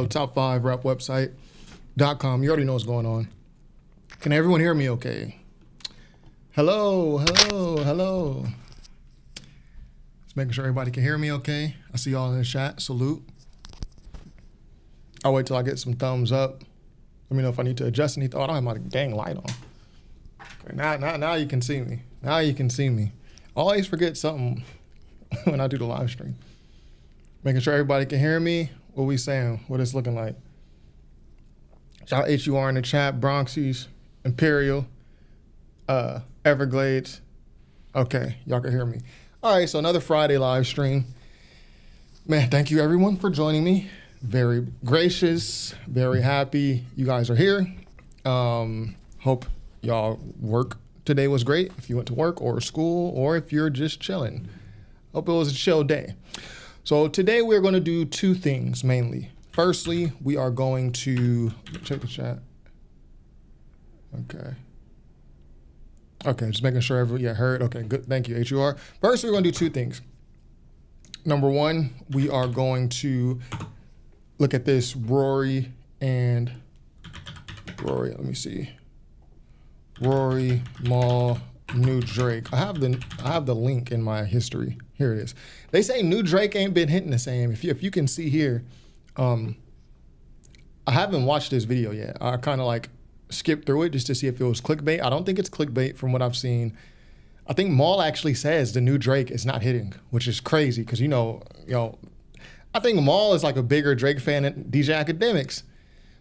Top5rapwebsite.com. You already know what's going on. Can everyone hear me okay? Hello. Just making sure everybody can hear me okay. I see y'all in the chat. Salute. I'll wait till I get some thumbs up. Let me know if I need to adjust anything. Oh, I don't have my dang light on. Okay, now you can see me. Now you can see me. I always forget something when I do the live stream. Making sure everybody can hear me. What we saying? What it's looking like? Shout out HUR in the chat. Bronxies, Imperial, Everglades. Okay, y'all can hear me. All right, so another Friday live stream. Man, thank you everyone for joining me. Very gracious, very happy you guys are here. Hope y'all work today was great. If you went to work or school, or if you're just chilling. Hope it was a chill day. So today we're going to do two things mainly. Firstly, we are going to check the chat. Okay, just making sure everyone heard. Okay, good. Thank you, HUR. First, we're going to do two things. Number one, we are going to look at this Rory, let me see. Rory Mal, new Drake. I have the link in my history. Here it is. They say new Drake ain't been hitting the same. If you can see here, I haven't watched this video yet. I kind of like skipped through it just to see if it was clickbait. I don't think it's clickbait from what I've seen. I think Mal actually says the new Drake is not hitting, which is crazy because I think Mal is like a bigger Drake fan than DJ Academics.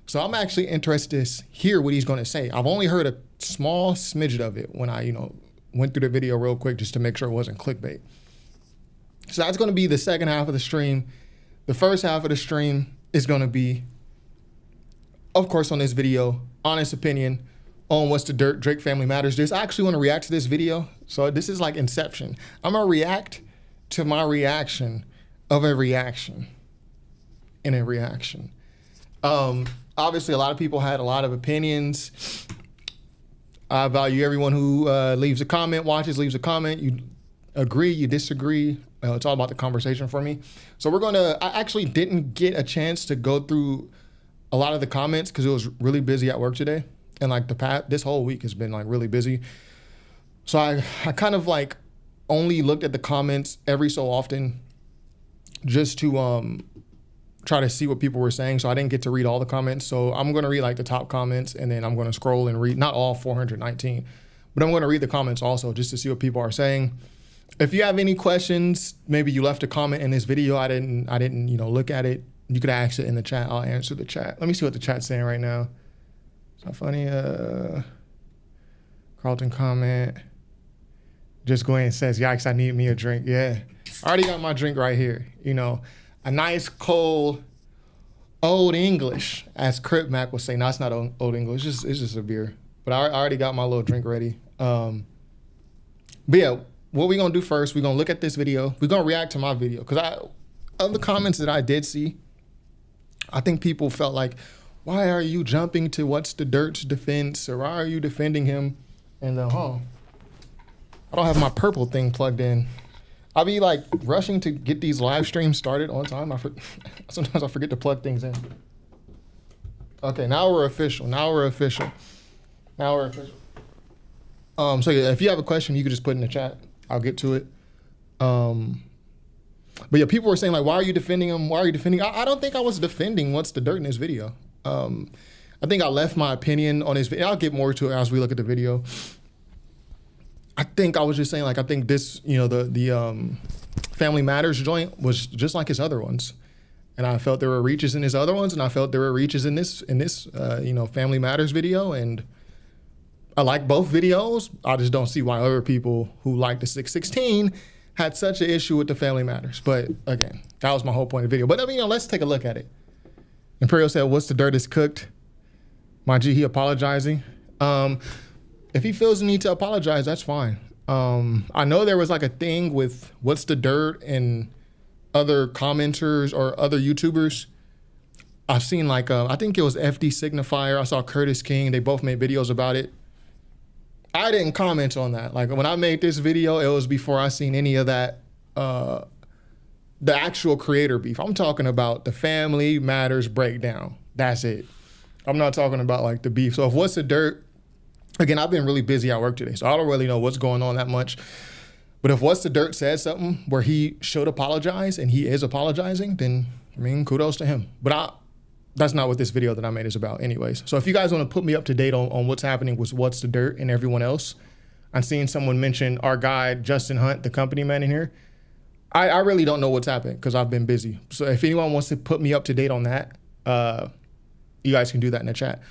So I'm actually interested to hear what he's going to say. I've only heard a small smidget of it when I went through the video real quick just to make sure it wasn't clickbait. So that's going to be the second half of the stream. The first half of the stream is going to be, of course, on this video, honest opinion on what's the dirt Drake Family Matters this. I actually want to react to this video. So this is like Inception. I'm going to react to my reaction of a reaction in a reaction. Obviously, a lot of people had a lot of opinions. I value everyone who leaves a comment, leaves a comment. You agree, you disagree. It's all about the conversation for me. So I actually didn't get a chance to go through a lot of the comments because it was really busy at work today. And like this whole week has been like really busy. So I kind of like only looked at the comments every so often just to try to see what people were saying. So I didn't get to read all the comments. So I'm going to read like the top comments and then I'm going to scroll and read, not all 419, but I'm going to read the comments also just to see what people are saying. If you have any questions, maybe you left a comment in this video, I didn't look at it. You could ask it in the chat. I'll answer the chat. Let me see what the chat's saying right now. It's not funny. Carlton comment. Just go ahead and says, yikes, I need me a drink. Yeah, I already got my drink right here. A nice cold old English, as Crip Mac would say. No, it's not old English. It's just a beer. But I already got my little drink ready. But yeah, what we're going to do first, we're going to look at this video. We're going to react to my video. Because of the comments that I did see, I think people felt like, why are you jumping to what's the dirt's defense? Or why are you defending him? And I don't have my purple thing plugged in. I'll be like rushing to get these live streams started on time. Sometimes I forget to plug things in. Okay, now we're official. So yeah, if you have a question, you could just put in the chat. I'll get to it. But yeah, people were saying like, why are you defending him? I don't think I was defending what's the dirt in this video. I think I left my opinion on this video. I'll get more to it as we look at the video. I think I was just saying like, I think this, the Family Matters joint was just like his other ones. And I felt there were reaches in his other ones, and I felt there were reaches in this Family Matters video. And I like both videos. I just don't see why other people who like the 616 had such an issue with the Family Matters. But again, that was my whole point of the video. But let's take a look at it. Imperial said, "What's the dirt is cooked." My G, he apologizing. If he feels the need to apologize, that's fine. I know there was like a thing with What's the Dirt and other commenters or other YouTubers. I've seen like, I think it was FD Signifier. I saw Curtis King. They both made videos about it. I didn't comment on that. Like when I made this video, it was before I seen any of that, the actual creator beef. I'm talking about the Family Matters breakdown. That's it. I'm not talking about like the beef. So if What's the Dirt, again, I've been really busy at work today, so I don't really know what's going on that much. But if What's the Dirt said something where he should apologize and he is apologizing, then I mean, kudos to him. But that's not what this video that I made is about anyways. So if you guys want to put me up to date on what's happening with What's the Dirt and everyone else, I'm seeing someone mention our guy, Justin Hunt, the company man in here. I really don't know what's happening because I've been busy. So if anyone wants to put me up to date on that, you guys can do that in the chat.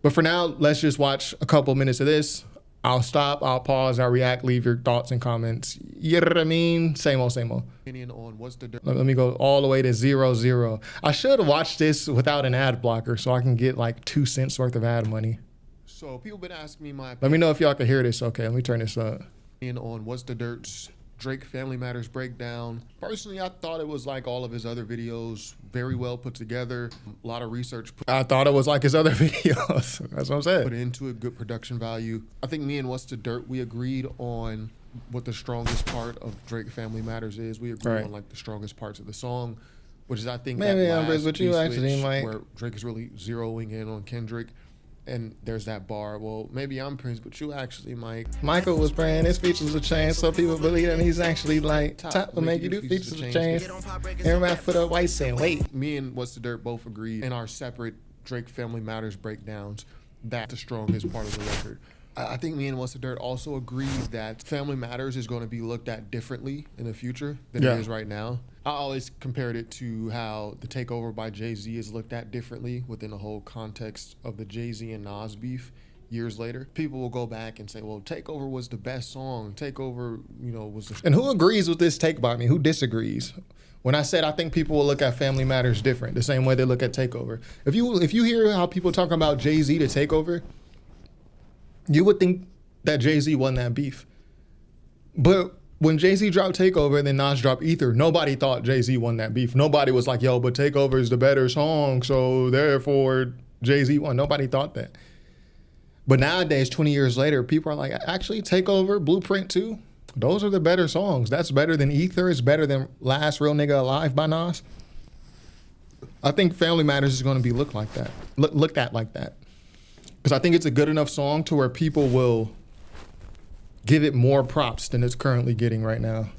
But for now, let's just watch a couple minutes of this. I'll stop, I'll pause, I'll react, leave your thoughts and comments. You know what I mean? Same old, same old. On What's the Dirt. Let me go all the way to 0-0. I should watch this without an ad blocker so I can get like 2 cents worth of ad money. So people been asking me my opinion. Let me know if y'all can hear this. Okay, let me turn this up. On What's the Dirt's Drake Family Matters breakdown. Personally, I thought it was like all of his other videos, very well put together, a lot of research. I thought it was like his other videos. That's what I'm saying. Put into a good production value. I think me and What's the Dirt, we agreed on what the strongest part of Drake Family Matters is. We agreed on like the strongest parts of the song, which is I think maybe that last with you actually, Mike, where Drake is really zeroing in on Kendrick. And there's that bar. Well, maybe I'm Prince, but you actually, Mike. Michael was praying his features would change, so people believe that he's actually like top will make you do features would change. Everybody put up white saying, wait. Me and What's the Dirt both agreed in our separate Drake Family Matters breakdowns that's the strongest part of the record. I think me and What's the Dirt also agreed that Family Matters is going to be looked at differently in the future than it is right now. I always compared it to how the Takeover by Jay-Z is looked at differently within the whole context of the Jay-Z and Nas beef years later. People will go back and say, well, Takeover was the best song. Takeover, was the... And who agrees with this take by me? Who disagrees? When I said I think people will look at Family Matters different, the same way they look at Takeover. If you hear how people talk about Jay-Z to Takeover, you would think that Jay-Z won that beef. But when Jay-Z dropped Takeover and then Nas dropped Ether, nobody thought Jay-Z won that beef. Nobody was like, yo, but Takeover is the better song, so therefore Jay-Z won. Nobody thought that. But nowadays, 20 years later, people are like, actually, Takeover, Blueprint 2, those are the better songs. That's better than Ether. It's better than Last Real Nigga Alive by Nas. I think Family Matters is going to be looked at like that. Because I think it's a good enough song to where people will give it more props than it's currently getting right now.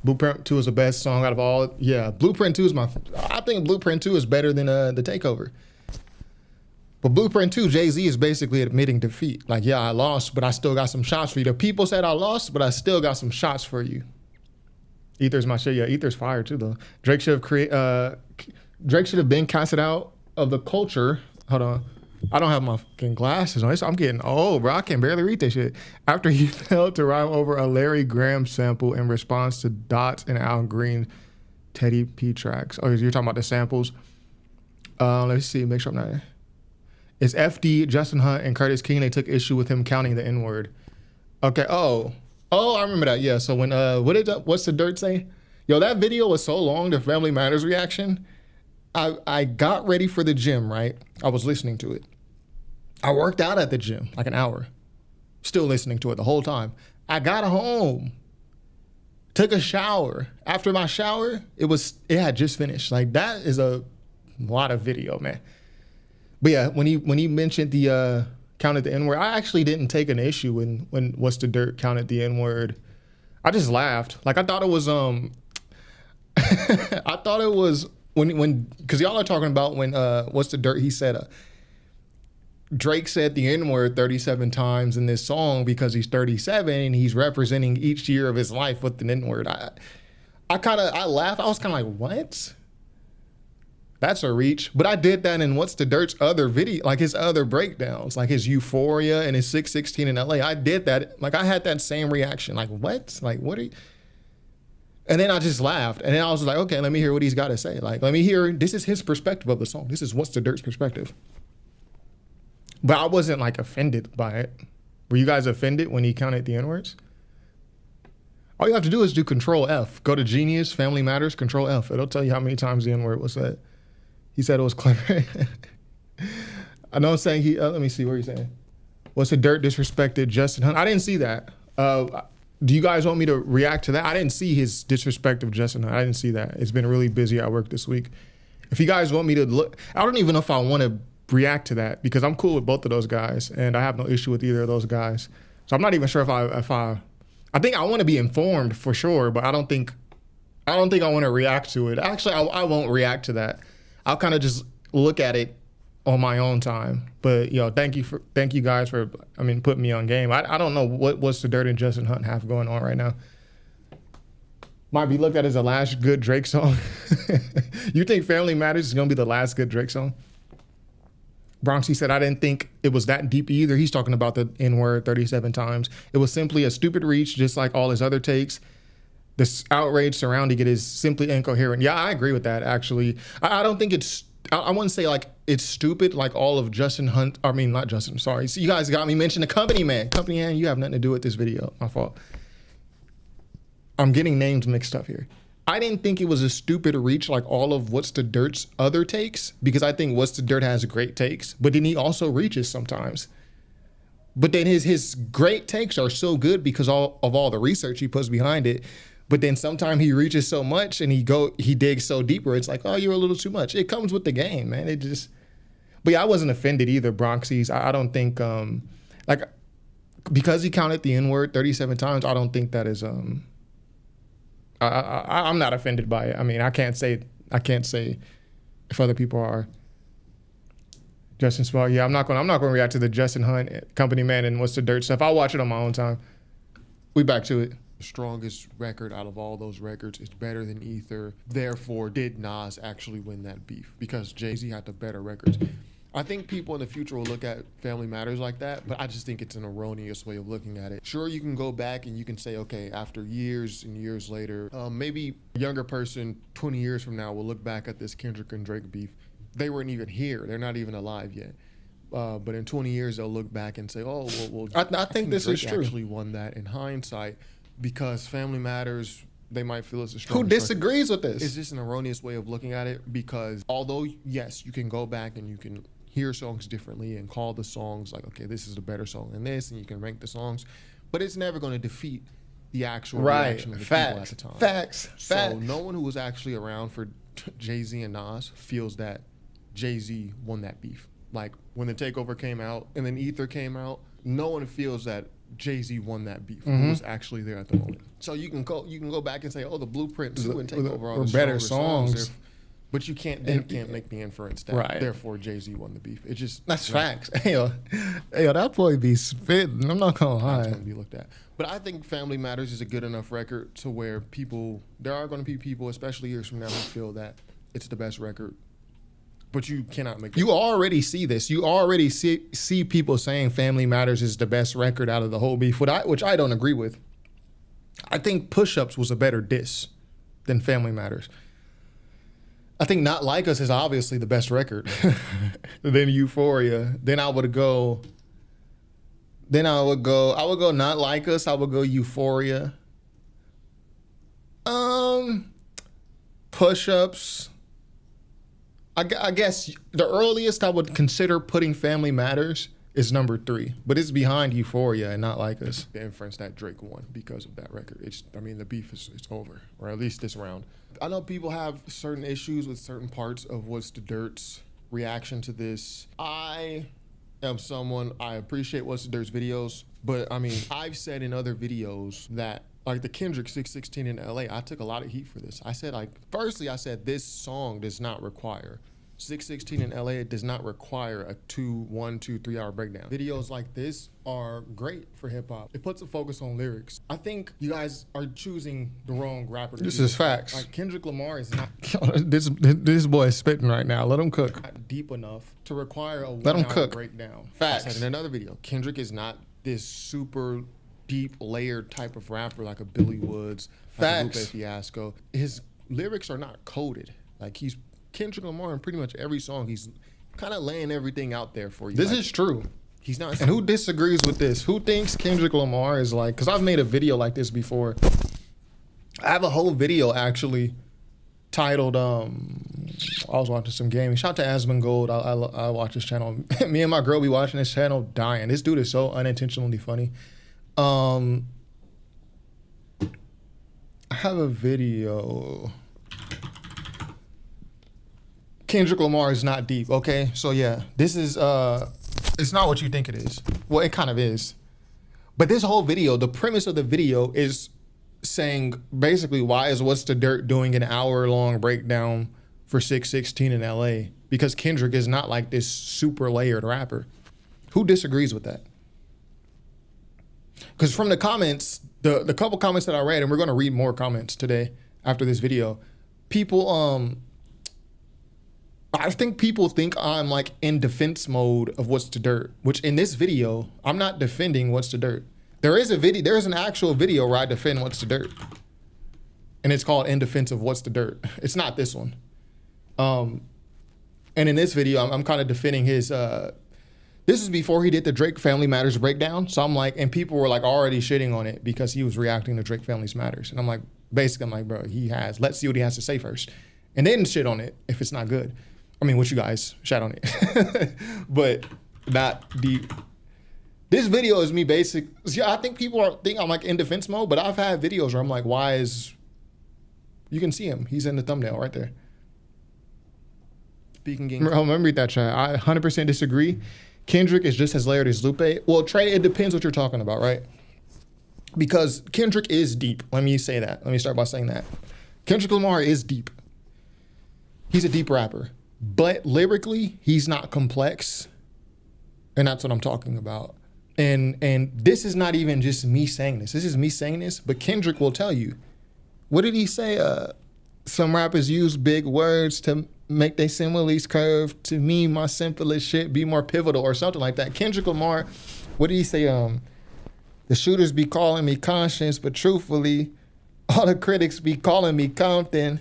Blueprint 2 is the best song out of all. Yeah, Blueprint 2 is I think Blueprint 2 is better than the Takeover. But Blueprint 2, Jay-Z is basically admitting defeat. Like, yeah, I lost, but I still got some shots for you. The people said I lost, but I still got some shots for you. Ether's my shit. Yeah, Ether's fire too, though. Drake should have been casted out of the culture. Hold on. I don't have my fucking glasses on. I'm getting old, bro. I can barely read this shit. After he failed to rhyme over a Larry Graham sample in response to Dots and Al Green Teddy P tracks. Oh, you're talking about the samples? Let's see. Make sure I'm not... It's FD, Justin Hunt, and Curtis King. They took issue with him counting the N-word. Okay. Oh, I remember that. Yeah. So when What's the Dirt say? Yo, that video was so long. The Family Matters reaction. I got ready for the gym. Right. I was listening to it. I worked out at the gym like an hour. Still listening to it the whole time. I got home. Took a shower. After my shower, it had just finished. Like that is a lot of video, man. But yeah, when he mentioned the counted the N-word, I actually didn't take an issue when What's the Dirt counted the N-word. I just laughed. Like I thought it was I thought it was when because y'all are talking about when What's the Dirt, he said Drake said the N-word 37 times in this song because he's 37 and he's representing each year of his life with the N-word. I laughed. I was kind of like, what? That's a reach. But I did that in What's the Dirt's other video, like his other breakdowns, like his Euphoria and his 616 in LA. I did that. Like I had that same reaction. Like, what? Like, what are you? And then I just laughed. And then I was like, okay, let me hear what he's got to say. Like, let me hear, this is his perspective of the song. This is What's the Dirt's perspective. But I wasn't like offended by it. Were you guys offended when he counted the N-words? All you have to do is do Control F. Go to Genius, Family Matters, Control F. It'll tell you how many times the N-word was said. He said it was clever. I know I'm saying let me see, what are you saying? What's the Dirt disrespected Justin Hunt? I didn't see that. Do you guys want me to react to that? I didn't see his disrespect of Justin Hunt. I didn't see that. It's been really busy at work this week. If you guys want me to look, I don't even know if I want to react to that because I'm cool with both of those guys and I have no issue with either of those guys. So I'm not even sure if I think I want to be informed for sure, but I don't think I want to react to it. Actually, I won't react to that. I'll kind of just look at it on my own time. But thank you guys for putting me on game. I don't know what's the Dirt and Justin Hunt have going on right now. Might be looked at as the last good Drake song. You think Family Matters is gonna be the last good Drake song? Bronxy said, I didn't think it was that deep either. He's talking about the N-word 37 times. It was simply a stupid reach, just like all his other takes. This outrage surrounding it is simply incoherent. Yeah, I agree with that, actually. I don't think it's, I wouldn't say like it's stupid like all of Justin Hunt, not Justin, sorry. So you guys got me mentioning the Company Man. Company Man, you have nothing to do with this video, my fault. I'm getting names mixed up here. I didn't think it was a stupid reach like all of What's the Dirt's other takes, because I think What's the Dirt has great takes, but then he also reaches sometimes. But then his great takes are so good because of all the research he puts behind it. But then sometimes he reaches so much and he digs so deeper. It's like, oh, you're a little too much. It comes with the game, man. But yeah, I wasn't offended either, Bronxies. I don't think, because he counted the N-word 37 times, I don't think that is, I'm not offended by it. I mean, I can't say if other people are. Justin Small, yeah, I'm not gonna react to the Justin Hunt Company Man and What's the Dirt stuff. I'll watch it on my own time. We back to it. The strongest record out of all those records is better than Ether. Therefore, did Nas actually win that beef? Because Jay-Z had the better records. I think people in the future will look at Family Matters like that, but I just think it's an erroneous way of looking at it. Sure, you can go back and you can say, okay, after years and years later, maybe a younger person 20 years from now will look back at this Kendrick and Drake beef. They weren't even here. They're not even alive yet. But in 20 years, they'll look back and say, oh, well I think this is true. Actually won that in hindsight because Family Matters, they might feel it's a strong. Who disagrees with this? It's just an erroneous way of looking at it because although, yes, you can go back and you can hear songs differently and call the songs like, okay, this is a better song than this, and you can rank the songs, but it's never going to defeat the actual reaction of the people at the time. Facts. No one who was actually around for Jay-Z and Nas feels that Jay-Z won that beef. Like when the Takeover came out and then Ether came out, no one feels that Jay-Z won that beef. Who was actually there at the moment. So you can go back and say, oh, the Blueprint 2 and Takeover are the better songs. But you can't make the inference that therefore Jay-Z won the beef. It just that's facts. Hey, that boy be spitting. I'm not gonna lie. It's gonna be looked at. But I think Family Matters is a good enough record to where there are going to be people, especially years from now, who feel that it's the best record. But you cannot make. You already see this. You already see people saying Family Matters is the best record out of the whole beef, which I don't agree with. I think Push Ups was a better diss than Family Matters. I think Not Like Us is obviously the best record. Then Euphoria. Then I would go Not Like Us. I would go Euphoria. Push Ups. I guess the earliest I would consider putting Family Matters is number 3, but it's behind Euphoria and Not Like Us. The inference that Drake won because of that record. The beef is over, or at least this round. I know people have certain issues with certain parts of What's the Dirt's reaction to this. I am someone, I appreciate What's the Dirt's videos, but I've said in other videos that like the Kendrick 616 in LA, I took a lot of heat for this. I said firstly, this song does not require 616 in LA does not require a 3 hour breakdown. Videos like this are great for hip hop. It puts a focus on lyrics. I think you guys are choosing the wrong rapper. This is facts. Like Kendrick Lamar is not this boy is spitting right now. Let him cook. not deep enough to require a Let him 1 hour cook. breakdown. Facts. I said in another video, Kendrick is not this super deep layered type of rapper like a Billy Woods, like a Lupe Facts. Fiasco. His lyrics are not coded. Like he's Kendrick Lamar in pretty much every song. He's kind of laying everything out there for you. This Like, is true. he's not. And who disagrees with this? Who thinks Kendrick Lamar is like, because I've made a video like this before. I have a whole video actually titled, I was watching some gaming. Shout out to Asmongold. I watch this channel. Me and my girl be watching this channel dying. This dude is so unintentionally funny. I have a video. Kendrick Lamar is not deep, okay? So yeah, this is, it's not what you think it is. Well, it kind of is. But this whole video, the premise of the video is saying basically why is What's the Dirt doing an hour-long breakdown for 616 in LA? Because Kendrick is not like this super layered rapper. Who disagrees with that? Because from the comments, the couple comments that I read, and we're going to read more comments today after this video, people, I think people think I'm like in defense mode of What's the Dirt, which in this video, I'm not defending What's the Dirt. There is an actual video where I defend What's the Dirt. And it's called In Defense of What's the Dirt. It's not this one. And in this video, I'm kind of defending his, this is before he did the Drake Family Matters breakdown. So I'm like, and people were like already shitting on it because he was reacting to Drake Family Matters. And I'm like, basically, I'm like, bro, let's see what he has to say first. And then shit on it if it's not good. I mean, what you guys shat on it, but not deep. This video is me I think people think I'm like in defense mode, but I've had videos where I'm like, you can see him. He's in the thumbnail right there. Speaking game. Let me read that chat. I 100% disagree. Kendrick is just as layered as Lupe. Well, Trey, it depends what you're talking about, right? Because Kendrick is deep. Let me say that. Let me start by saying that. Kendrick Lamar is deep. He's a deep rapper. But lyrically, he's not complex. And that's what I'm talking about. And this is not even just me saying this. This is me saying this, but Kendrick will tell you. What did he say? Some rappers use big words to make their similes curve. To me, my simplest shit be more pivotal or something like that. Kendrick Lamar, what did he say? The shooters be calling me conscious, but truthfully, all the critics be calling me Compton.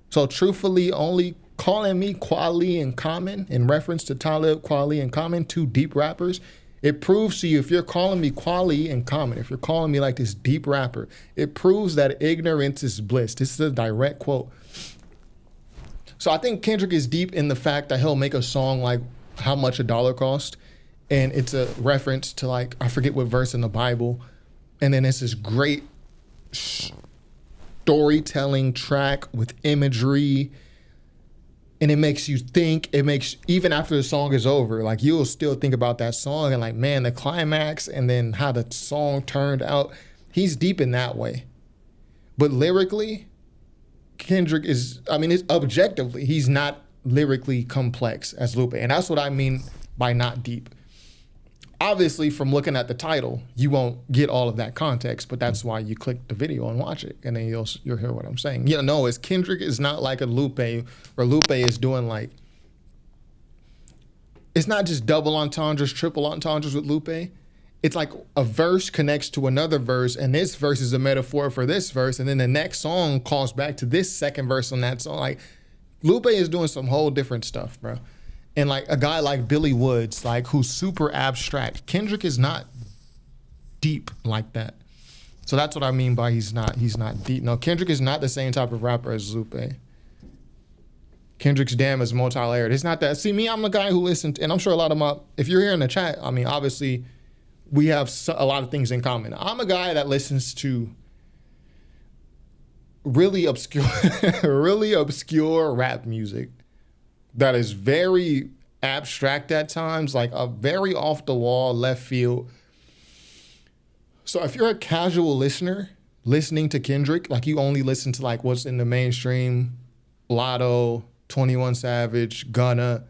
So truthfully, only calling me Kweli and Common in reference to Talib, Kweli, and Common, two deep rappers. It proves to you, if you're calling me Kweli and Common, if you're calling me like this deep rapper, it proves that ignorance is bliss. This is a direct quote. So I think Kendrick is deep in the fact that he'll make a song like How Much a Dollar Cost, and it's a reference to like, I forget what verse in the Bible, and then it's this great storytelling track with imagery, and it makes you think. It makes, even after the song is over, like you'll still think about that song and like, man, the climax and then how the song turned out. He's deep in that way. But lyrically, Kendrick is, I mean, it's objectively, he's not lyrically complex as Lupe. And that's what I mean by not deep. Obviously, from looking at the title, you won't get all of that context, but that's why you click the video and watch it, and then you'll hear what I'm saying. Yeah, no, it's Kendrick is not like a Lupe, where Lupe is doing like, it's not just double entendres, triple entendres with Lupe. It's like a verse connects to another verse, and this verse is a metaphor for this verse, and then the next song calls back to this second verse on that song. Like, Lupe is doing some whole different stuff, bro. And like a guy like Billy Woods, like who's super abstract. Kendrick is not deep like that. So that's what I mean by he's not deep. No, Kendrick is not the same type of rapper as Lupe. Kendrick's Damn is multi-layered. It's not that. See, me, I'm the guy who listens, and I'm sure a lot of my, if you're here in the chat, I mean, obviously, we have a lot of things in common. I'm a guy that listens to really obscure, really obscure rap music that is very abstract at times, like a very off the wall, left field. So if you're a casual listener listening to Kendrick, like you only listen to like what's in the mainstream, Lotto, 21 Savage, Gunna.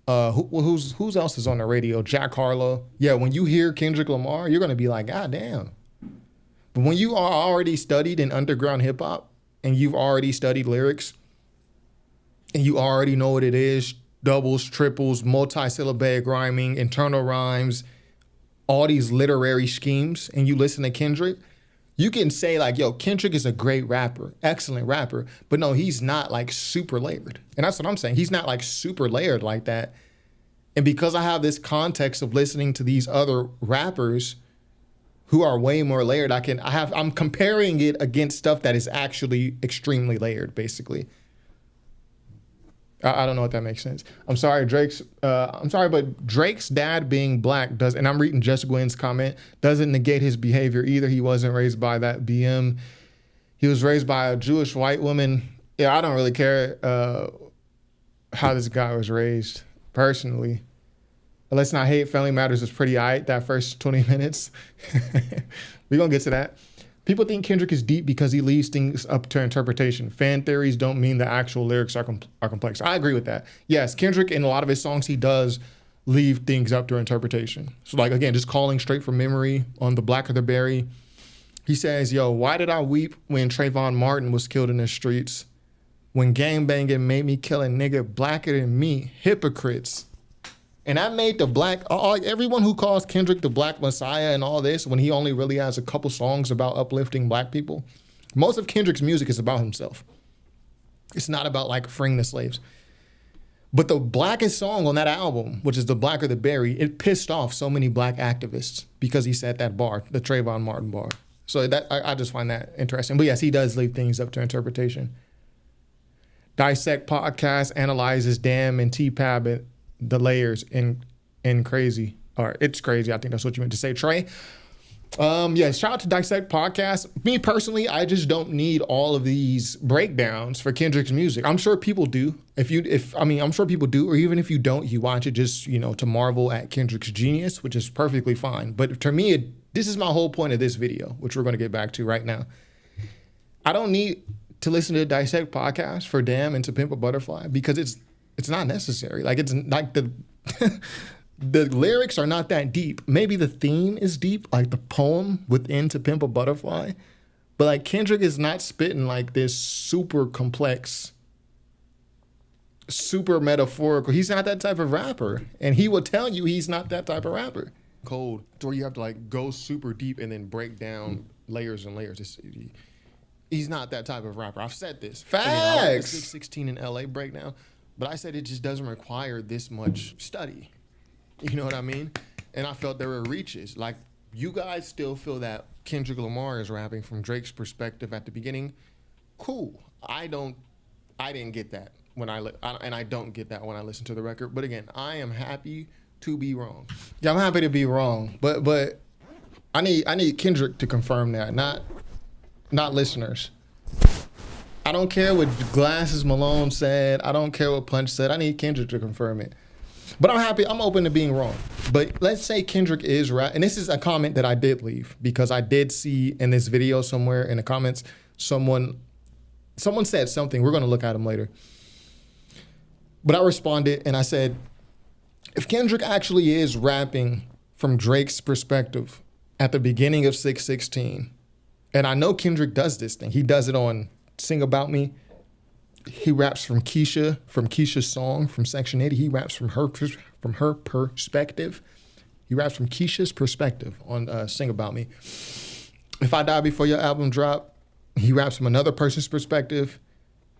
Who's else is on the radio? Jack Harlow. Yeah, when you hear Kendrick Lamar, you're gonna be like, God damn. But when you are already studied in underground hip hop and you've already studied lyrics and you already know what it is, doubles, triples, multi-syllabic rhyming, internal rhymes, all these literary schemes, and you listen to Kendrick, you can say like, yo, Kendrick is a great rapper, excellent rapper, but no, he's not like super layered. And that's what I'm saying. He's not like super layered like that. And because I have this context of listening to these other rappers who are way more layered, I'm comparing it against stuff that is actually extremely layered, basically. I don't know if that makes sense. I'm sorry, but Drake's dad being black does, and I'm reading Jessica Gwynn's comment, doesn't negate his behavior either. He wasn't raised by that BM. He was raised by a Jewish white woman. Yeah, I don't really care how this guy was raised, personally. Let's not hate. Family Matters was pretty aight that first 20 minutes. We're going to get to that. People think Kendrick is deep because he leaves things up to interpretation. Fan theories don't mean the actual lyrics are complex. I agree with that. Yes, Kendrick, in a lot of his songs, he does leave things up to interpretation. So, like, again, just calling straight from memory on The Black of the Berry. He says, yo, why did I weep when Trayvon Martin was killed in the streets? When gangbanging made me kill a nigga blacker than me. Hypocrites. And that made everyone who calls Kendrick the Black Messiah and all this, when he only really has a couple songs about uplifting black people, most of Kendrick's music is about himself. It's not about like freeing the slaves. But the blackest song on that album, which is The Black of the Berry, it pissed off so many black activists because he said that bar, the Trayvon Martin bar. So I just find that interesting. But yes, he does leave things up to interpretation. Dissect Podcast analyzes Damn and T-Pab the layers in crazy, or it's crazy. I think that's what you meant to say, Trey. Yeah, shout out to Dissect Podcast. Me personally, I just don't need all of these breakdowns for Kendrick's music. I'm sure people do. I'm sure people do, or even if you don't, you watch it just, to marvel at Kendrick's genius, which is perfectly fine. But to me, this is my whole point of this video, which we're going to get back to right now. I don't need to listen to Dissect Podcast for Damn and To Pimp a Butterfly because it's not necessary. Like, it's like the lyrics are not that deep. Maybe the theme is deep, like the poem within To Pimp a Butterfly. But like Kendrick is not spitting like this super complex, super metaphorical. He's not that type of rapper. And he will tell you he's not that type of rapper. Cold, to where you have to like go super deep and then break down layers and layers. He's not that type of rapper. I've said this. Facts. Again, I like the 616 in LA breakdown. But I said it just doesn't require this much study. You know what I mean? And I felt there were reaches. Like, you guys still feel that Kendrick Lamar is rapping from Drake's perspective at the beginning. Cool. I didn't get that and I don't get that when I listen to the record. But again, I am happy to be wrong. Yeah, I'm happy to be wrong. But I need Kendrick to confirm that, not listeners. I don't care what Glasses Malone said. I don't care what Punch said. I need Kendrick to confirm it. But I'm happy. I'm open to being wrong. But let's say Kendrick is right. And this is a comment that I did leave because I did see in this video somewhere in the comments, someone said something. We're going to look at him later. But I responded and I said, if Kendrick actually is rapping from Drake's perspective at the beginning of 616, and I know Kendrick does this thing. He does it on Sing About Me. He raps from Keisha's song from Section 80. He raps from her perspective. He raps from Keisha's perspective on Sing About Me. If I Die Before Your Album Drop, he raps from another person's perspective.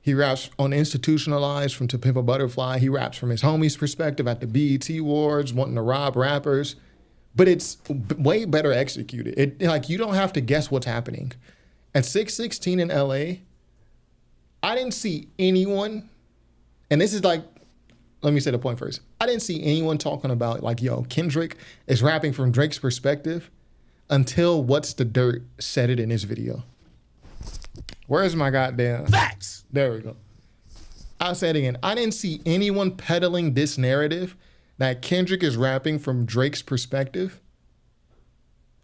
He raps on Institutionalized from To Pimp a Butterfly. He raps from his homie's perspective at the BET Awards, wanting to rob rappers. But it's way better executed. You don't have to guess what's happening. At 616 in LA, I didn't see anyone, and this is like, let me say the point first. I didn't see anyone talking about like, yo, Kendrick is rapping from Drake's perspective until What's the Dirt said it in his video. Where's my goddamn facts? There we go. I'll say it again. I didn't see anyone peddling this narrative that Kendrick is rapping from Drake's perspective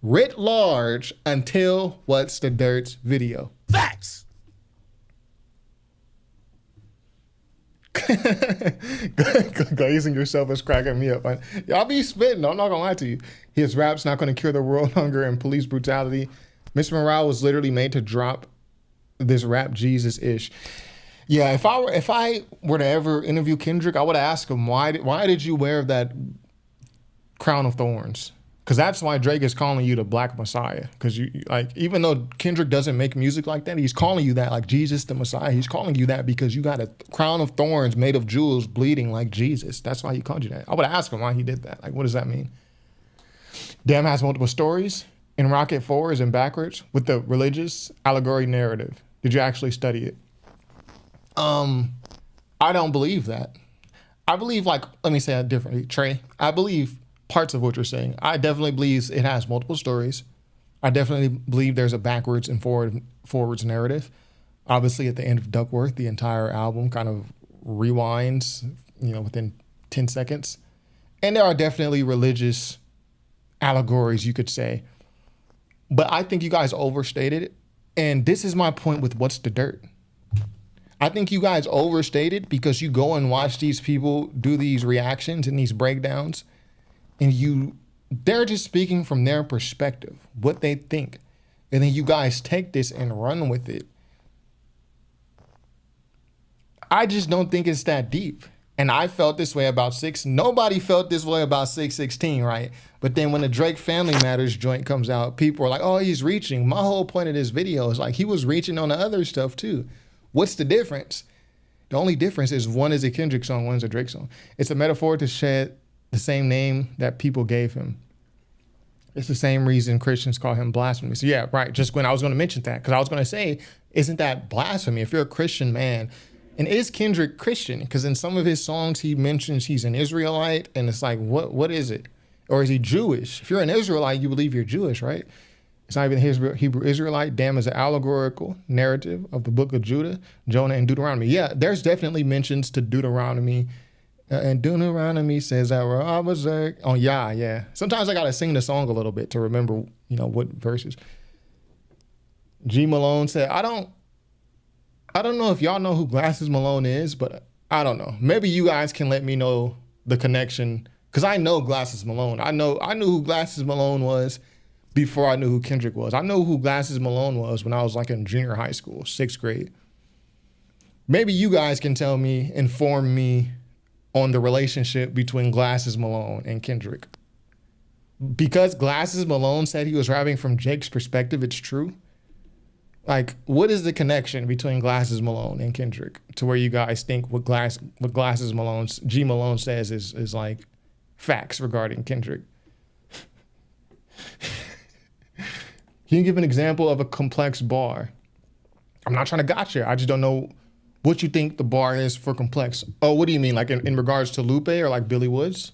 writ large until What's the Dirt's video. Facts. Glazing yourself is cracking me up. Y'all be spitting. I'm not gonna lie to you. His rap's not gonna cure the world hunger and police brutality. Mr. Morale was literally made to drop this rap Jesus-ish. Yeah, if I were to ever interview Kendrick, I would ask him why did you wear that crown of thorns? Because that's why Drake is calling you the Black Messiah. Because you like, even though Kendrick doesn't make music like that, he's calling you that, like Jesus the Messiah. He's calling you that because you got a crown of thorns made of jewels bleeding like Jesus. That's why he called you that. I would ask him why he did that. Like, what does that mean? Damn has multiple stories. In Rocket 4 is in backwards with the religious allegory narrative. Did you actually study it? I don't believe that. I believe, like, let me say it differently, Trey. I believe parts of what you're saying. I definitely believe it has multiple stories. I definitely believe there's a backwards and forwards narrative. Obviously, at the end of Duckworth, the entire album kind of rewinds, within 10 seconds. And there are definitely religious allegories, you could say. But I think you guys overstated it. And this is my point with What's the Dirt. I think you guys overstated because you go and watch these people do these reactions and these breakdowns, and they're just speaking from their perspective, what they think. And then you guys take this and run with it. I just don't think it's that deep. And I felt this way about nobody felt this way about 616, right? But then when the Drake Family Matters joint comes out, people are like, oh, he's reaching. My whole point of this video is like, he was reaching on the other stuff too. What's the difference? The only difference is one is a Kendrick song, one is a Drake song. It's a metaphor to shed the same name that people gave him. It's the same reason Christians call him blasphemy. So yeah, right, just when I was going to mention that, because I was going to say, isn't that blasphemy? If you're a Christian man, and is Kendrick Christian? Because in some of his songs, he mentions he's an Israelite, and it's like, what is it? Or is he Jewish? If you're an Israelite, you believe you're Jewish, right? It's not even Hebrew Israelite. Damn is an allegorical narrative of the book of Judah, Jonah, and Deuteronomy. Yeah, there's definitely mentions to Deuteronomy. And Deuteronomy says that we're all berserk. Oh, yeah. Sometimes I got to sing the song a little bit to remember, what verses. G. Malone said, I don't know if y'all know who Glasses Malone is, but I don't know. Maybe you guys can let me know the connection. Because I know Glasses Malone. I knew who Glasses Malone was before I knew who Kendrick was. I know who Glasses Malone was when I was like in junior high school, 6th grade. Maybe you guys can inform me on the relationship between Glasses Malone and Kendrick. Because Glasses Malone said he was rapping from Jake's perspective, it's true. Like, what is the connection between Glasses Malone and Kendrick to where you guys think what Glasses Malone's G Malone says is like facts regarding Kendrick? Can you give an example of a complex bar? I'm not trying to gotcha. I just don't know what you think the bar is for complex. Oh, what do you mean? Like in regards to Lupe or like Billy Woods?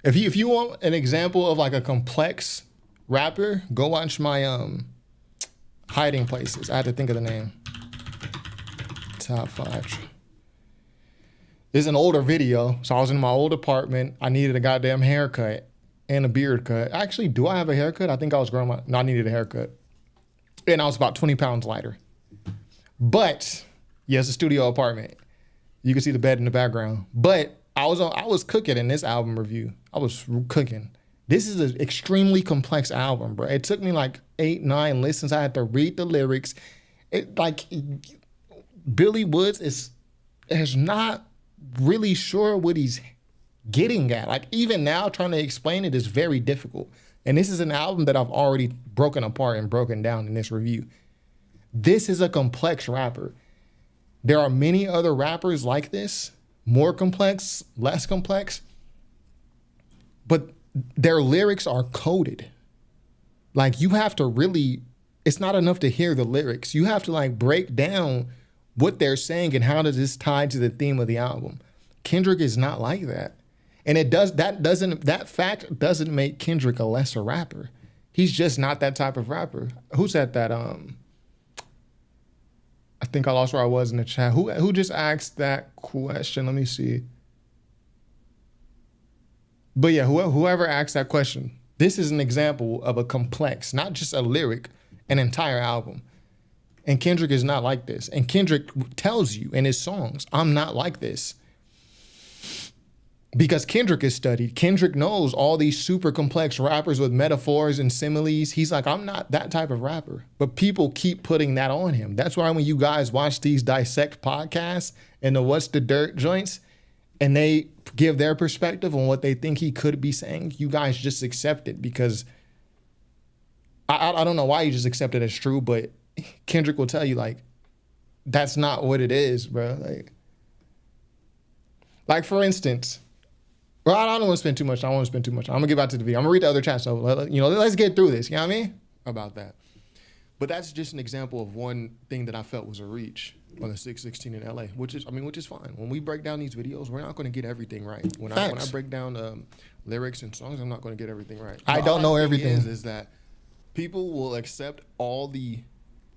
If you want an example of like a complex rapper, go watch my Hiding Places. I had to think of the name. Top 5. It's an older video. So I was in my old apartment. I needed a goddamn haircut and a beard cut. Actually, do I have a haircut? I think I was growing no, I needed a haircut. And I was about 20 pounds lighter. But, yeah, it's a studio apartment. You can see the bed in the background. But I was cooking in this album review. I was cooking. This is an extremely complex album, bro. It took me like 8, 9 listens. I had to read the lyrics. Billy Woods is not really sure what he's getting at. Like, even now, trying to explain it is very difficult. And this is an album that I've already broken apart and broken down in this review. This is a complex rapper. There are many other rappers like this, more complex, less complex, but their lyrics are coded. Like, you have to really, it's not enough to hear the lyrics. You have to like break down what they're saying and how does this tie to the theme of the album. Kendrick is not like that. And that fact doesn't make Kendrick a lesser rapper. He's just not that type of rapper. Who said that? I think I lost where I was in the chat. Who just asked that question? Let me see. But yeah, whoever asked that question, this is an example of a complex, not just a lyric, an entire album. And Kendrick is not like this. And Kendrick tells you in his songs, I'm not like this. Because Kendrick is studied. Kendrick knows all these super complex rappers with metaphors and similes. He's like, I'm not that type of rapper. But people keep putting that on him. That's why when you guys watch these dissect podcasts and the What's the Dirt joints, and they give their perspective on what they think he could be saying, you guys just accept it because I don't know why you just accept it as true, but Kendrick will tell you, like, that's not what it is, bro. Like for instance, well, I don't want to spend too much. I don't want to spend too much. I'm going to get back to the video. I'm going to read the other chat. So, let's get through this. You know what I mean? About that. But that's just an example of one thing that I felt was a reach on the 616 in LA, which is fine. When we break down these videos, we're not going to get everything right. When I break down lyrics and songs, I'm not going to get everything right. I don't know everything. Is that people will accept all the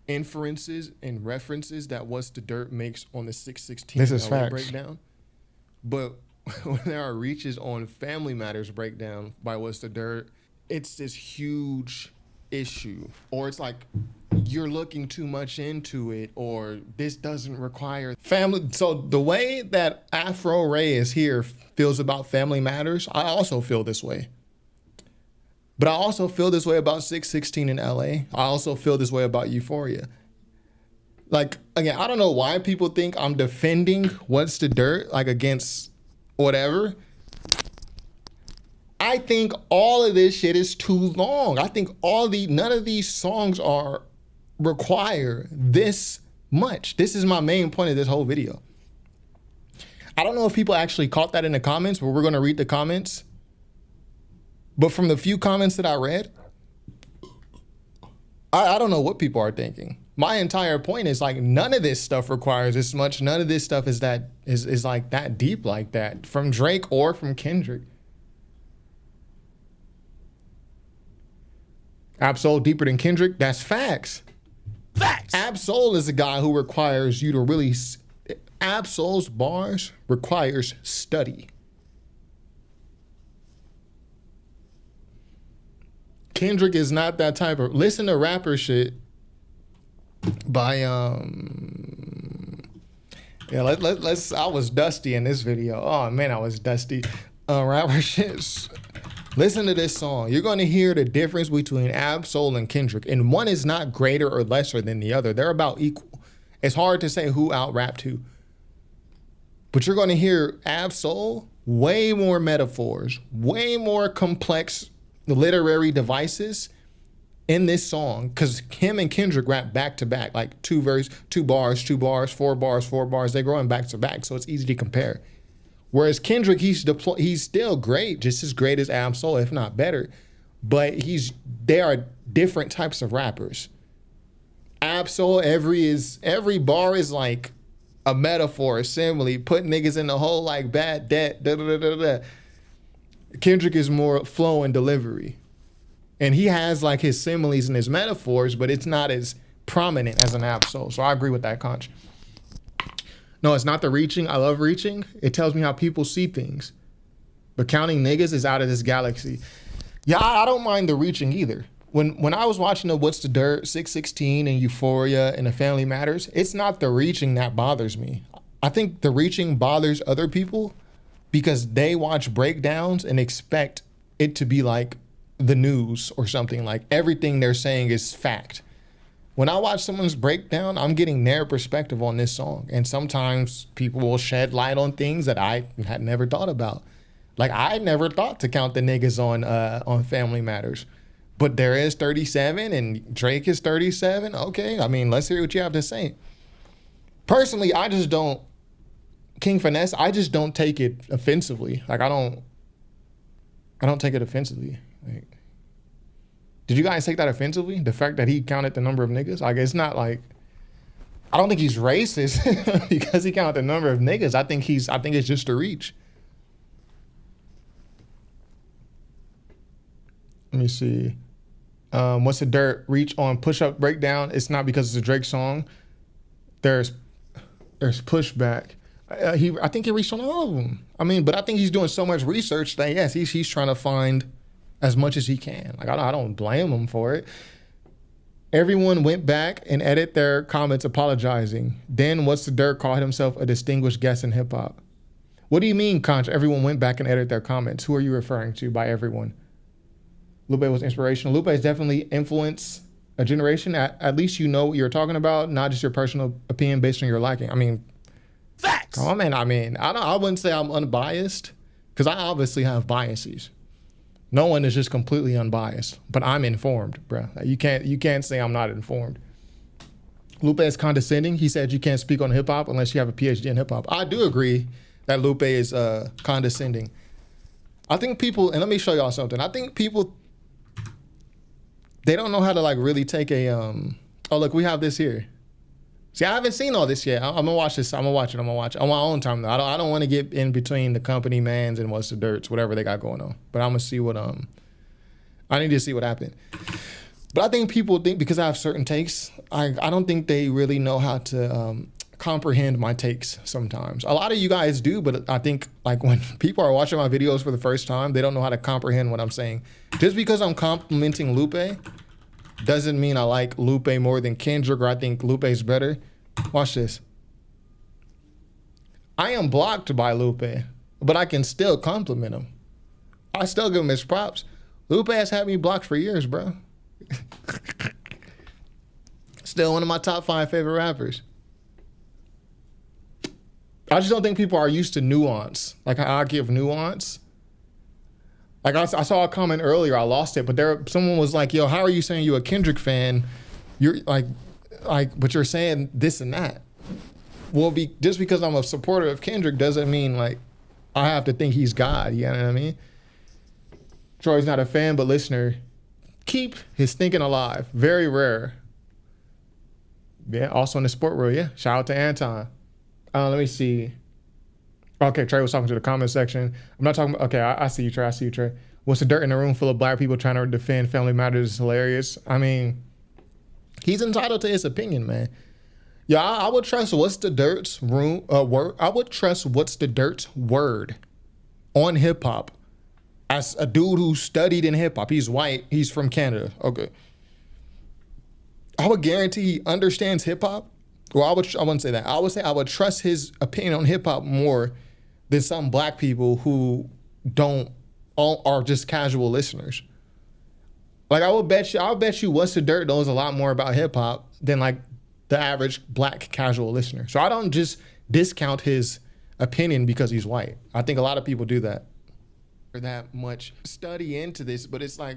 inferences and references that What's the Dirt makes on the 616 this is LA facts. breakdown. But when there are reaches on Family Matters breakdown by What's the Dirt, it's this huge issue. Or it's like you're looking too much into it, or this doesn't require family. So the way that Afro Ray is here feels about Family Matters, I also feel this way. But I also feel this way about 616 in LA. I also feel this way about Euphoria. Like, again, I don't know why people think I'm defending What's the Dirt, like against whatever. I think all of this shit is too long. I think none of these songs require this much. This is my main point of this whole video. I don't know if people actually caught that in the comments, but we're going to read the comments. But from the few comments that I read, I don't know what people are thinking. My entire point is like none of this stuff requires this much. None of this stuff is like that deep like that from Drake or from Kendrick. Absol deeper than Kendrick. That's facts. Facts. Absol is a guy who requires you to really. Absol's bars requires study. Kendrick is not that type of. Listen to rapper shit by let's I was dusty in this video. Oh man, I was dusty. Rapper shit. Listen to this song. You're going to hear the difference between Absol and Kendrick, and one is not greater or lesser than the other. They're about equal. It's hard to say who out-rapped who. But you're going to hear Absol way more metaphors, way more complex literary devices in this song, because him and Kendrick rap back to back, like two bars, 4 bars, 4 bars. They're going back to back, so it's easy to compare. Whereas Kendrick, he's still great, just as great as Absol, if not better. But they are different types of rappers. Absol, every bar is like a metaphor, a simile, put niggas in the hole like bad debt. Da, da, da, da, da. Kendrick is more flow and delivery. And he has like his similes and his metaphors, but it's not as prominent as an Absol. So I agree with that, Conch. No, it's not the reaching. I love reaching. It tells me how people see things. But counting niggas is out of this galaxy. Yeah, I don't mind the reaching either. When I was watching the What's the Dirt, 616 and Euphoria and the Family Matters, it's not the reaching that bothers me. I think the reaching bothers other people because they watch breakdowns and expect it to be like the news or something, like everything they're saying is fact. When I watch someone's breakdown, I'm getting their perspective on this song. And sometimes people will shed light on things that I had never thought about. Like I never thought to count the niggas on Family Matters. But there is 37 and Drake is 37. Okay, I mean, let's hear what you have to say. Personally, I just don't, King Finesse, I just don't take it offensively. Like I don't take it offensively. Like, did you guys take that offensively? The fact that he counted the number of niggas? Like, it's not like, I don't think he's racist because he counted the number of niggas. I think it's just a reach. Let me see. What's the Dirt reach on Push Up Breakdown? It's not because it's a Drake song. There's pushback. I think he reached on all of them. I mean, but I think he's doing so much research that yes, he's trying to find as much as he can. Like I don't blame him for it. Everyone went back and edited their comments apologizing. Then What's the Dirt called himself a distinguished guest in hip hop. What do you mean, Conch? Everyone went back and edited their comments. Who are you referring to by everyone? Lupe was inspirational. Lupe has definitely influenced a generation. At least you know what you're talking about, not just your personal opinion based on your liking. I mean, Facts. come on, man. I mean, I wouldn't say I'm unbiased because I obviously have biases. No one is just completely unbiased, but I'm informed, bro. You can't say I'm not informed. Lupe is condescending. He said you can't speak on hip hop unless you have a PhD in hip hop. I do agree that Lupe is condescending. I think people, and let me show y'all something. I think people, they don't know how to like really take a oh look, we have this here. See, I haven't seen all this yet. I'm gonna watch this. I'm gonna watch it on my own time though. I don't want to get in between the company mans and What's the Dirts, whatever they got going on. But I'm gonna see what I need to see what happened. But I think people think because I have certain takes, I don't think they really know how to comprehend my takes sometimes. A lot of you guys do, but I think like when people are watching my videos for the first time, they don't know how to comprehend what I'm saying. Just because I'm complimenting Lupe doesn't mean I like Lupe more than Kendrick or I think Lupe's better. Watch this. I am blocked by Lupe, but I can still compliment him. I still give him his props. Lupe has had me blocked for years, bro. Still one of my top 5 favorite rappers. I just don't think people are used to nuance. Like I give nuance. Like I saw a comment earlier, I lost it, but someone was like, "Yo, how are you saying you a Kendrick fan? You're like, but you're saying this and that." Well, just because I'm a supporter of Kendrick doesn't mean like I have to think he's God. You know what I mean? Troy's not a fan, but listener. Keep his thinking alive. Very rare. Yeah. Also in the sport world. Yeah. Shout out to Anton. Let me see. Okay, Trey was talking to the comment section. I'm not talking about, okay, I see you, Trey. What's the Dirt in a room full of black people trying to defend Family Matters is hilarious. I mean, he's entitled to his opinion, man. Yeah, I would trust What's the Dirt's word. I would trust What's the Dirt's word on hip hop as a dude who studied in hip hop. He's white. He's from Canada. Okay. I would guarantee he understands hip hop. Well, I wouldn't say that. I would say I would trust his opinion on hip hop more than some black people who are just casual listeners. Like I'll bet you What's the Dirt knows a lot more about hip hop than like the average black casual listener. So I don't just discount his opinion because he's white. I think a lot of people do that. That much study into this, but it's like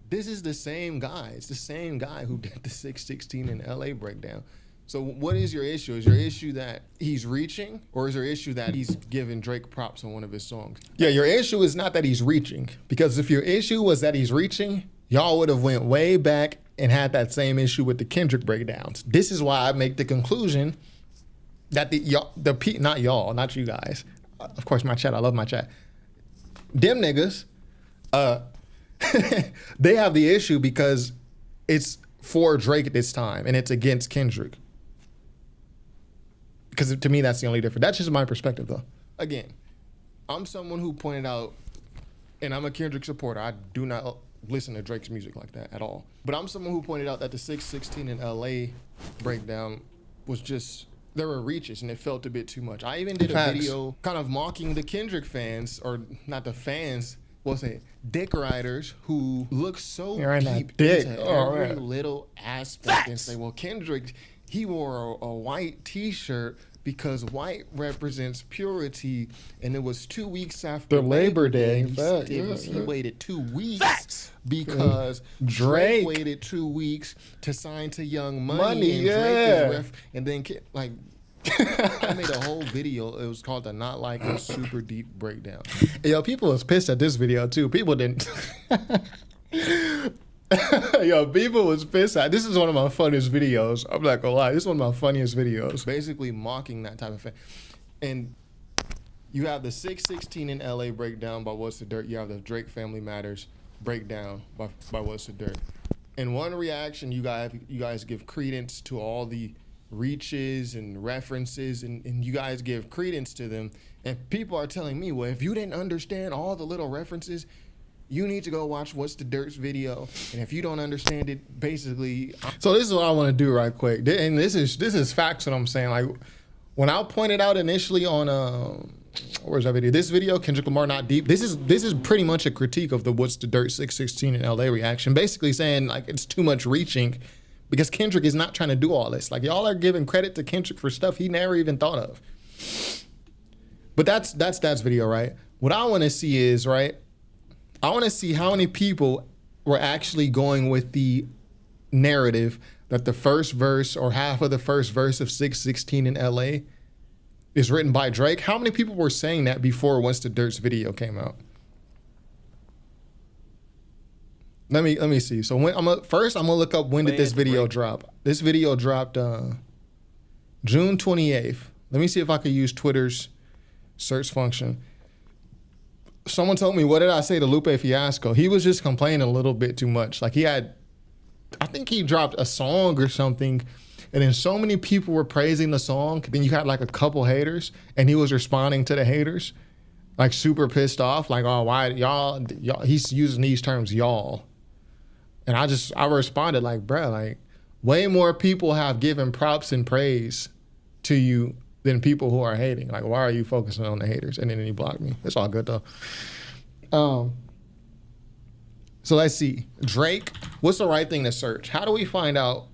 this is the same guy. It's the same guy who did the 616 in LA breakdown. So what is your issue? Is your issue that he's reaching, or is your issue that he's giving Drake props on one of his songs? Yeah, your issue is not that he's reaching, because if your issue was that he's reaching, y'all would have went way back and had that same issue with the Kendrick breakdowns. This is why I make the conclusion that not you guys. Of course, my chat. I love my chat. Them niggas, they have the issue because it's for Drake at this time and it's against Kendrick. Because to me, that's the only difference. That's just my perspective, though. Again, I'm someone who pointed out, and I'm a Kendrick supporter. I do not listen to Drake's music like that at all. But I'm someone who pointed out that the 616 in LA breakdown was just, there were reaches and it felt a bit too much. I even did a video kind of mocking the Kendrick fans, or not the fans, we'll say dick riders who look so deep into every little aspect and say, well, Kendrick, he wore a white t-shirt because white represents purity, and it was 2 weeks after Labor Day. He waited 2 weeks because Drake waited 2 weeks to sign to Young Money and Drake and then like I made a whole video. It was called the Not Like a Super Deep Breakdown. Yo, people was pissed at this video too. People didn't. Yo, people was pissed at. This is one of my funniest videos. I'm not gonna lie. This is one of my funniest videos. Basically mocking that type of thing. And you have the 616 in LA breakdown by What's the Dirt. You have the Drake Family Matters breakdown by What's the Dirt. In one reaction, you guys give credence to all the reaches and references, and you guys give credence to them. And people are telling me, well, if you didn't understand all the little references, you need to go watch What's the Dirt's video. And if you don't understand it, basically. So this is what I want to do right quick. And this is facts what I'm saying. Like when I pointed out initially on where's that video? This video, Kendrick Lamar Not Deep. This is pretty much a critique of the What's the Dirt 616 in LA reaction. Basically saying like it's too much reaching because Kendrick is not trying to do all this. Like y'all are giving credit to Kendrick for stuff he never even thought of. But that's video, right? What I want to see is, right, I want to see how many people were actually going with the narrative that the first verse or half of the first verse of 616 in LA is written by Drake. How many people were saying that before What's the Dirt's video came out? Let me see. So first I'm gonna look up when did this video drop. This video dropped June 28th. Let me see if I could use Twitter's search function. Someone told me, what did I say to Lupe Fiasco? He was just complaining a little bit too much. Like I think he dropped a song or something, and then so many people were praising the song. Then you had like a couple haters, and he was responding to the haters, like super pissed off, like, oh, why y'all? He's using these terms, y'all. And I responded like, bruh, like way more people have given props and praise to you than people who are hating. Like, why are you focusing on the haters? And then he blocked me. It's all good though. So let's see. Drake, what's the right thing to search? How do we find out?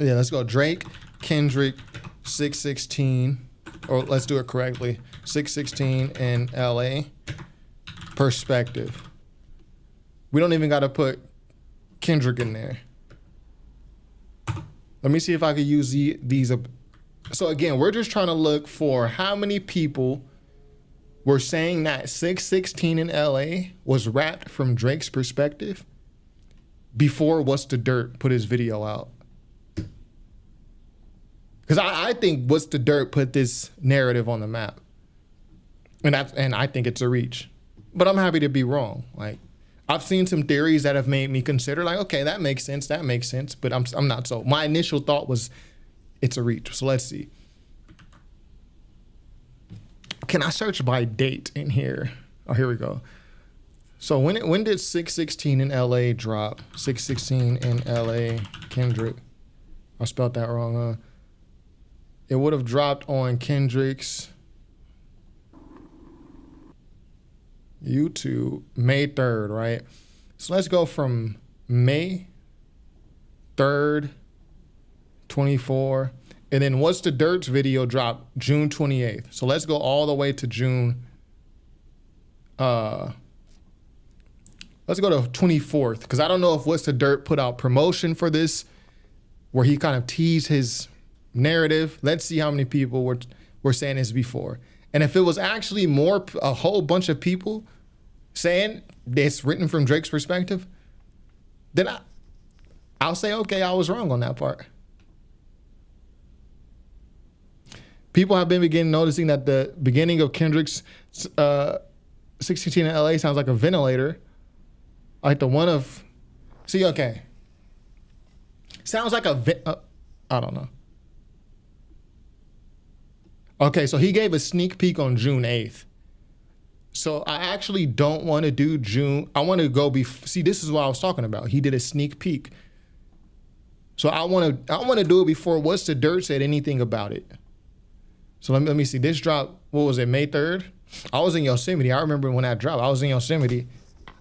Yeah, let's go. Drake, Kendrick, 616, or let's do it correctly. 616 in LA. Perspective. We don't even got to put Kendrick in there. Let me see if I could use these. So again, we're just trying to look for how many people were saying that 616 in LA was rapped from Drake's perspective before What's the Dirt put his video out. Because I think What's the Dirt put this narrative on the map. And I think it's a reach. But I'm happy to be wrong. Like, I've seen some theories that have made me consider like, okay, that makes sense, but I'm not so. My initial thought was it's a reach. So let's see. Can I search by date in here? Oh, here we go. So when did 616 in LA drop? 616 in LA, Kendrick. I spelled that wrong, huh? It would have dropped on Kendrick's YouTube May 3rd, right? So let's go from May 3rd, 24. And then What's the Dirt's video dropped June 28th. So let's go all the way to June. Let's go to 24th. Because I don't know if What's the Dirt put out promotion for this, where he kind of teased his narrative. Let's see how many people were saying this before. And if it was actually a whole bunch of people saying it's written from Drake's perspective, then I'll say, okay, I was wrong on that part. People have been noticing that the beginning of Kendrick's 616 in LA sounds like a ventilator. Like the one of, okay. Sounds like I don't know. Okay, so he gave a sneak peek on June 8th. So I actually don't want to do June. I want to go see, this is what I was talking about. He did a sneak peek. So I want to do it before What's the Dirt said anything about it. So let me see. This dropped, what was it, May 3rd? I was in Yosemite. I remember when that dropped. I was in Yosemite.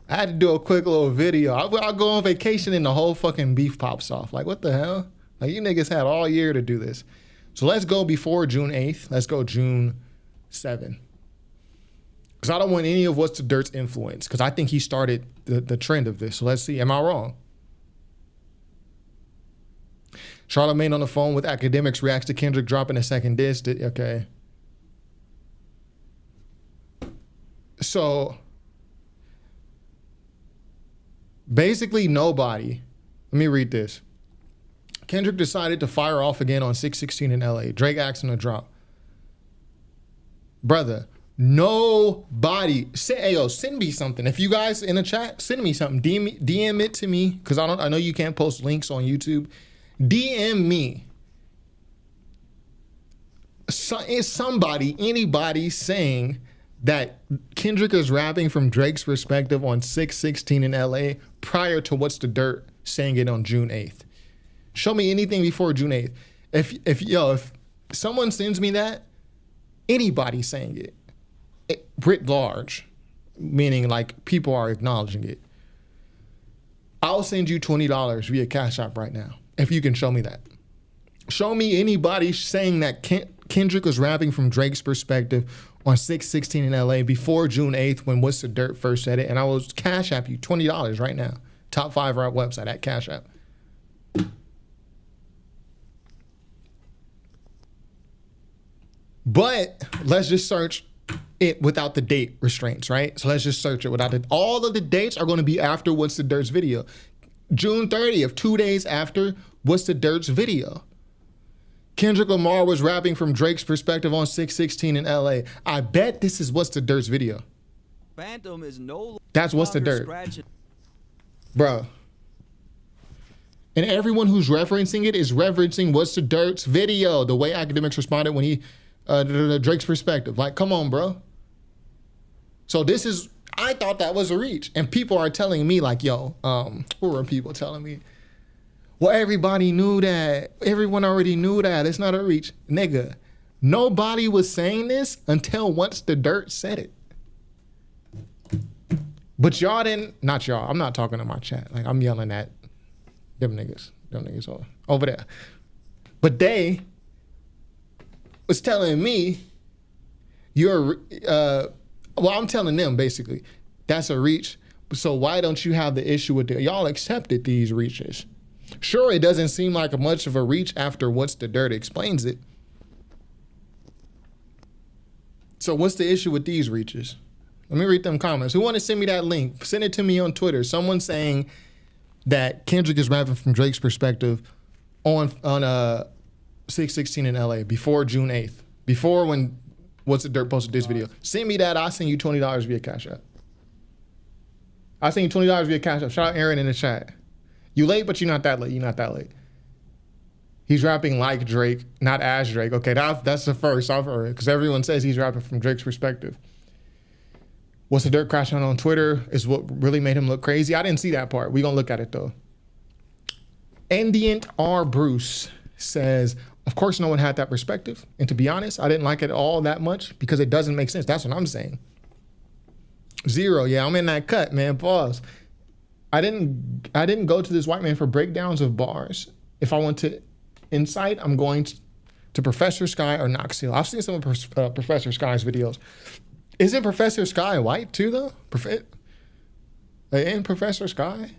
I had to do a quick little video. I'll go on vacation and the whole fucking beef pops off. Like, what the hell? Like, you niggas had all year to do this. So let's go before June 8th. Let's go June 7th. Because I don't want any of What's the Dirt's influence. Because I think he started the trend of this. So let's see. Am I wrong? Charlamagne on the phone with academics reacts to Kendrick dropping a second disc. Okay. So basically nobody. Let me read this. Kendrick decided to fire off again on 616 in LA. Drake asked him to drop. Brother, nobody. Send me something. If you guys in the chat, send me something. DM it to me, because I know you can't post links on YouTube. DM me. Is anybody saying that Kendrick is rapping from Drake's perspective on 616 in LA prior to What's the Dirt saying it on June 8th. Show me anything before June 8th. If someone sends me that, anybody saying it writ large, meaning like people are acknowledging it, I'll send you $20 via Cash App right now if you can show me that. Show me anybody saying that Kendrick was rapping from Drake's perspective on 616 in LA before June 8th when What's the Dirt first said it, and I will Cash App you $20 right now. Top 5 rap website at Cash App. But let's just search it without the date restraints, right? So let's just search it without it. All of the dates are going to be after What's the Dirt's video. June 30th, 2 days after What's the Dirt's video. Kendrick Lamar was rapping from Drake's perspective on 616 in LA. I bet this is What's the Dirt's video. Phantom is no. That's What's the Dirt. Bro. And everyone who's referencing it is referencing What's the Dirt's video, the way academics responded when he, Drake's perspective. Like, come on, bro. So this is, I thought that was a reach. And people are telling me like, yo, who were people telling me? Well, everybody knew that. Everyone already knew that. It's not a reach. Nigga, nobody was saying this until What's the Dirt said it. But y'all didn't, not y'all, I'm not talking to my chat. Like, I'm yelling at them niggas over there. But they was telling me, well, I'm telling them basically, that's a reach. So why don't you have the issue with y'all accepted these reaches? Sure, it doesn't seem like much of a reach after What's the Dirt explains it. So what's the issue with these reaches? Let me read them comments. Who want to send me that link? Send it to me on Twitter. Someone saying that Kendrick is rapping from Drake's perspective on 616 in LA before June 8th. Before when What's the Dirt posted this video. Send me that. I'll send you $20 via Cash App. I'll send you $20 via Cash App. Shout out Aaron in the chat. You late, but you're not that late. You're not that late. He's rapping like Drake, not as Drake. Okay, that's the first I've heard, because everyone says he's rapping from Drake's perspective. What's the Dirt crashing on Twitter is what really made him look crazy. I didn't see that part. We're going to look at it, though. Ambient R. Bruce says, of course, no one had that perspective. And to be honest, I didn't like it all that much because it doesn't make sense. That's what I'm saying. Zero. Yeah, I'm in that cut, man. Pause. I didn't go to this white man for breakdowns of bars. If I want to insight, I'm going to Professor Sky or Knoxville. I've seen some of Professor Sky's videos. Isn't Professor Sky white too, though? Ain't Professor Sky?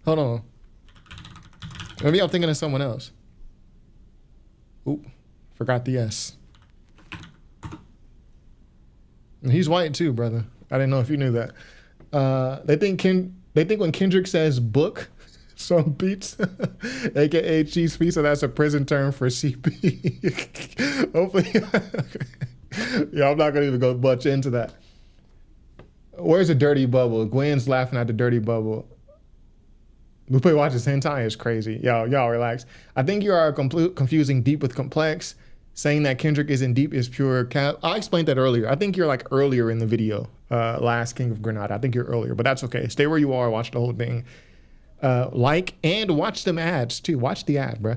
Hold on. Maybe I'm thinking of someone else. Oop, forgot the S. And he's white too, brother. I didn't know if you knew that. They think when Kendrick says book some beats, aka cheese pizza, that's a prison term for CP. Hopefully. Yeah, I'm not gonna even go much into that. Where's the dirty bubble? Gwen's laughing at the dirty bubble. Lupe watches hentai is crazy. Y'all relax. I think you are confusing deep with complex. Saying that Kendrick isn't deep is pure cap. I explained that earlier. I think you're like earlier in the video. Last King of Granada. I think you're earlier, but that's okay. Stay where you are. Watch the whole thing. Like and watch them ads too. Watch the ad, bro.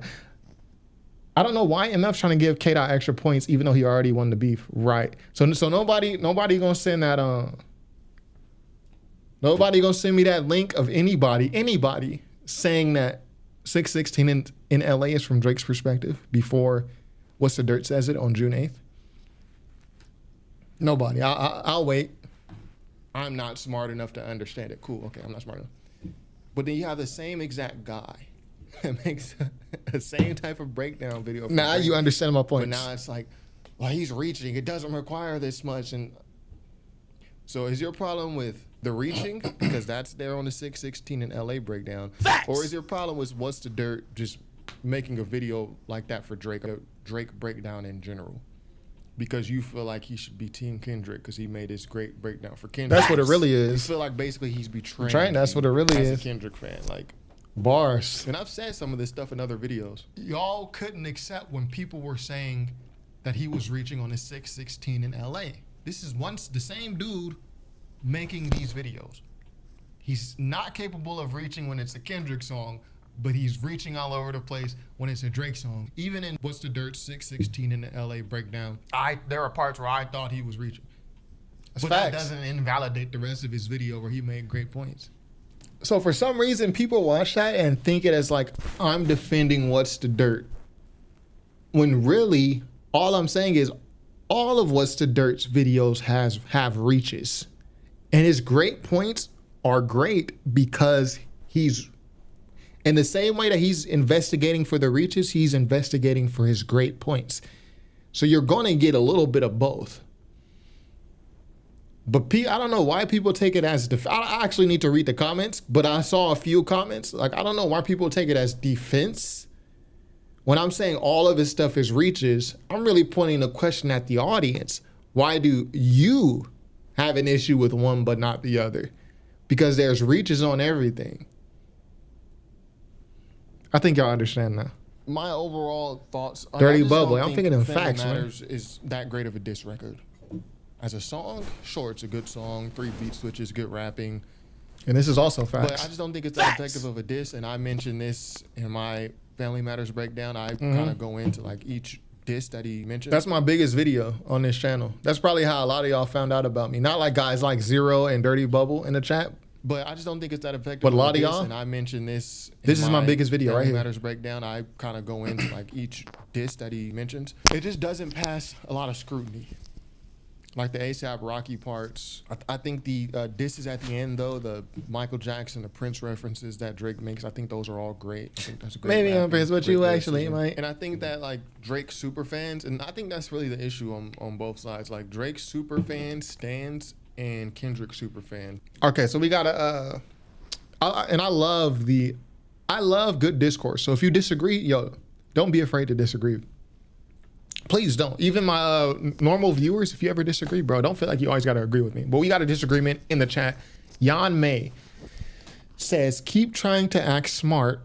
I don't know why MF's trying to give K-Dot extra points even though he already won the beef. Right. So nobody gonna send that nobody gonna send me that link of anybody saying that 616 in LA is from Drake's perspective before What's the Dirt says it on June 8th. Nobody. I'll wait. I'm not smart enough to understand it. Cool. Okay, I'm not smart enough. But then you have the same exact guy that makes the same type of breakdown video. Now you understand my point. But now it's like, well, he's reaching. It doesn't require this much. And so is your problem with the reaching, because that's there on the 616 in LA breakdown? Facts. Or is your problem with What's the Dirt just making a video like that for Drake, a Drake breakdown in general? Because you feel like he should be Team Kendrick because he made this great breakdown for Kendrick. That's what it really is. You feel like basically he's betraying. That's what it really is. As a Kendrick fan, like bars. And I've said some of this stuff in other videos. Y'all couldn't accept when people were saying that he was reaching on his 616 in LA. this is once the same dude making these videos. He's not capable of reaching when it's a Kendrick song, but he's reaching all over the place when it's a Drake song. Even in What's the Dirt 616 in the LA breakdown, there are parts where I thought he was reaching. But that doesn't invalidate the rest of his video where he made great points. So for some reason, people watch that and think it as like, I'm defending What's the Dirt. When really, all I'm saying is all of What's the Dirt's videos have reaches. And his great points are great because he's, in the same way that he's investigating for the reaches, he's investigating for his great points. So you're going to get a little bit of both. But I don't know why people take it as I actually need to read the comments, but I saw a few comments. Like, I don't know why people take it as defense. When I'm saying all of his stuff is reaches, I'm really pointing the question at the audience. Why do you have an issue with one but not the other? Because there's reaches on everything. I think y'all understand now. My overall thoughts. Dirty Bubble. I'm thinking in facts, Family man. Matters is that great of a diss record. As a song, sure, it's a good song. 3 beat switches, good rapping. And this is also facts. But I just don't think it's that effective of a diss. And I mentioned this in my Family Matters breakdown. I kind of go into like each diss that he mentioned. That's my biggest video on this channel. That's probably how a lot of y'all found out about me. Not like guys like Zero and Dirty Bubble in the chat. But I just don't think it's that effective. But a lot of diss, y'all, and I mentioned this. This is my biggest video right here. Matters breakdown. I kind of go into like each diss that he mentions. It just doesn't pass a lot of scrutiny. Like the ASAP Rocky parts. I think the disses at the end though, the Michael Jackson, the Prince references that Drake makes, I think those are all great. I think that's a great. Maybe I'm Prince, but you actually might. And I think that like Drake super fans, and I think that's really the issue on both sides. Like Drake super fans, stans, and Kendrick super fan. Okay, so we gotta and I love good discourse. So if you disagree, yo, don't be afraid to disagree. Please don't. Even my normal viewers, if you ever disagree, bro, don't feel like you always gotta agree with me. But we got a disagreement in the chat. Yan May says, keep trying to act smart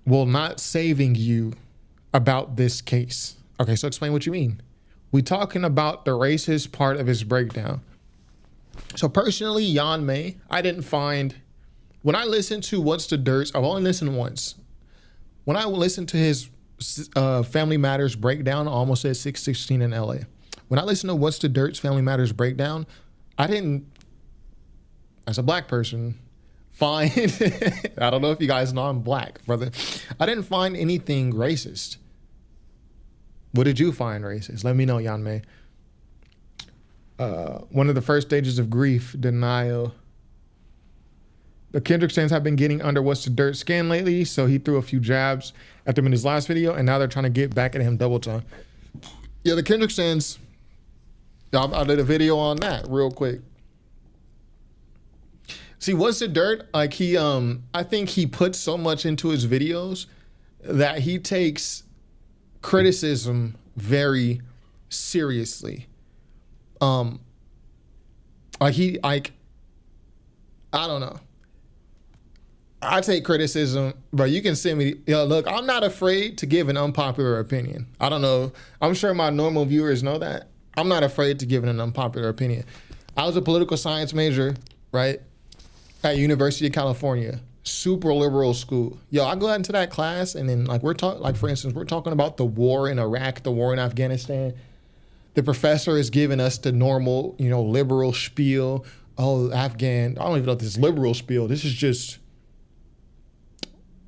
while not saving you about this case. Okay, so explain what you mean. We talking about the racist part of his breakdown. So personally, Yan May, I didn't find, when I listened to What's the Dirt, I've only listened once. When I listened to his Family Matters breakdown, I almost said 616 in LA. When I listened to What's the Dirt's Family Matters breakdown, I didn't, as a black person, find, I don't know if you guys know I'm black, brother. I didn't find anything racist. What did you find racist? Let me know, Yan May. One of the first stages of grief, denial. The Kendrick fans have been getting under What's the Dirt skin lately, so he threw a few jabs at them in his last video, and now they're trying to get back at him double time. Yeah, the Kendrick fans, I did a video on that real quick. See, What's the Dirt, like he, I think he puts so much into his videos that he takes criticism very seriously. I don't know. I take criticism, but you can send me, look, I'm not afraid to give an unpopular opinion. I don't know. I'm sure my normal viewers know that. I'm not afraid to give an unpopular opinion. I was a political science major, right? At University of California, super liberal school. Yo, I go out into that class and then like for instance, we're talking about the war in Iraq, the war in Afghanistan. The professor is giving us the normal, liberal spiel. Oh, Afghan, I don't even know if this is liberal spiel. This is just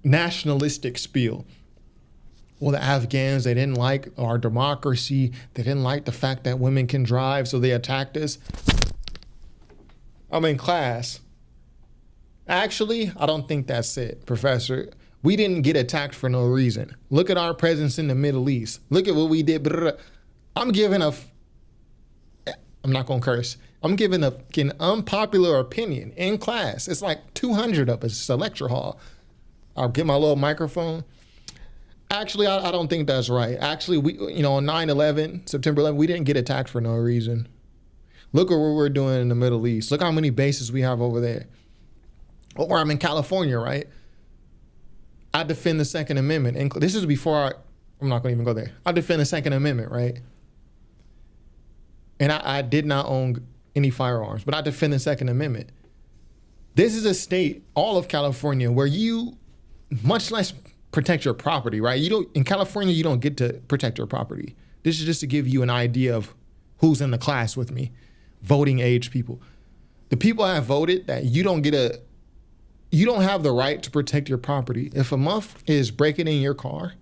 nationalistic spiel. Well, the Afghans, they didn't like our democracy. They didn't like the fact that women can drive, so they attacked us. I'm in class. Actually, I don't think that's it, Professor. We didn't get attacked for no reason. Look at our presence in the Middle East. Look at what we did. I'm not going to curse. I'm giving an unpopular opinion in class. It's like 200 of us. It's a lecture hall. I'll get my little microphone. Actually, I don't think that's right. Actually, we, on 9/11, September 11, we didn't get attacked for no reason. Look at what we're doing in the Middle East. Look how many bases we have over there. Or I'm in California, right? I defend the Second Amendment. And this is before I'm not going to even go there. I defend the Second Amendment, right? and I did not own any firearms, but I defend the Second Amendment. This is a state, all of California, where you much less protect your property, right? In California, you don't get to protect your property. This is just to give you an idea of who's in the class with me, voting age people. The people I have voted that you don't have the right to protect your property. If a muff is breaking in your car,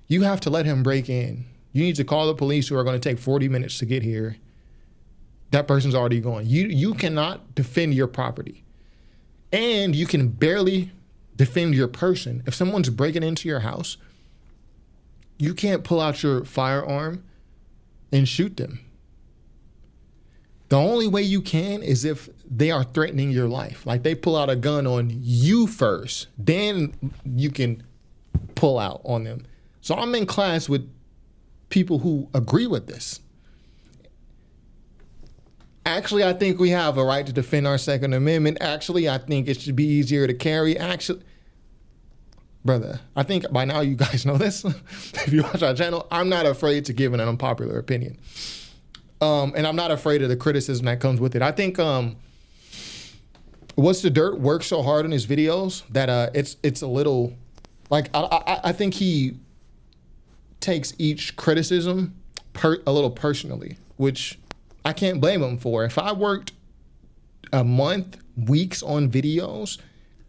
you have to let him break in. You need to call the police who are going to take 40 minutes to get here. That person's already gone. You cannot defend your property. And you can barely defend your person. If someone's breaking into your house, you can't pull out your firearm and shoot them. The only way you can is if they are threatening your life. Like they pull out a gun on you first, then you can pull out on them. So I'm in class with people who agree with this. Actually, I think we have a right to defend our Second Amendment. Actually, I think it should be easier to carry. Actually, brother, I think by now you guys know this. If you watch our channel, I'm not afraid to give an unpopular opinion. And I'm not afraid of the criticism that comes with it. I think What's the Dirt works so hard in his videos that it's a little, like, I think he takes each criticism a little personally, which I can't blame him for. If I worked a month, weeks on videos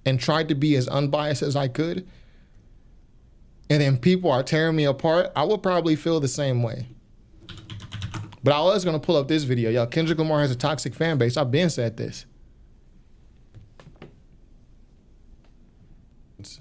and tried to be as unbiased as I could, and then people are tearing me apart, I would probably feel the same way. But I was gonna pull up this video. Yo, Kendrick Lamar has a toxic fan base. I've been said this.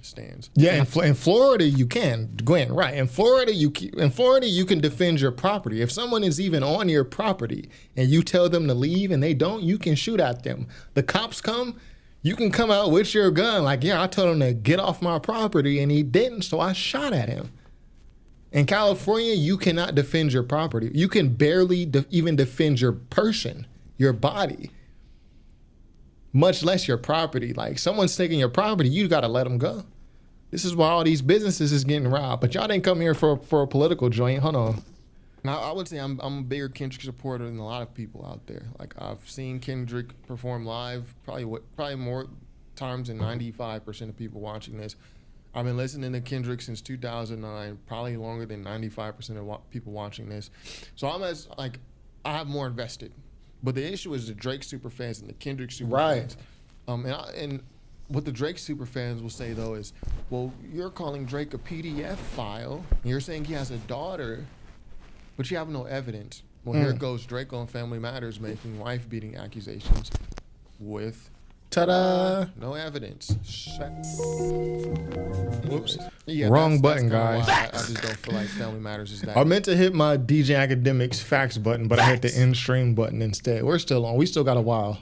Stands. Yeah, in Florida you can, Gwen, right? In Florida you can defend your property. If someone is even on your property and you tell them to leave and they don't, you can shoot at them. The cops come, you can come out with your gun. Like, yeah, I told him to get off my property and he didn't, so I shot at him. In California, you cannot defend your property. You can barely even defend your person, your body, much less your property. Like, someone's taking your property, you gotta let them go. This is why all these businesses is getting robbed. But y'all didn't come here for a political joint. Hold on. Now, I would say I'm a bigger Kendrick supporter than a lot of people out there. Like, I've seen Kendrick perform live probably more times than 95% of people watching this. I've been listening to Kendrick since 2009, probably longer than 95% of people watching this. So I have more invested. But the issue is the Drake superfans and the Kendrick superfans. Right. And what the Drake superfans will say, though, is, well, you're calling Drake a PDF file, and you're saying he has a daughter, but you have no evidence. Well, here goes Drake on Family Matters making wife-beating accusations with ta-da, no evidence. Whoops. Yeah, Wrong that's button, kinda guys. why I just don't feel like Family Matters is that. I meant to hit my DJ Academics facts button, but I hit the end stream button instead. We're still on. We still got a while.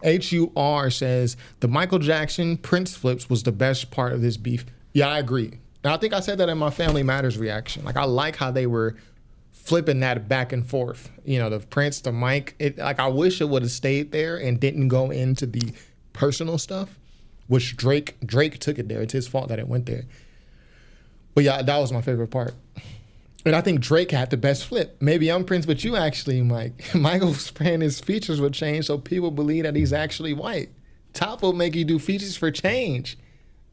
HUR says the Michael Jackson Prince flips was the best part of this beef. Yeah, I agree. And I think I said that in my Family Matters reaction. Like, I like how they were flipping that back and forth. You know, the Prince, the Mike. I wish it would have stayed there and didn't go into the personal stuff, which Drake took it there. It's his fault that it went there. But yeah, that was my favorite part. And I think Drake had the best flip. Maybe I'm Prince, but you actually, Mike. Michael's praying his features would change so people believe that he's actually white. Top will make you do features for change.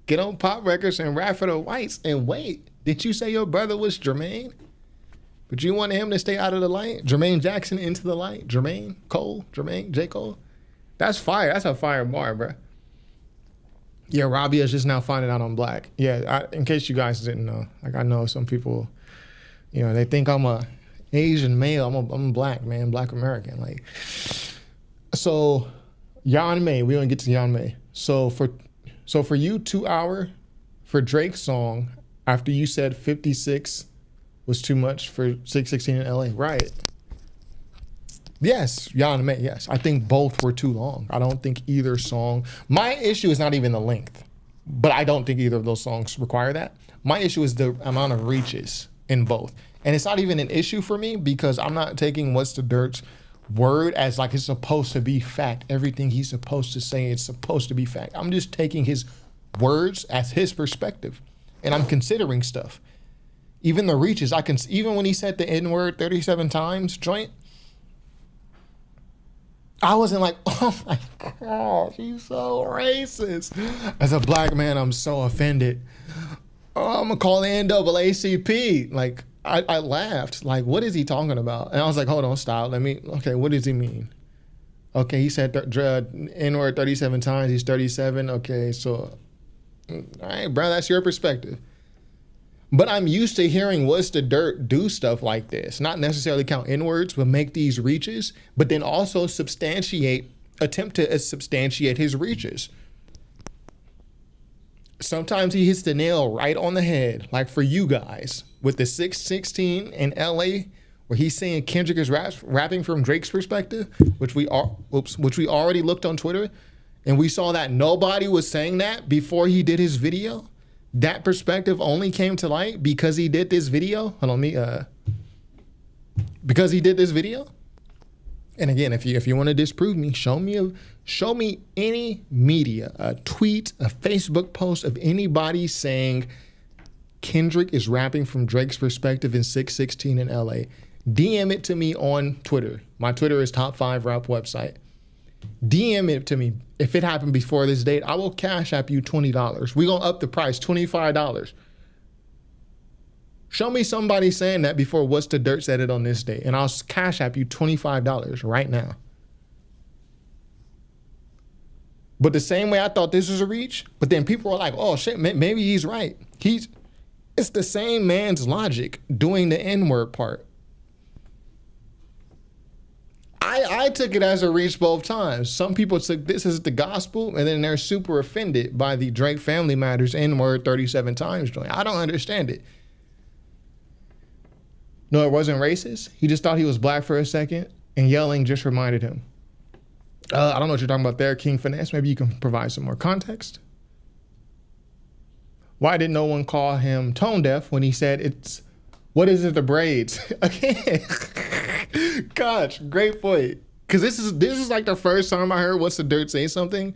Get on pop records and rap for the whites. And wait, did you say your brother was Jermaine? But you wanted him to stay out of the light? Jermaine Jackson into the light? Jermaine J. Cole? That's fire. That's a fire bar, bro. Yeah, Robbie is just now finding out I'm black. Yeah, in case you guys didn't know. Like, I know some people, you know, they think I'm a Asian male. I'm black, man, black American. Like, so Yan May, we gonna get to Yan May. So for you, 2 hour for Drake's song, after you said 56 was too much for 616 in LA, right? Yes, Yan May, yes. I think both were too long. I don't think either song, my issue is not even the length, but I don't think either of those songs require that. My issue is the amount of reaches in both. And it's not even an issue for me because I'm not taking What's the Dirt's word as like it's supposed to be fact. Everything he's supposed to say is supposed to be fact. I'm just taking his words as his perspective. And I'm considering stuff. Even the reaches, even when he said the N-word 37 times, joint, I wasn't like, oh my gosh, he's so racist. As a black man, I'm so offended. Oh, I'm gonna call the NAACP. Like, I laughed. Like, what is he talking about? And I was like, hold on, stop. Okay, what does he mean? Okay, he said N-word 37 times. He's 37. Okay, so, all right, bro, that's your perspective. But I'm used to hearing What's the Dirt do stuff like this. Not necessarily count N-words, but make these reaches, but then also attempt to substantiate his reaches. Sometimes he hits the nail right on the head, like for you guys, with the 616 in LA, where he's saying Kendrick is rapping from Drake's perspective, which we already looked on Twitter, and we saw that nobody was saying that before he did his video. That perspective only came to light because he did this video. Hold on, because he did this video. And again, if you want to disprove me, show me any media, a tweet, a Facebook post of anybody saying Kendrick is rapping from Drake's perspective in 616 in LA. DM it to me on Twitter. My Twitter is Top 5 Rap Website. DM it to me. If it happened before this date, I will cash app you $20. We're going to up the price, $25. Show me somebody saying that before What's the Dirt said it on this date, and I'll cash app you $25 right now. But the same way I thought this was a reach, but then people were like, oh shit, maybe he's right. It's the same man's logic doing the N-word part. I took it as a reach both times. Some people took this as the gospel, and then they're super offended by the Drake Family Matters N-word 37 times joint. I don't understand it. No, it wasn't racist. He just thought he was black for a second, and yelling just reminded him. I don't know what you're talking about there, King Finesse. Maybe you can provide some more context. Why did no one call him tone deaf when he said what is it, the braids? Again, gosh, great point. Because this is like the first time I heard What's the Dirt say something,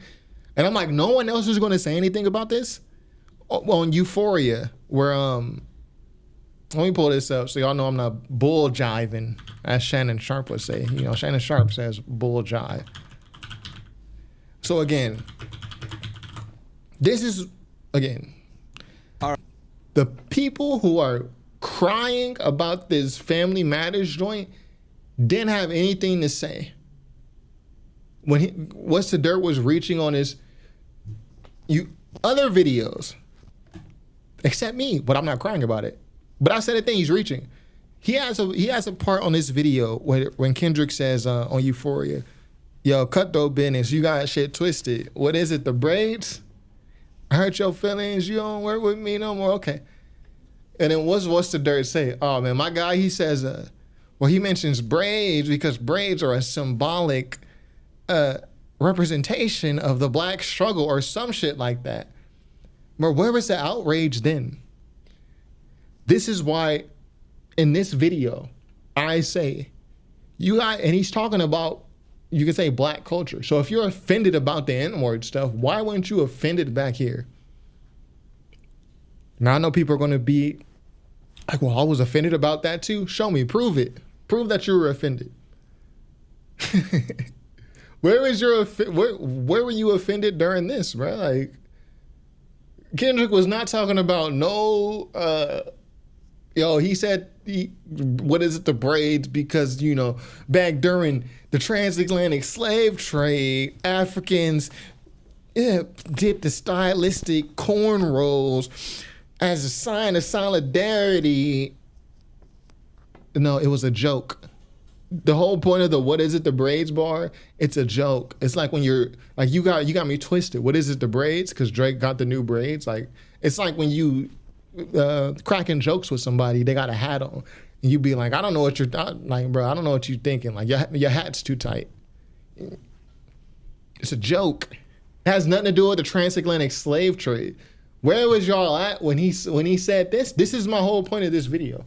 and I'm like, no one else is going to say anything about this. Well, on Euphoria, where let me pull this up so y'all know I'm not bull jiving, as Shannon Sharp would say. You know, Shannon Sharp says bull jive. So again, the people who are crying about this Family Matters joint didn't have anything to say. When What's the Dirt was reaching on his other videos, except me, but I'm not crying about it. But I said the thing, he's reaching. He has a part on this video when Kendrick says on Euphoria, yo, cutthroat business, you got shit twisted. What is it, the braids? I hurt your feelings, you don't work with me no more, okay. And then what's the Dirt say? Oh man, my guy, he says, he mentions braids because braids are a symbolic representation of the black struggle or some shit like that. But where was the outrage then? This is why in this video, I say, and he's talking about, you can say black culture. So if you're offended about the N-word stuff, why weren't you offended back here? Now I know people are going to be like, well, I was offended about that too. Show me, prove it. Prove that you were offended. Where were you offended during this, bro? Like, Kendrick was not talking about he said, what is it, the braids, because, back during the transatlantic slave trade, Africans did the stylistic cornrows as a sign of solidarity. No, it was a joke. The whole point of the what is it, the braids bar, it's a joke. It's like when you're like, you got me twisted. What is it, the braids? Because Drake got the new braids. Like, it's like when you cracking jokes with somebody, they got a hat on, and you be like, I don't know what you're like, bro. I don't know what you're thinking. Like, your hat's too tight. It's a joke. It has nothing to do with the transatlantic slave trade. Where was y'all at when he said this? This is my whole point of this video.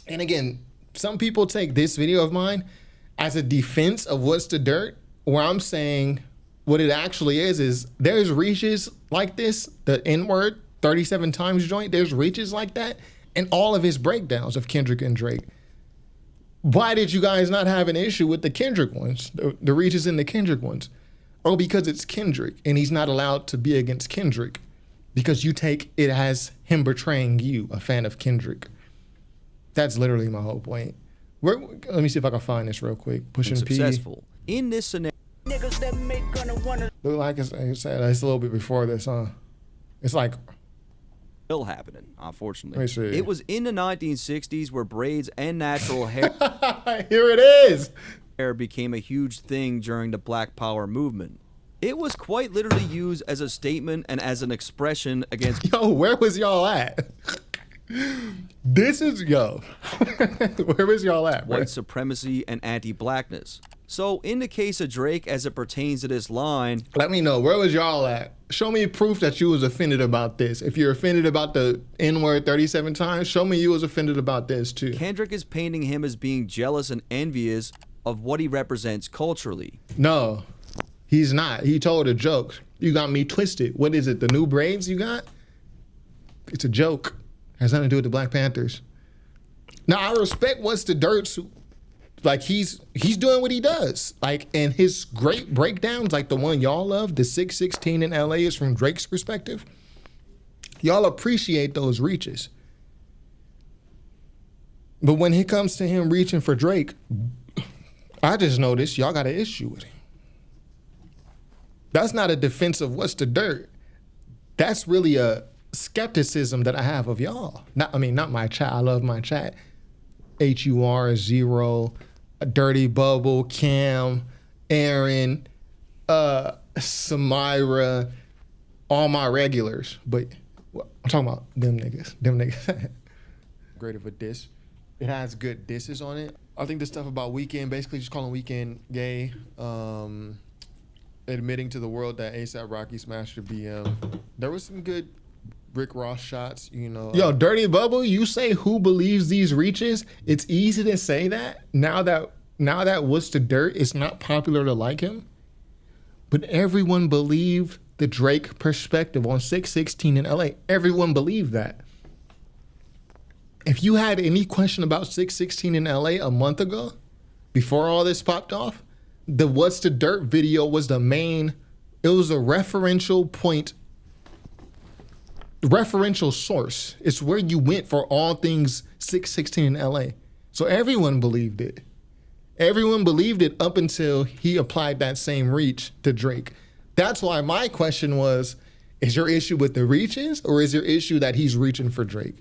And again, some people take this video of mine as a defense of What's the Dirt, where I'm saying what it actually is there's reaches like this, the N-word 37 times joint, there's reaches like that in all of his breakdowns of Kendrick and Drake. Why did you guys not have an issue with the Kendrick ones, the reaches in the Kendrick ones? Oh, because it's Kendrick and he's not allowed to be against Kendrick because you take it as him betraying you, a fan of Kendrick. That's literally my whole point. Let me see if I can find this real quick. Pushing P. Successful in this scenario. Niggas that make gonna wanna Look like it's a little bit before this, huh? It's like Still happening, unfortunately. Let me see. It was in the 1960s where braids and natural hair here it is. became a huge thing during the Black Power movement. It was quite literally used as a statement and as an expression against Yo, where was y'all at? This is yo. Where was y'all at, bro? white supremacy and anti-blackness. So in the case of Drake, as it pertains to this line, Let me know, where was y'all at? Show me proof that you was offended about this. If you're offended about the N-word 37 times, show me you was offended about this too. Kendrick is painting him as being jealous and envious of what he represents culturally. No, he's not. He told a joke. You got me twisted. What is it, the new braids you got? It's a joke. Has nothing to do with the Black Panthers. Now, I respect What's the Dirt's, like he's doing what he does. Like, and his great breakdowns, like the one y'all love, the 616 in LA is from Drake's perspective. Y'all appreciate those reaches. But when it comes to him reaching for Drake, I just noticed y'all got an issue with him. That's not a defense of What's the Dirt. That's really a skepticism that I have of y'all. Not my chat. I love my chat. HUR, Zero, Dirty Bubble, Cam, Aaron, Samira, all my regulars. But I'm talking about them niggas. Them niggas. Great of a diss. It has good disses on it. I think the stuff about Weeknd, basically just calling Weeknd gay, admitting to the world that A$AP Rocky smashed her BM. There was some good Rick Ross shots, you know. Yo, Dirty Bubble, you say who believes these reaches? It's easy to say that now that What's the Dirt, it's not popular to like him. But everyone believed the Drake perspective on 616 in LA. Everyone believed that. If you had any question about 616 in LA a month ago, before all this popped off, the What's the Dirt video was the main, it was a referential point, referential source. It's where you went for all things 616 in LA. So everyone believed it. Everyone believed it up until he applied that same reach to Drake. That's why my question was, is your issue with the reaches or is your issue that he's reaching for Drake?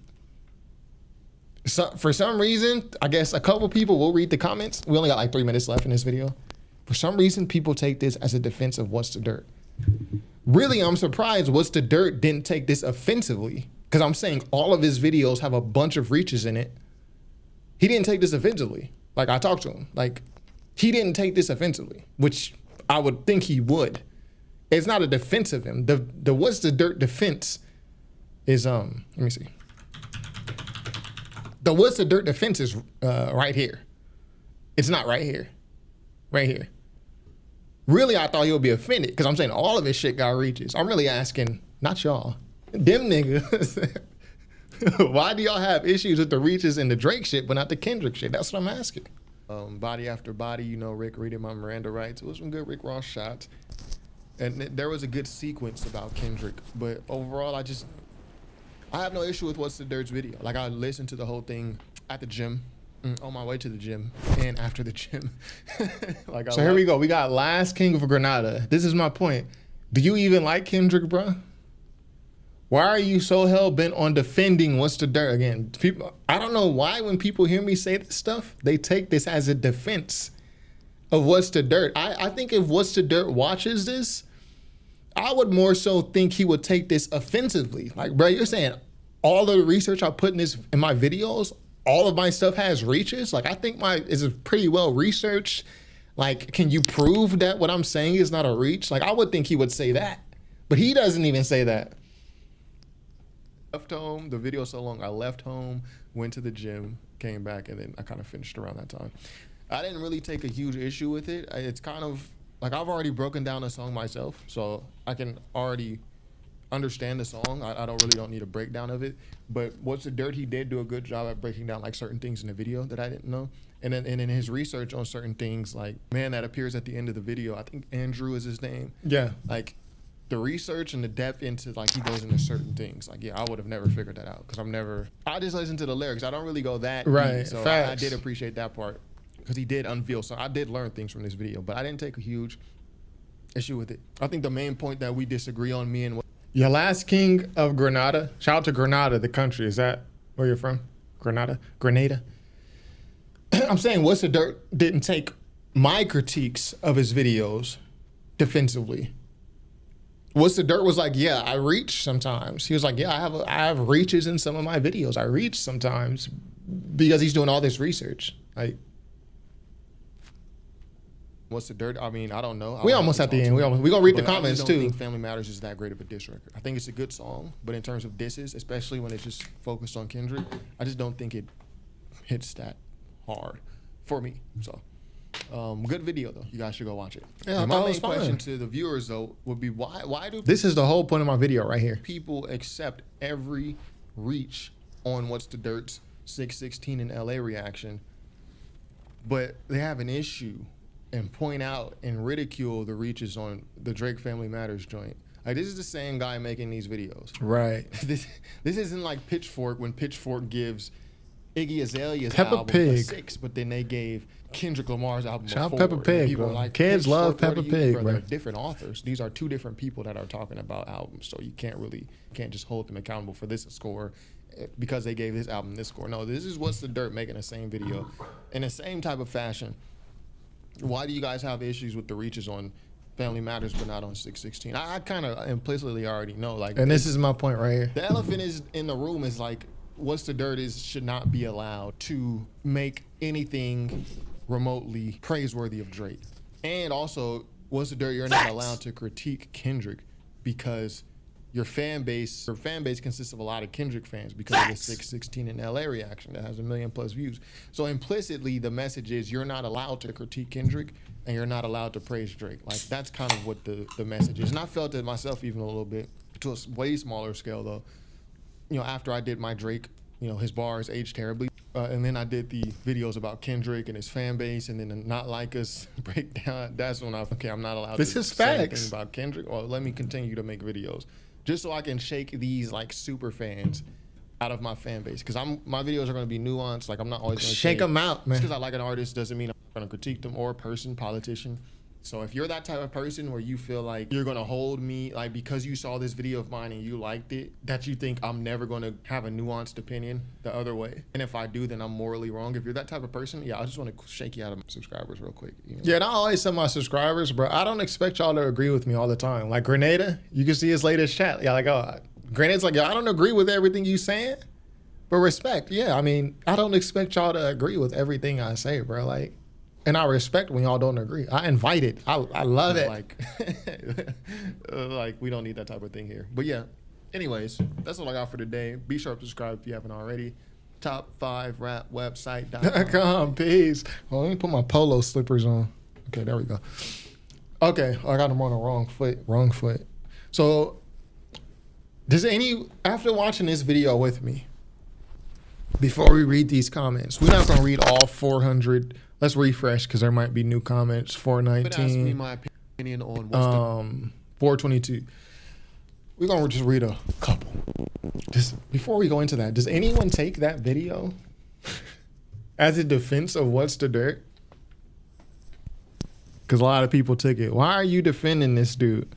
So for some reason, I guess a couple people will read the comments. We only got like 3 minutes left in this video. For some reason, people take this as a defense of What's the Dirt. Really, I'm surprised What's the Dirt didn't take this offensively, because I'm saying all of his videos have a bunch of reaches in it. He didn't take this offensively. Like, I talked to him. Like, he didn't take this offensively, which I would think he would. It's not a defense of him. The What's the Dirt defense is, let me see. The What's the Dirt defense is right here. It's not right here. Right here. Really, I thought he would be offended because I'm saying all of his shit got reaches. I'm really asking, not y'all, them niggas. Why do y'all have issues with the reaches and the Drake shit, but not the Kendrick shit? That's what I'm asking. Body after body, you know, Rick reading my Miranda rights. It was some good Rick Ross shots. And there was a good sequence about Kendrick. But overall, I have no issue with What's the Dirt's video. Like, I listened to the whole thing at the gym, on my way to the gym, and after the gym. Like, So here we go. We got Last King of Granada. This is my point. Do you even like Kendrick, bro? Why are you so hell-bent on defending What's the Dirt? Again, people, I don't know why when people hear me say this stuff, they take this as a defense of What's the Dirt. I think if What's the Dirt watches this, I would more so think he would take this offensively. Like, bro, you're saying all of the research I put in my videos, all of my stuff has reaches. Like, I think is pretty well researched. Like, can you prove that what I'm saying is not a reach? Like, I would think he would say that, but he doesn't even say that. Left home, the video's so long, I left home, went to the gym, came back, and then I kind of finished around that time. I didn't really take a huge issue with it. It's kind of, like, I've already broken down the song myself, so I can already understand the song. I don't need a breakdown of it. But What's the Dirt, he did do a good job at breaking down like certain things in the video that I didn't know. And then and in his research on certain things, like man that appears at the end of the video, I think Andrew is his name. Yeah. Like the research and the depth into like he goes into certain things. Like yeah, I would have never figured that out because I just listen to the lyrics. I don't really go that Right. deep. So I did appreciate that part because he did unveil. So I did learn things from this video, but I didn't take a huge issue with it. I think the main point that we disagree on, me and Your last king of Grenada. Shout out to Grenada, the country. Is that where you're from? Grenada? I'm saying What's the Dirt didn't take my critiques of his videos defensively. What's the Dirt was like, yeah, I reach sometimes. He was like, yeah, I have reaches in some of my videos. I reach sometimes because he's doing all this research. Like, What's the Dirt? I mean, I don't know. we almost at the end. We gonna read the comments I too. don't think Family Matters is that great of a diss record. I think it's a good song, but in terms of disses, especially when it's just focused on Kendrick, I just don't think it hits that hard for me. So, good video though. You guys should go watch it. Yeah, And I thought my it was main fun. question to the viewers though would be why do This is the whole point of my video right here. people accept every reach on What's the Dirt's 616 in LA reaction, but they have an issue and point out and ridicule the reaches on the Drake Family Matters joint? Like this is the same guy making these videos. Right. This isn't like Pitchfork when Pitchfork gives Iggy Azalea's Peppa album Pig. a 6, but then they gave Kendrick Lamar's album Shout out a 4. Peppa And Pig, people bro. are like, Kids love Pitchfork, what Peppa do you mean, Pig, They're bro. different authors. These are two different people that are talking about albums, so you can't just hold them accountable for this score because they gave this album this score. No, this is What's the Dirt making the same video in the same type of fashion. Why do you guys have issues with the reaches on Family Matters but not on 616? I kind of implicitly already know. Like, And this is my point right here. the elephant is in the room is like, What's the Dirt should not be allowed to make anything remotely praiseworthy of Drake. And also, What's the Dirt, you're not allowed to critique Kendrick because your fan base consists of a lot of Kendrick fans because of the 616 in LA reaction that has 1 million+ views. So implicitly, the message is you're not allowed to critique Kendrick and you're not allowed to praise Drake. Like that's kind of what the message is. And I felt it myself even a little bit to a way smaller scale though. You know, after I did my Drake, you know, his bars aged terribly. And then I did the videos about Kendrick and his fan base and then the Not Like Us breakdown. That's when I'm not allowed This to is say facts. anything about Kendrick. Or let me continue to make videos just so I can shake these like super fans out of my fan base. Because my videos are going to be nuanced. Like I'm not always going to Shake them out, man. Just because I like an artist doesn't mean I'm going to critique them or a person, politician. So if you're that type of person where you feel like you're going to hold me, like because you saw this video of mine and you liked it, that you think I'm never going to have a nuanced opinion the other way. And if I do, then I'm morally wrong. If you're that type of person, yeah, I just want to shake you out of my subscribers real quick. You know? Yeah, and I always tell my subscribers, bro, I don't expect y'all to agree with me all the time. Like Grenada, you can see his latest chat. Yeah, like, oh, Grenada's like, I don't agree with everything you saying, but respect. Yeah, I mean, I don't expect y'all to agree with everything I say, bro. Like, and I respect when y'all don't agree. I invite it. I love it. Like, like we don't need that type of thing here. But yeah, anyways, that's all I got for today. Be sure to subscribe if you haven't already. Top5rapwebsite.com. Come, peace. Well, let me put my polo slippers on. Okay, there we go. Okay, I got them on the wrong foot. Wrong foot. So, after watching this video with me, before we read these comments, we're not going to read all 400. Let's refresh because there might be new comments. But ask me 419. my opinion on what's the 422. We're going to just read a couple. Just before we go into that, does anyone take that video as a defense of What's the Dirt? Because a lot of people took it. Why are you defending this dude?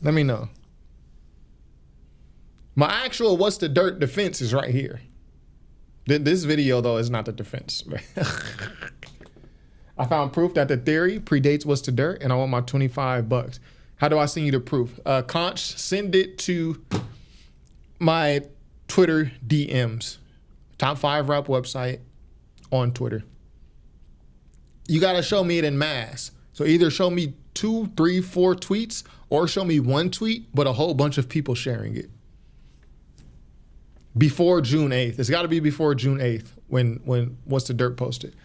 Let me know. My actual What's the Dirt defense is right here. This video, though, is not the defense. I found proof that the theory predates What's the Dirt, and I want my $25. How do I send you the proof? Conch, send it to my Twitter DMs. Top 5 Rap website on Twitter. You got to show me it in mass. So either show me 2, 3, 4 tweets or show me one tweet, but a whole bunch of people sharing it. Before June 8th. It's got to be before June 8th when What's the Dirt posted.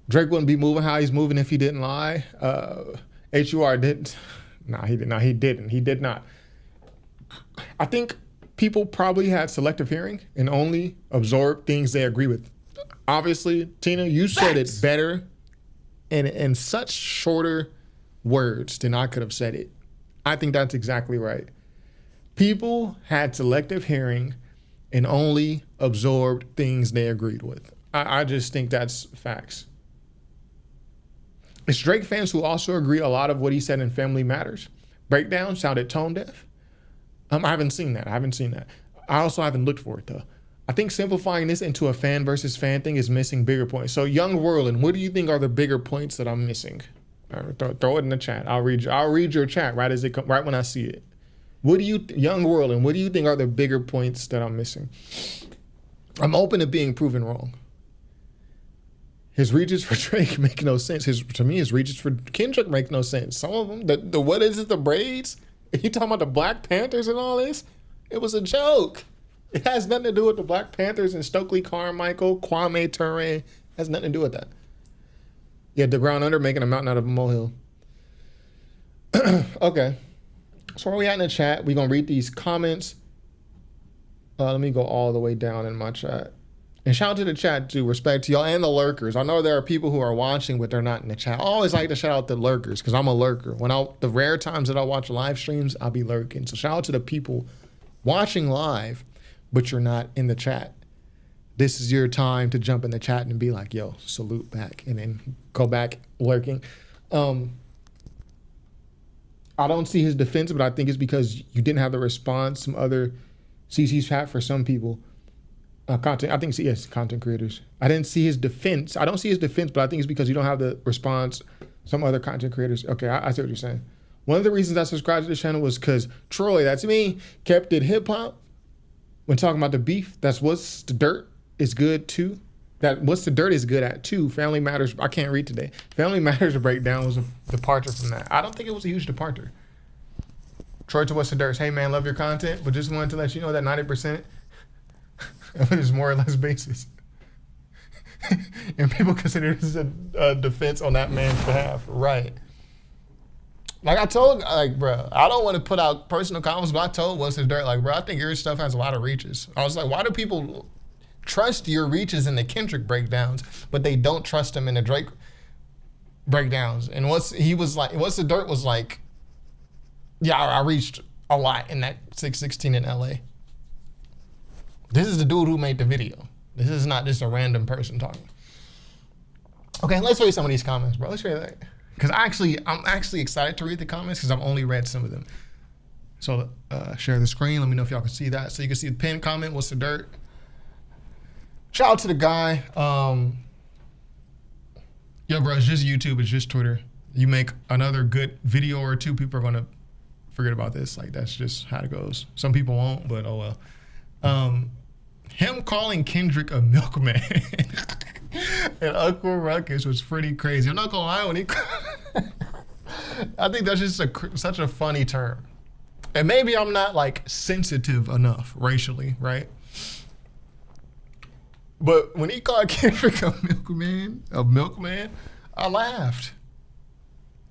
Drake wouldn't be moving how he's moving if he didn't lie. HUR didn't. Nah, he did not. He didn't. He did not. I think people probably had selective hearing and only absorb things they agree with. Obviously, Tina, you said it better and in such shorter words than I could have said it. I think that's exactly right. People had selective hearing and only absorbed things they agreed with. I just think that's facts. It's Drake fans who also agree a lot of what he said in Family Matters. Breakdown sounded tone deaf. I haven't seen that. I also haven't looked for it though. I think simplifying this into a fan versus fan thing is missing bigger points. So Young Whirlin, what do you think are the bigger points that I'm missing? Throw it in the chat. I'll read your chat right when I see it. Young Whirlin, what do you think are the bigger points that I'm missing? I'm open to being proven wrong. His reaches for Drake make no sense. To me, his reaches for Kendrick make no sense. Some of them, what is it, the braids? Are you talking about the Black Panthers and all this? It was a joke. It has nothing to do with the Black Panthers and Stokely Carmichael, Kwame Ture. It has nothing to do with that. Yeah, the ground under making a mountain out of a molehill. Okay. So where we at in the chat? We're going to read these comments. Let me go all the way down in my chat. And shout out to the chat too. Respect to y'all and the lurkers. I know there are people who are watching, but they're not in the chat. I always like to shout out the lurkers because I'm a lurker. The rare times that I watch live streams, I'll be lurking. So shout out to the people watching live, but you're not in the chat. This is your time to jump in the chat and be like, yo, salute back, and then go back lurking. I don't see his defense, but I think it's because you didn't have the response. Some other CC's chat for some people. Content creators. I didn't see his defense. I don't see his defense, but I think it's because you don't have the response. Some other content creators. Okay, I see what you're saying. One of the reasons I subscribed to the channel was because Troy, that's me, kept it hip hop. When talking about the beef, that's What's the Dirt is good too. That What's the Dirt is good at too. Family Matters, I can't read today. Family Matters breakdown was a departure from that. I don't think it was a huge departure. Troy to What's the Dirt, hey man, love your content, but just wanted to let you know that 90% of it is more or less basis. And people consider this a defense on that man's behalf. Right. Like I told, bro, I don't want to put out personal comments, but I told What's the Dirt, bro, I think your stuff has a lot of reaches. I was like, why do people trust your reaches in the Kendrick breakdowns, but they don't trust him in the Drake breakdowns? And What's the Dirt was like, yeah, I reached a lot in that 616 in LA. This is the dude who made the video. This is not just a random person talking. Okay, let's read some of these comments, bro. Let's read that. Because I'm actually excited to read the comments because I've only read some of them. So share the screen. Let me know if y'all can see that. So you can see the pinned comment, What's the Dirt? Shout out to the guy. Yo, bro, it's just YouTube. It's just Twitter. You make another good video or two, people are going to forget about this. Like, that's just how it goes. Some people won't, but oh well. Him calling Kendrick a milkman and Uncle Ruckus was pretty crazy. I'm not gonna lie, when I think that's just such a funny term. And maybe I'm not like sensitive enough racially, right? But when he called Kendrick a milkman, I laughed.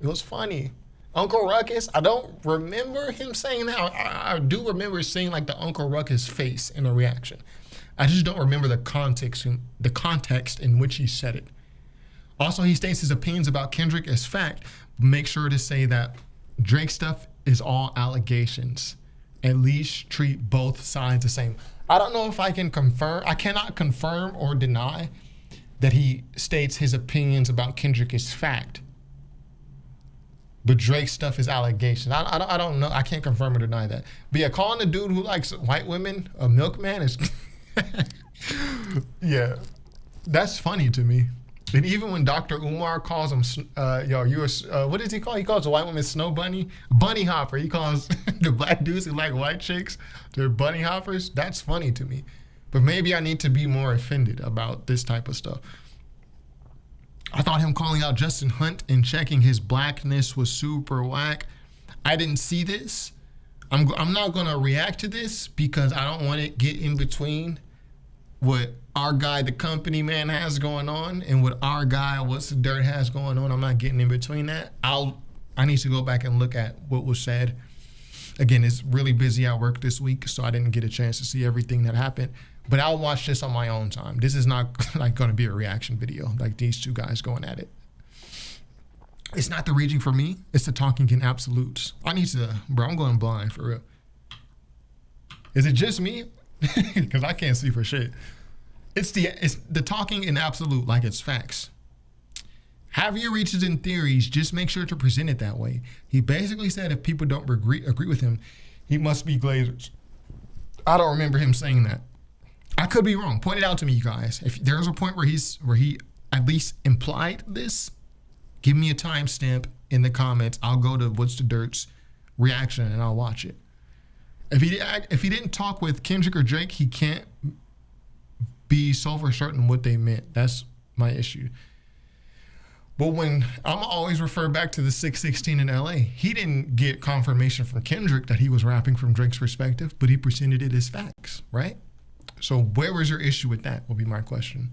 It was funny. Uncle Ruckus, I don't remember him saying that. I do remember seeing like the Uncle Ruckus face in the reaction. I just don't remember the context in which he said it. Also, he states his opinions about Kendrick as fact. Make sure to say that Drake stuff is all allegations. At least treat both sides the same. I don't know if I can confirm. I cannot confirm or deny that he states his opinions about Kendrick as fact. But Drake stuff is allegations. I don't know. I can't confirm or deny that. But yeah, calling the dude who likes white women a milkman is... Yeah, that's funny to me. And even when Dr. Umar calls him, what does he call? He calls the white woman snow bunny hopper. He calls the black dudes who like white chicks, they're bunny hoppers. That's funny to me. But maybe I need to be more offended about this type of stuff. I thought him calling out Justin Hunt and checking his blackness was super whack. I didn't see this. I'm not gonna react to this because I don't want to get in between what our guy, the company man, has going on and what our guy, What's the Dirt, has going on. I'm not getting in between that. I need to go back and look at what was said. Again, it's really busy at work this week, so I didn't get a chance to see everything that happened. But I'll watch this on my own time. This is not like going to be a reaction video like these two guys going at it. It's not the reaching for me. It's the talking in absolutes. I need to, bro, I'm going blind for real. Is it just me? Because I can't see for shit. It's the talking in absolute, like it's facts. Have your reaches and theories, just make sure to present it that way. He basically said if people don't agree with him, he must be Glazers. I don't remember him saying that. I could be wrong. Point it out to me, you guys. If there's a point where he at least implied this, give me a timestamp in the comments. I'll go to What's the Dirt's reaction and I'll watch it. If he didn't talk with Kendrick or Drake, he can't be so for certain what they meant. That's my issue. But when I'm always refer back to the 616 in LA, he didn't get confirmation from Kendrick that he was rapping from Drake's perspective, but he presented it as facts, right? So where was your issue with that will be my question.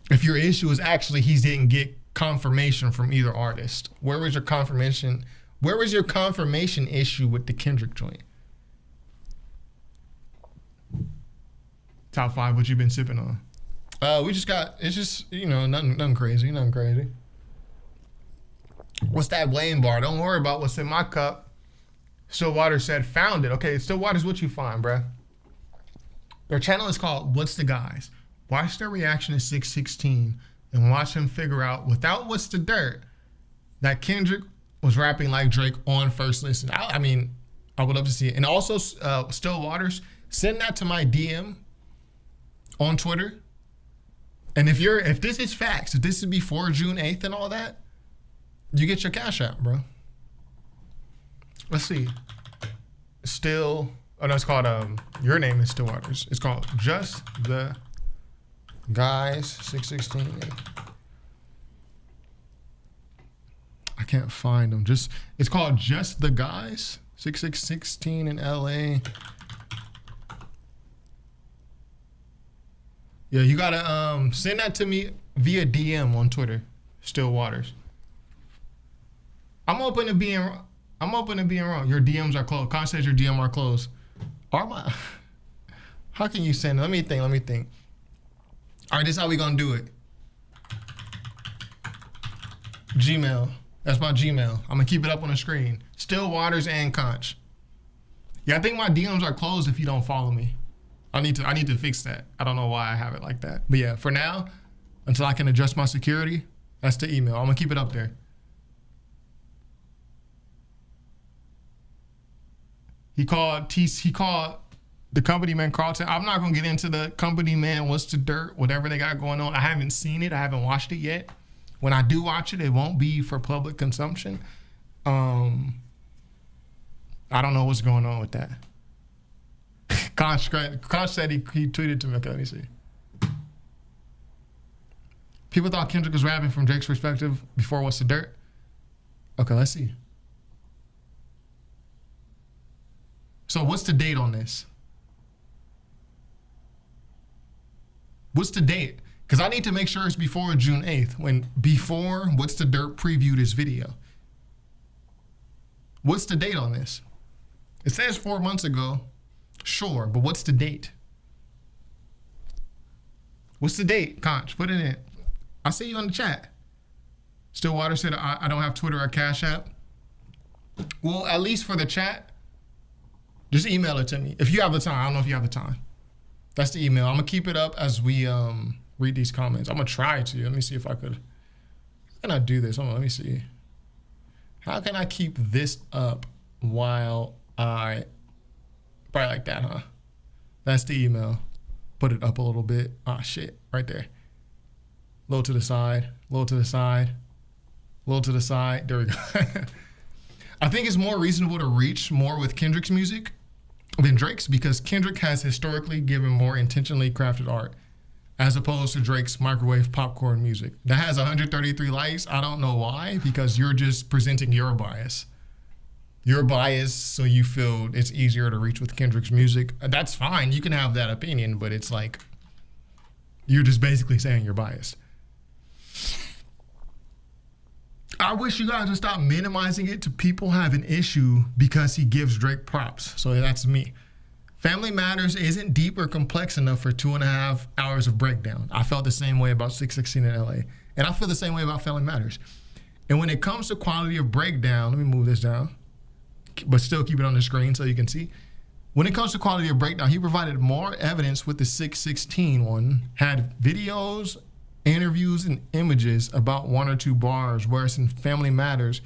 If your issue is actually he didn't get confirmation from either artist, where was your confirmation? Where was your confirmation issue with the Kendrick joint? Top 5, what you been sipping on? We just got, it's just, you know, nothing crazy. What's that Wayne bar? Don't worry about what's in my cup. Stillwater said, found it. Okay, Stillwater's what you find, bruh. Their channel is called What's the Guys. Watch their reaction to 616 and watch them figure out, without What's the Dirt, that Kendrick was rapping like Drake on first listen. I mean, I would love to see it. And also, Stillwaters, send that to my DM on Twitter. And if this is facts, if this is before June 8th and all that, you get your cash out, bro. Let's see. Oh no, it's called, your name is Stillwaters. It's called Just the Guys 616. I can't find them. It's called Just the Guys 616 in LA. Yeah, you gotta send that to me via DM on Twitter, Stillwaters. I'm open to being wrong. Your DMs are closed. Con says your DM are closed. How can you send it? Let me think. All right, this is how we gonna do it. Gmail. That's my Gmail. I'm gonna keep it up on the screen. Stillwaters and Conch. Yeah, I think my DMs are closed if you don't follow me. I need to fix that. I don't know why I have it like that. But yeah, for now, until I can adjust my security, that's the email. I'm gonna keep it up there. He called the company man Carlton. I'm not gonna get into the company man, What's the Dirt, whatever they got going on. I haven't seen it. I haven't watched it yet. When I do watch it, it won't be for public consumption. I don't know what's going on with that. Conch said he tweeted to me. Okay, let me see. People thought Kendrick was rapping from Drake's perspective before What's the Dirt? Okay, let's see. So what's the date on this? What's the date? Because I need to make sure it's before June 8th, before What's the Dirt previewed his video. What's the date on this? It says 4 months ago. Sure, but what's the date? What's the date, Conch? Put it in. I see you on the chat. Stillwater said, I don't have Twitter or Cash App. Well, at least for the chat, just email it to me. If you have the time. I don't know if you have the time. That's the email. I'm going to keep it up as we read these comments. I'm going to try to. Let me see if I could. How can I do this? Hold on, let me see. How can I keep this up while I... Probably like that, huh? That's the email. Put it up a little bit. Ah, shit. Right there. Low to the side. Low to the side. Low to the side. There we go. I think it's more reasonable to reach more with Kendrick's music than Drake's because Kendrick has historically given more intentionally crafted art as opposed to Drake's microwave popcorn music. That has 133 likes. I don't know why, because you're just presenting your bias. Your bias, so you feel it's easier to reach with Kendrick's music. That's fine. You can have that opinion, but it's like you're just basically saying you're biased. I wish you guys would stop minimizing it to people have an issue because he gives Drake props. So that's me. Family Matters isn't deep or complex enough for 2.5 hours of breakdown. I felt the same way about 616 in LA. And I feel the same way about Family Matters. And when it comes to quality of breakdown, let me move this down, but still keep it on the screen so you can see. When it comes to quality of breakdown, he provided more evidence with the 616 one, had videos, interviews, and images about 1 or 2 bars, whereas in Family Matters,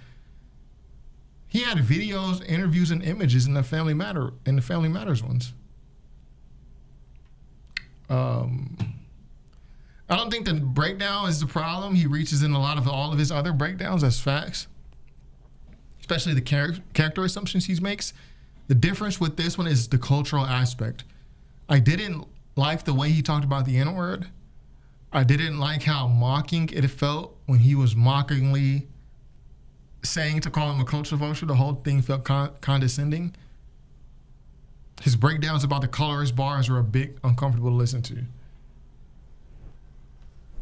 he had videos, interviews, and images in the Family Matters ones. I don't think the breakdown is the problem. He reaches in a lot of all of his other breakdowns as facts, especially the character assumptions he makes. The difference with this one is the cultural aspect. I didn't like the way he talked about the N-word. I didn't like how mocking it felt when he was mockingly saying to call him a culture vulture. The whole thing felt condescending. His breakdowns about the colorist bars are a bit uncomfortable to listen to.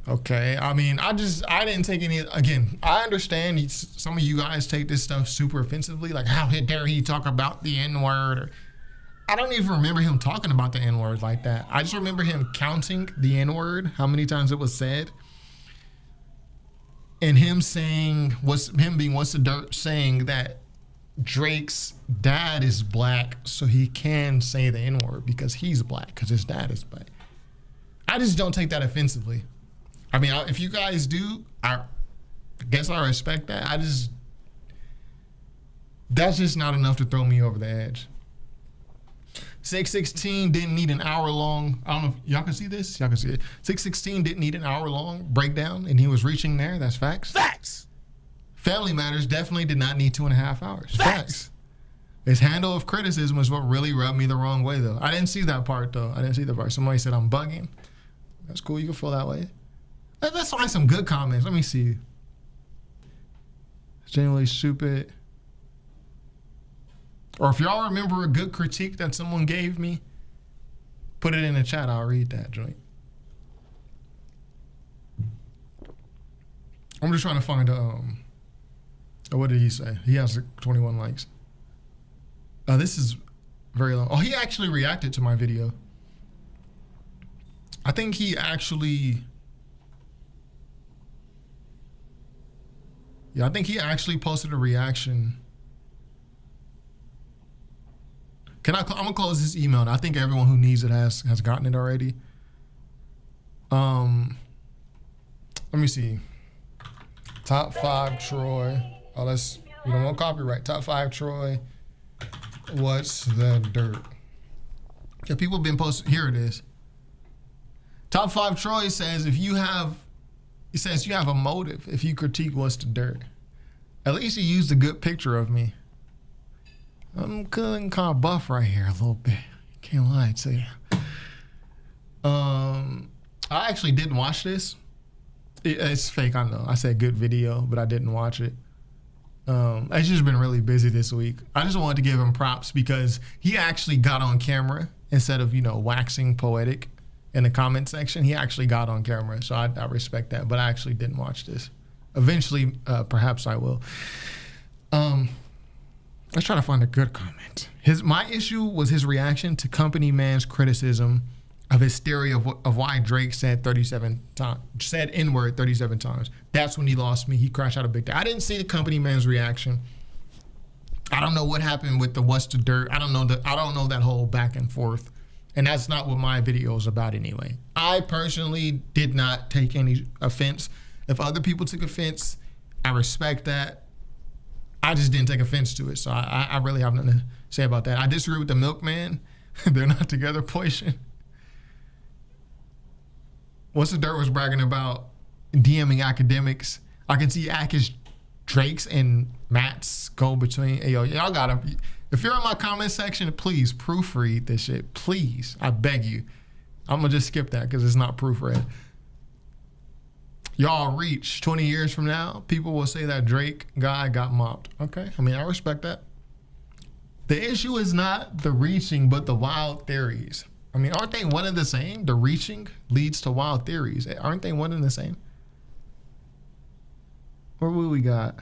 Okay, I mean, I didn't take any, again, I understand some of you guys take this stuff super offensively, like how dare he talk about the N-word. I don't even remember him talking about the N-word like that. I just remember him counting the N-word, how many times it was said. And him saying, being what's the dirt, saying that Drake's dad is black, so he can say the N-word because he's black, because his dad is black. I just don't take that offensively. I mean, if you guys do, I guess I respect that. That's just not enough to throw me over the edge. 616 didn't need an hour long. I don't know if y'all can see this. Y'all can see it. 616 didn't need an hour long breakdown, and he was reaching there. That's facts. Facts. Family Matters definitely did not need 2.5 hours. Facts. His handle of criticism was what really rubbed me the wrong way, though. I didn't see that part, though. I didn't see the part. Somebody said I'm bugging. That's cool. You can feel that way. Let's find some good comments. Let me see. It's genuinely stupid. Or if y'all remember a good critique that someone gave me, put it in the chat. I'll read that joint. I'm just trying to find what did he say? He has 21 likes. This is very long. Oh, he actually reacted to my video. I think he actually... Yeah, I think he actually posted a reaction. I'm gonna close this email. And I think everyone who needs it has gotten it already. Let me see. Top 5 Troy. Oh, we don't want copyright. Top 5 Troy. What's the dirt? Yeah, people have been posting. Here it is. Top 5 Troy says you have a motive if you critique What's the Dirt. At least you used a good picture of me. I'm kind of buff right here a little bit. Can't lie to you. I actually didn't watch this. It's fake, I know. I said good video, but I didn't watch it. It's just been really busy this week. I just wanted to give him props because he actually got on camera instead of, waxing poetic in the comment section. He actually got on camera, so I respect that. But I actually didn't watch this. Eventually, perhaps I will. Let's try to find a good comment. My issue was his reaction to Company Man's criticism of his theory of why Drake said N-word 37 times. That's when he lost me. He crashed out a big time. I didn't see the Company Man's reaction. I don't know what happened with the What's the Dirt. I don't know that whole back and forth. And that's not what my video is about anyway. I personally did not take any offense. If other people took offense, I respect that. I just didn't take offense to it. So I really have nothing to say about that. I disagree with the milkman. They're not together portion. What's the Dirt was bragging about DMing academics. I can see Drake's and Matt's go between. Hey, yo, y'all gotta. If you're in my comment section, please proofread this shit. Please, I beg you. I'm gonna just skip that because it's not proofread. Y'all reach 20 years from now, people will say that Drake guy got mopped. Okay, I mean, I respect that. The issue is not the reaching, but the wild theories. I mean, aren't they one and the same? The reaching leads to wild theories. Aren't they one and the same? What we got?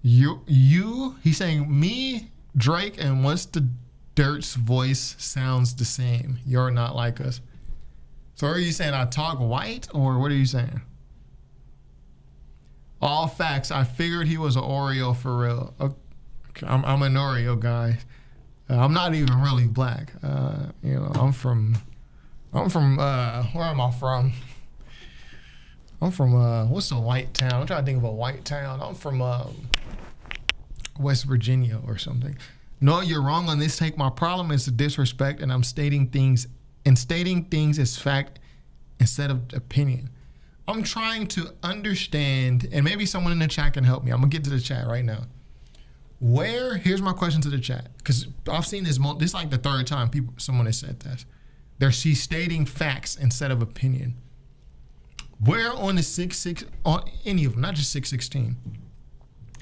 He's saying me, Drake, and what's the Dirt's voice sounds the same. You're not like us. So are you saying I talk white, or what are you saying? All facts. I figured he was an Oreo for real. Okay, I'm an Oreo guy. I'm not even really black. I'm from. Where am I from? I'm from what's a white town? I'm trying to think of a white town. I'm from West Virginia or something. No, you're wrong on this take. My problem is the disrespect, and I'm stating things as fact instead of opinion. I'm trying to understand, and maybe someone in the chat can help me. I'm gonna get to the chat right now. Here's my question to the chat, because I've seen this. This is like the third time someone has said this. She's stating facts instead of opinion. Where on the 6-6 on any of them, not just 616?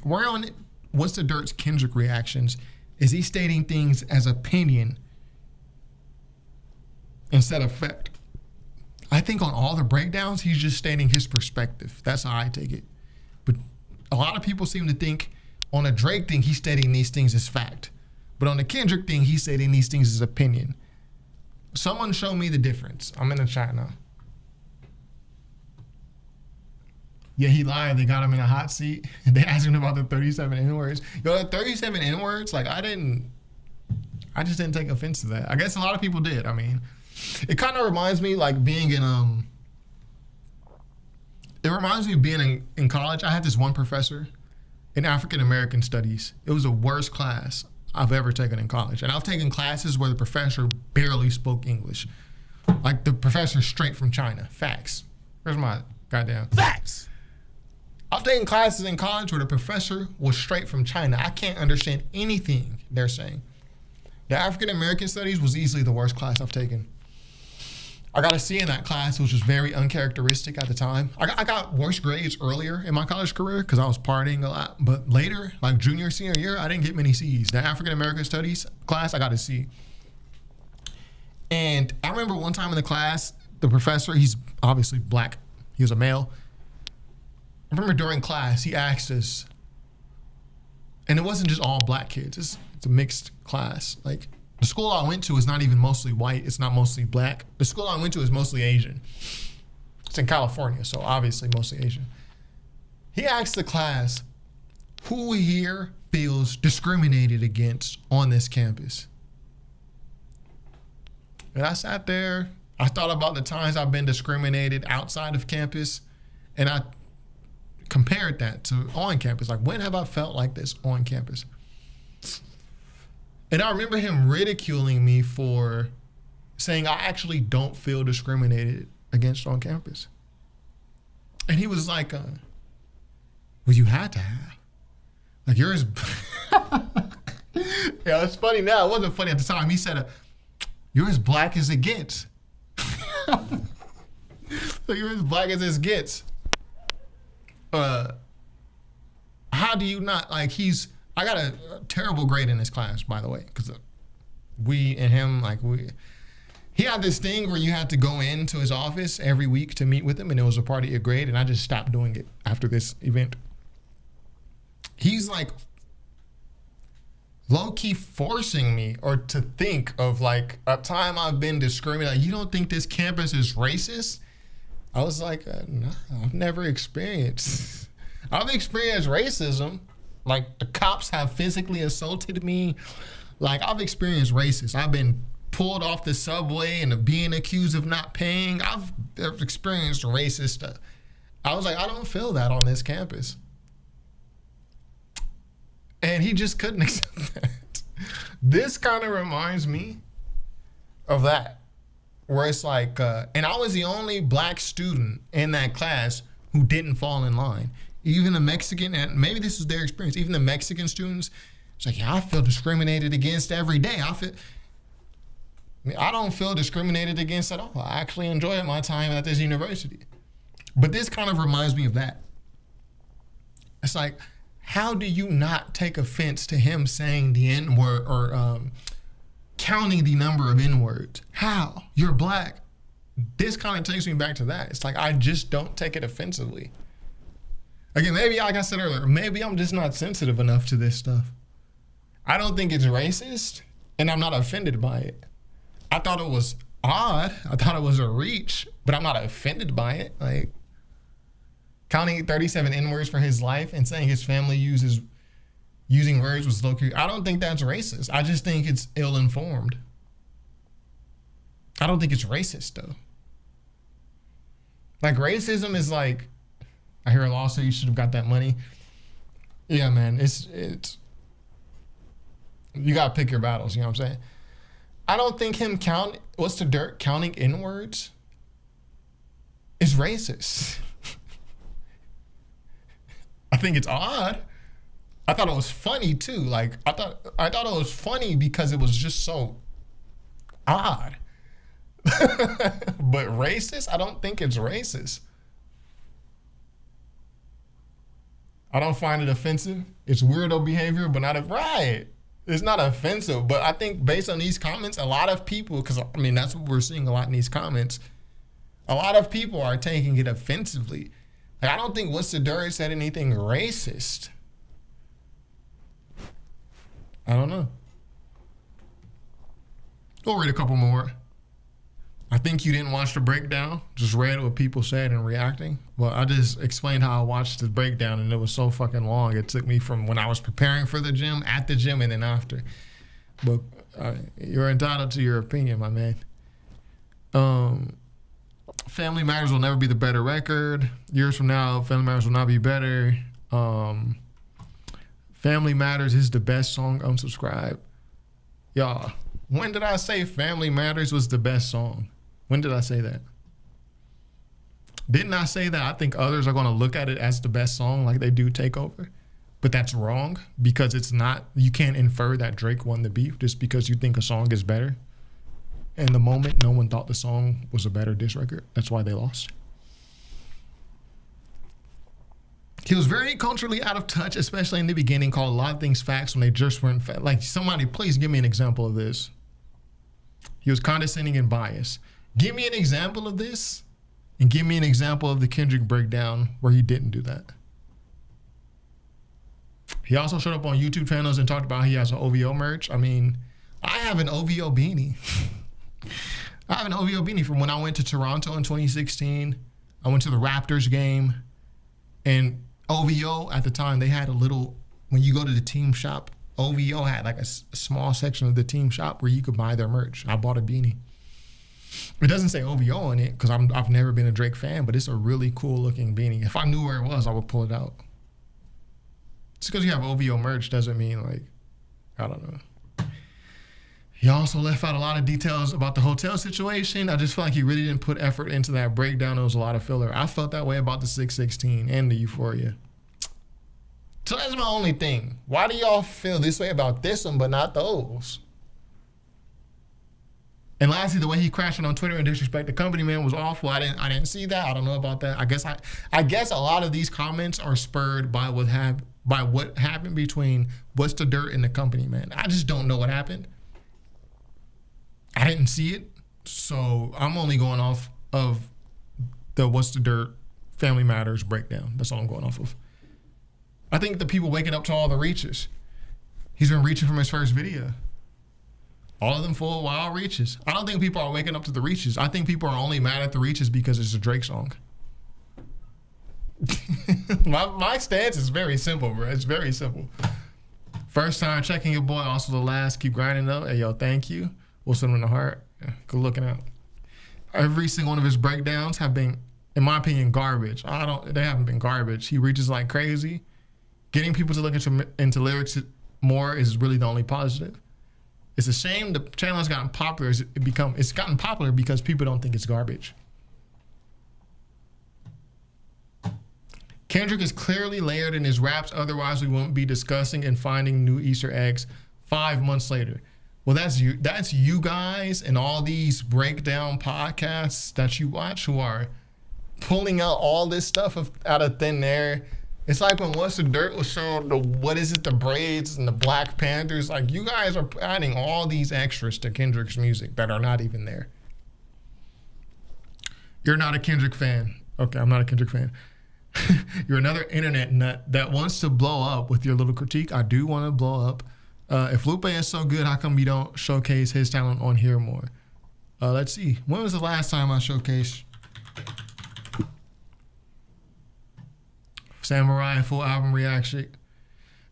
Where on it? What's the Dirt's Kendrick reactions? Is he stating things as opinion instead of fact? I think on all the breakdowns, he's just stating his perspective. That's how I take it. But a lot of people seem to think on a Drake thing, he's stating these things as fact. But on the Kendrick thing, he's stating these things as opinion. Someone show me the difference. I'm in the chat now. Yeah, he lied. They got him in a hot seat. They asked him about the 37 N-words. Yo, the 37 N-words, like I just didn't take offense to that. I guess a lot of people did. I mean, it kind of reminds me like being in it reminds me of being in college. I had this one professor in African American studies. It was the worst class I've ever taken in college. And I've taken classes where the professor barely spoke English. Like the professor straight from China. Facts. Where's my goddamn facts? I've taken classes in college where the professor was straight from China. I can't understand anything they're saying. The African American studies was easily the worst class I've taken. I got a C in that class, which was very uncharacteristic at the time. I got worse grades earlier in my college career because I was partying a lot. But later, like junior, senior year, I didn't get many C's. The African American studies class, I got a C. And I remember one time in the class, the professor, he's obviously black. He was a male. I remember during class, he asked us, and it wasn't just all black kids. It's a mixed class. Like, the school I went to is not even mostly white. It's not mostly black. The school I went to is mostly Asian. It's in California, so obviously mostly Asian. He asked the class, who here feels discriminated against on this campus? And I sat there. I thought about the times I've been discriminated outside of campus, and I compared that to on campus. Like, when have I felt like this on campus? And I remember him ridiculing me for saying I actually don't feel discriminated against on campus. And he was like, well, you had to have. Like, yours. Yeah, it's funny now. It wasn't funny at the time. He said, you're as black as it gets. So you're as black as it gets. How do you not, like, I got a terrible grade in this class, by the way, because we and him, he had this thing where you had to go into his office every week to meet with him, and it was a part of your grade, and I just stopped doing it after this event. He's like low-key forcing me or to think of like a time I've been discriminated. Like, you don't think this campus is racist? I was like, no, I've never experienced. I've experienced racism. Like, the cops have physically assaulted me. Like, I've experienced racism. I've been pulled off the subway and being accused of not paying. I've experienced racist stuff. I was like, I don't feel that on this campus. And he just couldn't accept that. This kind of reminds me of that. Where it's like, and I was the only black student in that class who didn't fall in line. Even the Mexican, and maybe this is their experience, even the Mexican students, it's like, yeah, I feel discriminated against every day. I don't feel discriminated against at all. I actually enjoy my time at this university. But this kind of reminds me of that. It's like, how do you not take offense to him saying the N-word or counting the number of N-words? How? You're black. This kind of takes me back to that. It's like, I just don't take it offensively. Again, maybe like I said earlier, maybe I'm just not sensitive enough to this stuff. I don't think it's racist, and I'm not offended by it. I thought it was odd. I thought it was a reach, but I'm not offended by it. Like, counting 37 N-words for his life and saying his family using words was low-key. I don't think that's racist. I just think it's ill-informed. I don't think it's racist, though. Like, racism is like, I hear a law say you should have got that money. Yeah, man, it's you gotta pick your battles, you know what I'm saying? I don't think him counting N-words is racist. I think it's odd. I thought it was funny too. Like, I thought it was funny because it was just so odd. But racist? I don't think it's racist. I don't find it offensive. It's weirdo behavior, but right. It's not offensive, but I think based on these comments, a lot of people, because I mean, that's what we're seeing a lot in these comments, a lot of people are taking it offensively. Like, I don't think What's the Dirt said anything racist. I don't know. We'll read a couple more. I think you didn't watch the breakdown, just read what people said and reacting. Well, I just explained how I watched the breakdown, and it was so fucking long. It took me from when I was preparing for the gym, at the gym, and then after. But you're entitled to your opinion, my man. Family Matters will never be the better record. Years from now, Family Matters will not be better. Family Matters is the best song. Unsubscribe. Y'all, when did I say Family Matters was the best song? When did I say that? Didn't I say that I think others are going to look at it as the best song like they do Takeover? But that's wrong because it's not. You can't infer that Drake won the beef just because you think a song is better. In the moment, no one thought the song was a better diss record. That's why they lost. He was very culturally out of touch, especially in the beginning, called a lot of things facts when they just weren't facts. Like, somebody, please give me an example of this. He was condescending and biased. Give me an example of this, and give me an example of the Kendrick breakdown where he didn't do that. He also showed up on YouTube channels and talked about he has an OVO merch. I mean, I have an OVO beanie. I have an OVO beanie from when I went to Toronto in 2016. I went to the Raptors game, and OVO at the time, they had a little, when you go to the team shop, OVO had like a small section of the team shop where you could buy their merch. I bought a beanie. It doesn't say OVO on it because I've never been a Drake fan, but it's a really cool looking beanie. If I knew where it was, I would pull it out. Just because you have OVO merch doesn't mean, like, I don't know. He also left out a lot of details about the hotel situation. I just feel like he really didn't put effort into that breakdown. It was a lot of filler. I felt that way about the 616 and the Euphoria. So that's my only thing. Why do y'all feel this way about this one but not those? And lastly, the way he crashed on Twitter and disrespect the company, man, was awful. I didn't see that. I don't know about that. I guess a lot of these comments are spurred by what happened between What's the Dirt and the company, man. I just don't know what happened. I didn't see it, so I'm only going off of the What's the Dirt Family Matters breakdown. That's all I'm going off of. I think the people waking up to all the reaches. He's been reaching from his first video. All of them full wild reaches. I don't think people are waking up to the reaches. I think people are only mad at the reaches because it's a Drake song. my stance is very simple, bro. It's very simple. First time checking your boy, also the last. Keep grinding though. Hey, yo, thank you. We'll send him in the heart. Yeah, good looking out. Every single one of his breakdowns have been, in my opinion, garbage. They haven't been garbage. He reaches like crazy. Getting people to look into lyrics more is really the only positive. It's a shame the channel has gotten popular. It's gotten popular because people don't think it's garbage. Kendrick is clearly layered in his raps. Otherwise, we won't be discussing and finding new Easter eggs 5 months later. Well, that's you guys and all these breakdown podcasts that you watch who are pulling out all this stuff out of thin air. It's like when What's the Dirt was showing the braids and the Black Panthers. Like, you guys are adding all these extras to Kendrick's music that are not even there. You're not a Kendrick fan. Okay, I'm not a Kendrick fan. You're another internet nut that wants to blow up with your little critique. I do want to blow up. If Lupe is so good, how come you don't showcase his talent on here more? Let's see. When was the last time I showcased Samurai full album reaction?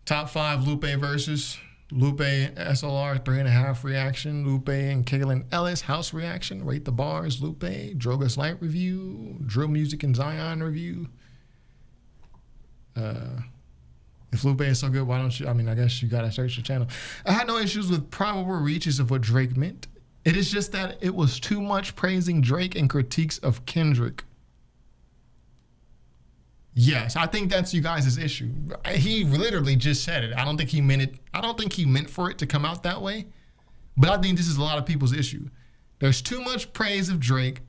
Top 5 Lupe versus Lupe SLR 3.5 reaction. Lupe and Kaylin Ellis house reaction. Rate the bars. Lupe Drogas Light review. Drill Music and Zion review. If Lupe is so good, why don't you? I mean, I guess you gotta search the channel. I had no issues with probable reaches of what Drake meant. It is just that it was too much praising Drake and critiques of Kendrick. Yes, I think that's you guys' issue. He literally just said it. I don't think he meant it. I don't think he meant for it to come out that way. But I think this is a lot of people's issue. There's too much praise of Drake,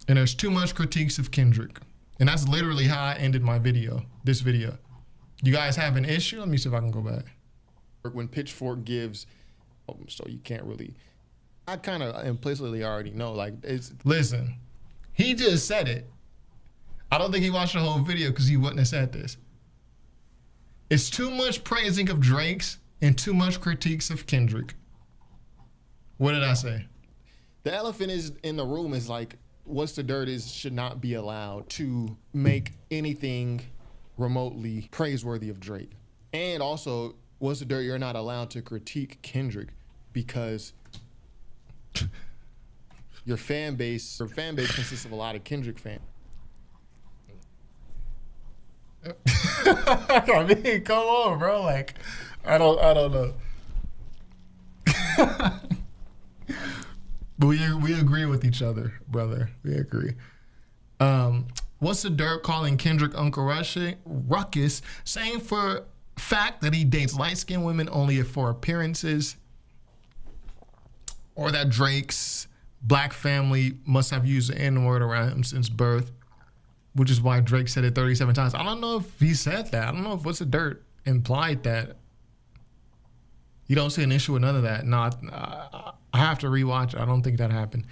and there's too much critiques of Kendrick. And that's literally how I ended my video, this video. You guys have an issue? Let me see if I can go back. When Pitchfork gives, so you can't really, I kind of implicitly already know, like, it's. Listen, he just said it. I don't think he watched the whole video because he wouldn't have said this. It's too much praising of Drake's and too much critiques of Kendrick. What did I say? The elephant is in the room is like, What's the Dirt is should not be allowed to make anything remotely praiseworthy of Drake. And also, What's the Dirt, you're not allowed to critique Kendrick because your fan base consists of a lot of Kendrick fans. I mean, come on, bro. Like, I don't know. But we agree with each other, brother. We agree. What's the Dirt calling Kendrick Uncle Ruckus, saying for fact that he dates light-skinned women only for appearances, or that Drake's black family must have used the N-word around him since birth, which is why Drake said it 37 times. I don't know if he said that. I don't know if What's the Dirt implied that. You don't see an issue with none of that. No, I have to rewatch it. I don't think that happened.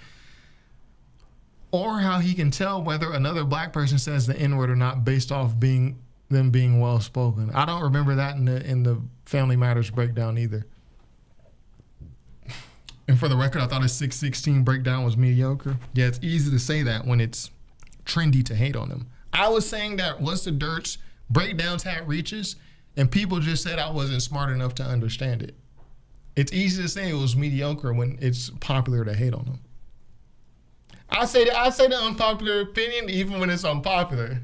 Or how he can tell whether another black person says the N-word or not based off them being well-spoken. I don't remember that in the Family Matters breakdown either. And for the record, I thought his 616 breakdown was mediocre. Yeah, it's easy to say that when it's trendy to hate on him. I was saying that What's the Dirt's breakdowns had reaches, and people just said I wasn't smart enough to understand it. It's easy to say it was mediocre when it's popular to hate on him. I say the unpopular opinion even when it's unpopular.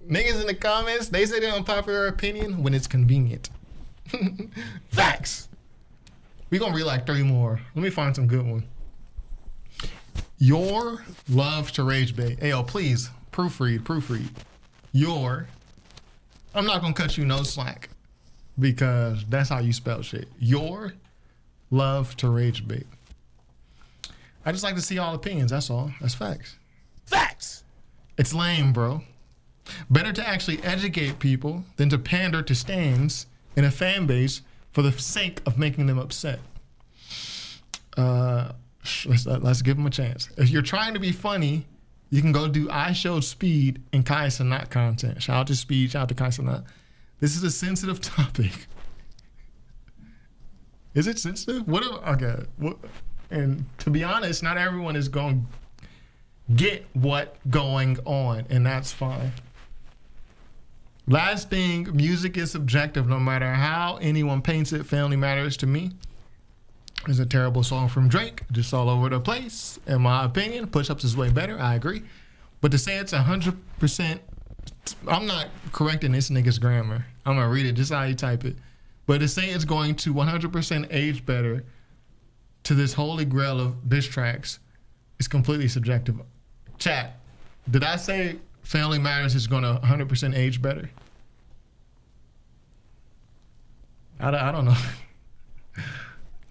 Niggas in the comments, they say the unpopular opinion when it's convenient. Facts. We gonna read like 3 more. Let me find some good one. Your love to rage bait. Hey, yo, please, proofread. I'm not gonna cut you no slack because that's how you spell shit. Your love to rage bait. I just like to see all opinions, that's all. That's facts. Facts! It's lame, bro. Better to actually educate people than to pander to stands in a fan base for the sake of making them upset. Let's give them a chance. If you're trying to be funny, you can go do I Showed Speed and Kai Sanat content. Shout out to Speed, shout out to Kai Sanat. This is a sensitive topic. Is it sensitive? Okay. And to be honest, not everyone is going to get what's going on, and that's fine. Last thing, music is subjective no matter how anyone paints it. Family Matters to me is a terrible song from Drake, just all over the place. In my opinion, Push-Ups is way better, I agree. But to say it's 100%, I'm not correcting this nigga's grammar. I'm going to read it just how you type it. But to say it's going to 100% age better to this holy grail of diss tracks is completely subjective. Chat, did I say Family Matters is going to 100% age better? I don't know.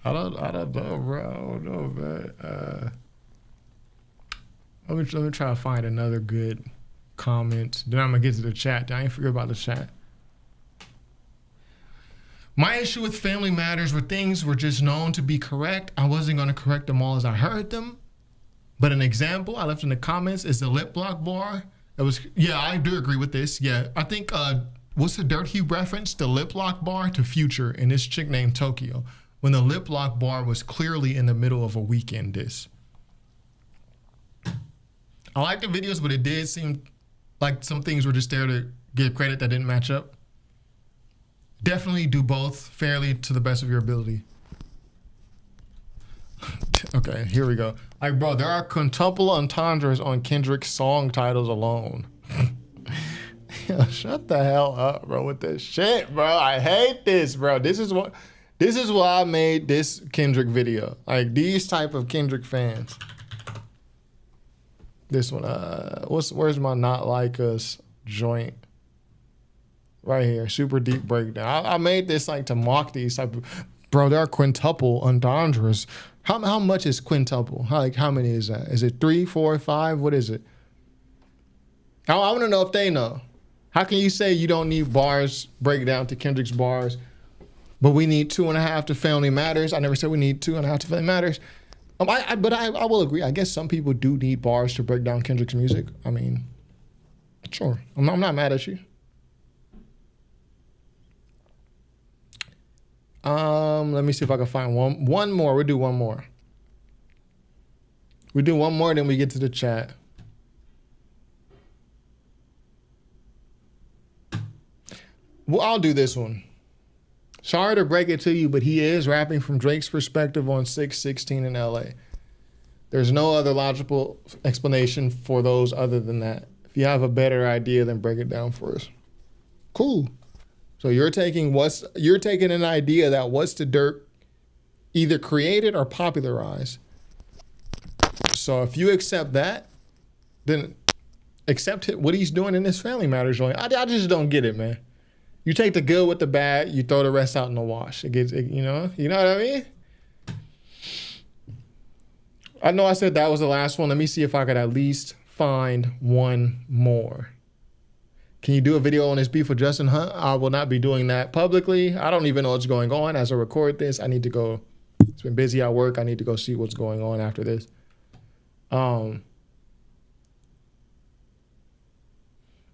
I don't know, bro. I don't know, man. Let me try to find another good comment. Then I'm going to get to the chat. I ain't forget about the chat. My issue with Family Matters were things were just known to be correct. I wasn't going to correct them all as I heard them. But an example I left in the comments is the lip block bar That was, yeah, I do agree with this. Yeah, I think, what's the Dirt he referenced? The lip lock bar to Future and this chick named Tokyo. When the lip lock bar was clearly in the middle of a Weekend diss. I like the videos, but it did seem like some things were just there to give credit that didn't match up. Definitely do both fairly to the best of your ability. Okay, here we go. Like, bro, there are quintuple entendres on Kendrick's song titles alone. Yo, shut the hell up, bro, with this shit, bro. I hate this, bro. This is why I made this Kendrick video. Like, these type of Kendrick fans. This one, where's my Not Like Us joint? Right here, super deep breakdown. I made this like to mock these type of, bro, there are quintuple entendres. How much is quintuple? How many is that? Is it 3, 4, 5? What is it? I want to know if they know. How can you say you don't need bars breakdown to Kendrick's bars, but we need 2.5 to Family Matters? I never said we need 2.5 to Family Matters. But I will agree. I guess some people do need bars to break down Kendrick's music. I mean, sure. I'm not mad at you. Let me see if I can find one more. We'll do one more. We do one more, then we get to the chat. Well, I'll do this one. Sorry to break it to you, but he is rapping from Drake's perspective on 616 in LA. There's no other logical explanation for those other than that. If you have a better idea, then break it down for us. Cool. So you're taking an idea that What's the Dirt either created or popularized. So if you accept that, then accept what he's doing in this Family Matters joint. I just don't get it, man. You take the good with the bad, you throw the rest out in the wash. You know what I mean? I know I said that was the last one. Let me see if I could at least find one more. Can you do a video on this beef with Justin Hunt? I will not be doing that publicly. I don't even know what's going on as I record this. I need to go. It's been busy at work. I need to go see what's going on after this.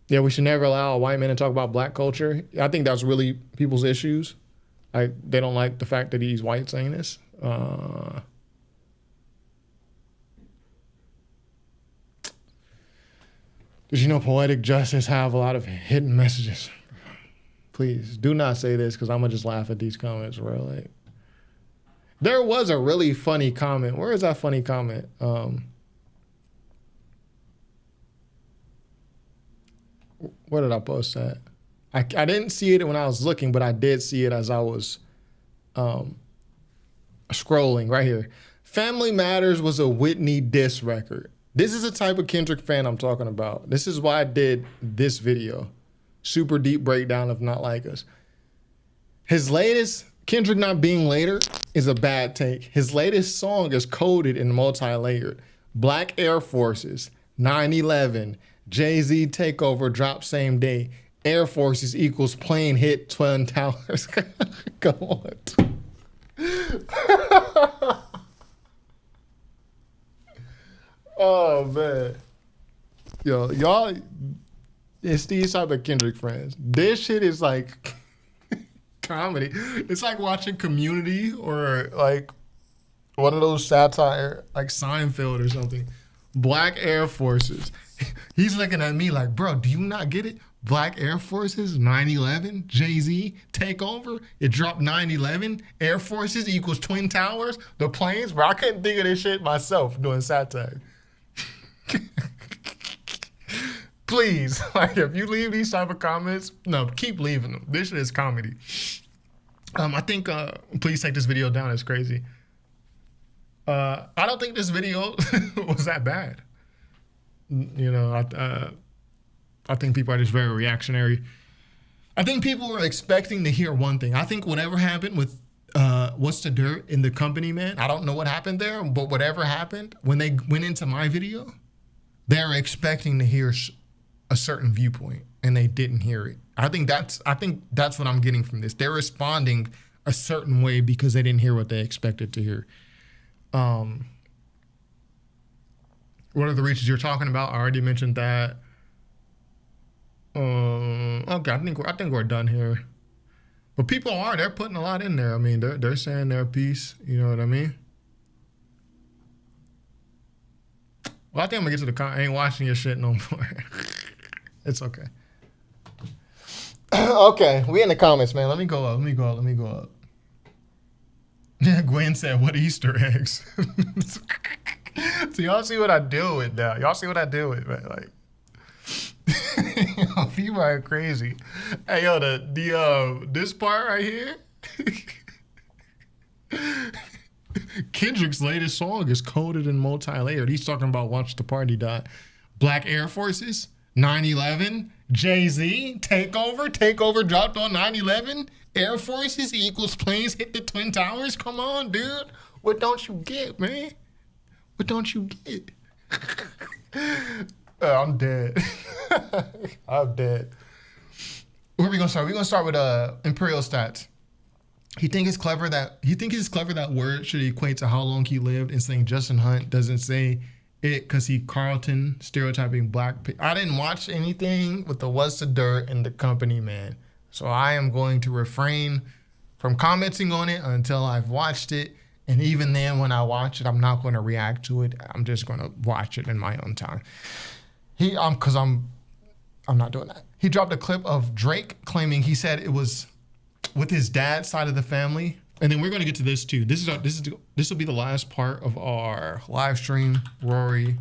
Yeah, we should never allow a white man to talk about black culture. I think that's really people's issues. They don't like the fact that he's white saying this. Does you know Poetic Justice have a lot of hidden messages? Please do not say this because I'm gonna just laugh at these comments, bro. Like, there was a really funny comment. Where is that funny comment? Where did I post that? I didn't see it when I was looking, but I did see it as I was scrolling right here. Family Matters was a Whitney diss record. This is the type of Kendrick fan I'm talking about. This is why I did this video. Super deep breakdown of Not Like Us. His latest, Kendrick not being later, is a bad take. His latest song is coded and multi-layered. Black Air Forces, 9/11, Jay-Z Takeover drop same day. Air Forces equals plane hit Twin Towers. Come on. Oh, man. Yo, y'all, it's these type of Kendrick friends. This shit is like comedy. It's like watching Community or like one of those satire, like Seinfeld or something. Black Air Forces. He's looking at me like, bro, do you not get it? Black Air Forces, 9/11, Jay-Z, Takeover. It dropped 9/11. Air Forces equals Twin Towers. The planes, bro. I couldn't think of this shit myself doing satire. Please, like, if you leave these type of comments, no, keep leaving them. This shit is comedy. I think, please take this video down. It's crazy. I don't think this video was that bad. You know, I think people are just very reactionary. I think people were expecting to hear one thing. I think whatever happened with What's the Dirt in the company, man, I don't know what happened there, but whatever happened, when they went into my video, they were expecting to hear a certain viewpoint, and they didn't hear it. I think that's what I'm getting from this. They're responding a certain way because they didn't hear what they expected to hear. What are the reaches you're talking about? I already mentioned that. Okay, I think we're done here. But people they're putting a lot in there. I mean, they're saying their piece. You know what I mean? Well, I think I'm gonna get to the I ain't watching your shit no more. It's okay. Okay, we in the comments, man. Let me go up. Yeah, Gwen said, "What Easter eggs?" So y'all see what I deal with now. Y'all see what I deal with, man. Like, people are crazy. Hey, yo, this part right here. Kendrick's latest song is coded and multi-layered. He's talking about "Watch the Party Die." Black Air Forces, 9/11, Jay-Z, Takeover dropped on 9/11. Air Forces equals planes hit the Twin Towers. Come on, dude. What don't you get, man? What don't you get? I'm dead. I'm dead. Where are we gonna start? We're gonna start with Imperial Stats. He think it's clever that word should equate to how long he lived, and saying Justin Hunt doesn't say it because he Carlton stereotyping black people. I didn't watch anything with the What's the Dirt and the Company Man, so I am going to refrain from commenting on it until I've watched it. And even then, when I watch it, I'm not going to react to it. I'm just going to watch it in my own time. Because I'm not doing that. He dropped a clip of Drake claiming he said it was with his dad's side of the family. And then we're going to get to this too. This will be the last part of our live stream. Rory.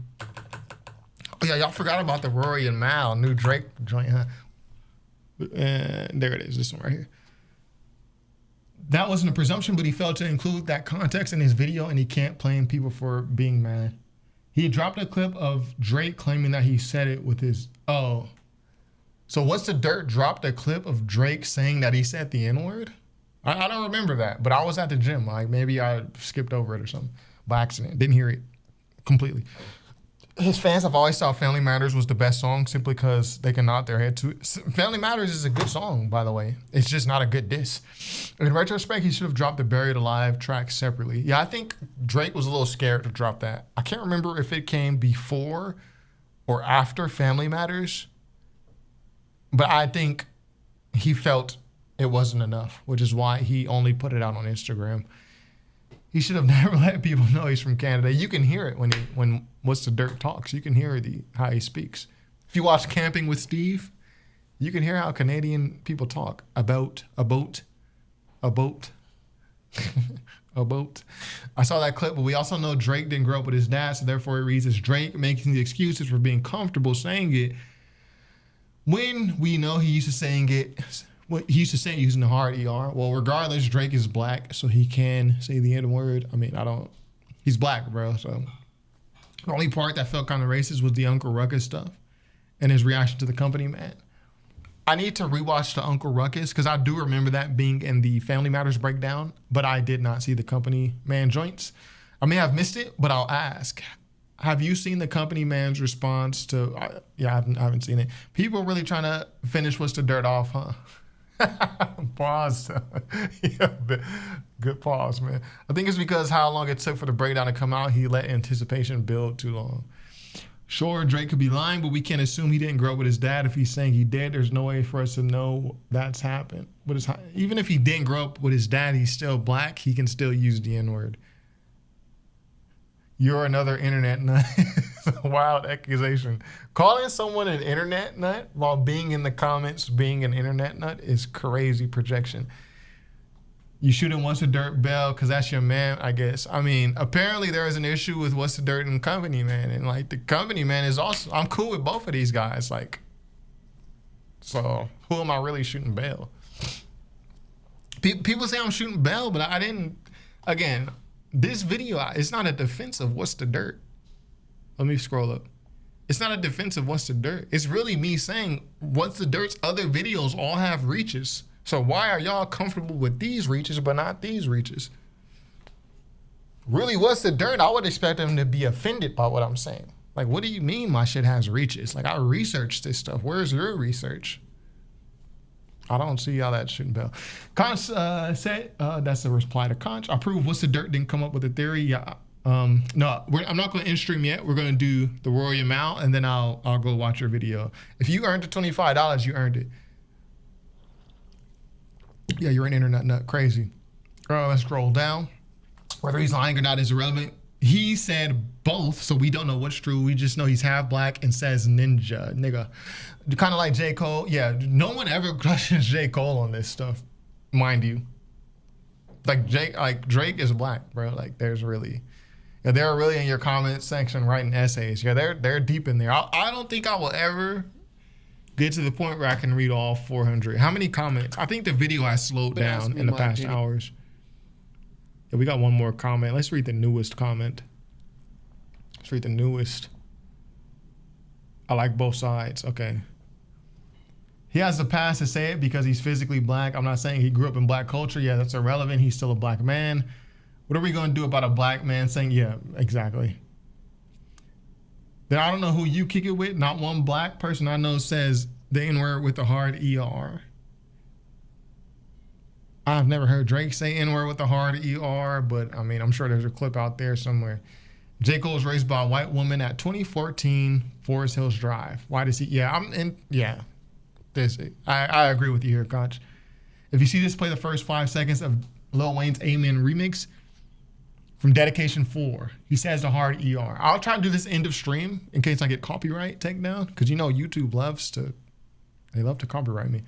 Oh yeah, y'all forgot about the Rory and Mal new Drake joint, huh? And there it is. This one right here. That wasn't a presumption, but he failed to include that context in his video, and he can't blame people for being mad. He dropped a clip of Drake claiming that he said it with his... Oh. So What's the Dirt dropped a clip of Drake saying that he said the N-word? I don't remember that, but I was at the gym. Like, maybe I skipped over it or something by accident. Didn't hear it completely. His fans have always thought Family Matters was the best song simply because they can nod their head to it. Family Matters is a good song, by the way. It's just not a good diss. In retrospect, he should have dropped the Buried Alive track separately. Yeah, I think Drake was a little scared to drop that. I can't remember if it came before or after Family Matters, but I think he felt it wasn't enough, which is why he only put it out on Instagram. He should have never let people know he's from Canada. You can hear it when What's the Dirt talks. You can hear how he speaks. If you watch Camping with Steve, you can hear how Canadian people talk about a boat. A boat. I saw that clip, but we also know Drake didn't grow up with his dad, so therefore it reads as Drake making the excuses for being comfortable saying it when we know he used to saying it. He used to say it using the hard ER. Well, regardless, Drake is black, so he can say the N-word. I mean, he's black, bro, so. The only part that felt kind of racist was the Uncle Ruckus stuff and his reaction to the Company Man. I need to rewatch the Uncle Ruckus because I do remember that being in the Family Matters breakdown, but I did not see the Company Man joints. I may have missed it, but I'll ask. Have you seen the Company Man's response to... I haven't seen it. People are really trying to finish What's the Dirt off, huh? Pause. Yeah, good pause, man. I think it's because how long it took for the breakdown to come out, he let anticipation build too long. Sure, Drake could be lying, but we can't assume he didn't grow up with his dad. If he's saying he did, there's no way for us to know that's happened. But even if he didn't grow up with his dad, he's still black. He can still use the N-word. You're another internet nut. A wild accusation. Calling someone an internet nut while being in the comments being an internet nut is crazy projection. You shouldn't What's the Dirt Bell because that's your man, I guess. I mean, apparently there is an issue with What's the Dirt and Company Man. And like the Company Man is also, I'm cool with both of these guys. Like, so who am I really shooting bail? People say I'm shooting bail, but I didn't, again, this video, it's not a defense of What's the Dirt. Let me scroll up. It's not a defense of What's the Dirt. It's really me saying What's the Dirt's other videos all have reaches. So why are y'all comfortable with these reaches but not these reaches? Really, What's the Dirt? I would expect them to be offended by what I'm saying. Like, what do you mean my shit has reaches? Like, I researched this stuff. Where's your research? I don't see how that shouldn't bell. Conch said, that's a reply to Conch. I prove What's the Dirt didn't come up with a theory. Yeah, No, I'm not going to in stream yet. We're going to do the Rory Mal, and then I'll go watch your video. If you earned the $25, you earned it. Yeah, you're an internet nut. Crazy. Let's scroll down. Whether he's lying or not is irrelevant. He said both, so we don't know what's true. We just know he's half black and says ninja, nigga. Kind of like J. Cole. Yeah, no one ever questions J. Cole on this stuff, mind you. Like Drake is black, bro. Like they're really in your comment section writing essays. Yeah, they're deep in there. I don't think I will ever get to the point where I can read all 400. How many comments? I think the video has slowed down in the past hours. Yeah, we got one more comment. Let's read the newest comment. Let's read the newest. I like both sides. Okay. He has the pass to say it because he's physically black. I'm not saying he grew up in black culture. Yeah, that's irrelevant. He's still a black man. What are we going to do about a black man saying, yeah, exactly. Then I don't know who you kick it with. Not one black person I know says the N-word with a hard ER. I've never heard Drake say N-word with a hard ER, but I mean, I'm sure there's a clip out there somewhere. J. Cole was raised by a white woman at 2014 Forest Hills Drive. Why does he? Yeah, I agree with you here, Koch. If you see this, play the first 5 seconds of Lil Wayne's Amen remix from Dedication 4. He says the hard ER. I'll try to do this end of stream in case I get copyright takedown, because you know YouTube love to copyright me.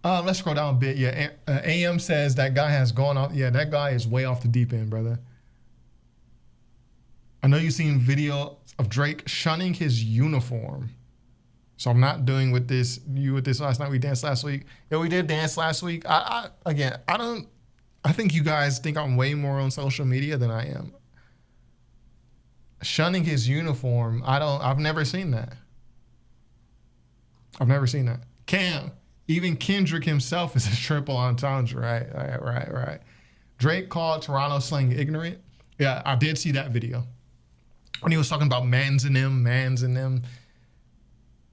Let's scroll down a bit. Yeah, AM says that guy has gone off. Yeah, that guy is way off the deep end, brother. I know you've seen video of Drake shunning his uniform. So I'm not doing with this last night. We danced last week. Yeah, we did dance last week. I think you guys think I'm way more on social media than I am. Shunning his uniform, I've never seen that. Cam, even Kendrick himself is a triple entendre. Right. Drake called Toronto slang ignorant. Yeah, I did see that video. When he was talking about mans and them.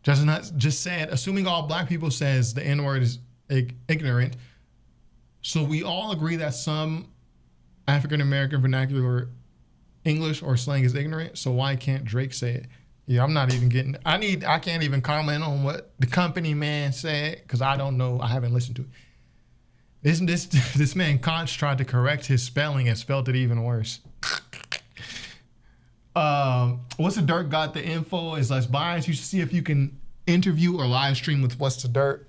Just said, assuming all black people says the N-word is ignorant, so we all agree that some African-American vernacular English or slang is ignorant, so why can't Drake say it? Yeah, I'm not even getting, I can't even comment on what the company man said, because I don't know, I haven't listened to it. This man Conch tried to correct his spelling and spelled it even worse. What's the Dirt got the info is less biased. You should see if you can interview or live stream with What's the Dirt.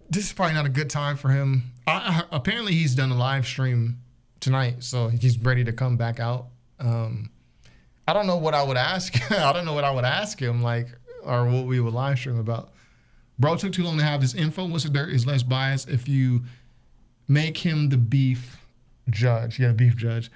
This is probably not a good time for him. Apparently he's done a live stream tonight, so he's ready to come back out. I don't know what I would ask. I don't know what I would ask him, or what we would live stream about. Bro took too long to have his info. What's the Dirt is less biased if you make him the beef judge. Yeah, beef judge.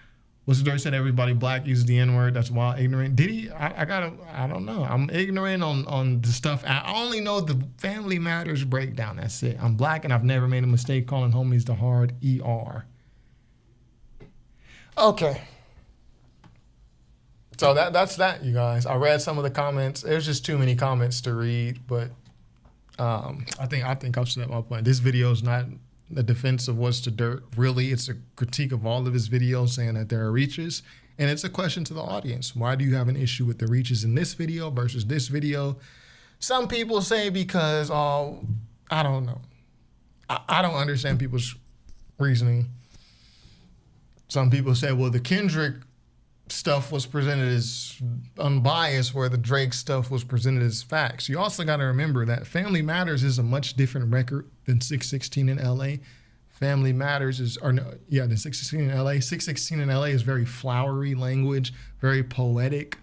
What's the Dirt said everybody black uses the N-word. That's wild, ignorant. Did he? I don't know. I'm ignorant on the stuff. I only know the Family Matters breakdown. That's it. I'm black and I've never made a mistake calling homies the hard ER. Okay. So that's that, you guys. I read some of the comments. There's just too many comments to read, but I think I've said my point. This video is not a defense of What's the Dirt. Really, it's a critique of all of his videos, saying that there are reaches, and it's a question to the audience. Why do you have an issue with the reaches in this video versus this video? Some people say because, I don't know. I don't understand people's reasoning. Some people say, well, the Kendrick stuff was presented as unbiased, where the Drake stuff was presented as facts. You also got to remember that Family Matters is a much different record than 616 in LA. Family Matters than 616 in LA. 616 in LA is very flowery language, very poetic,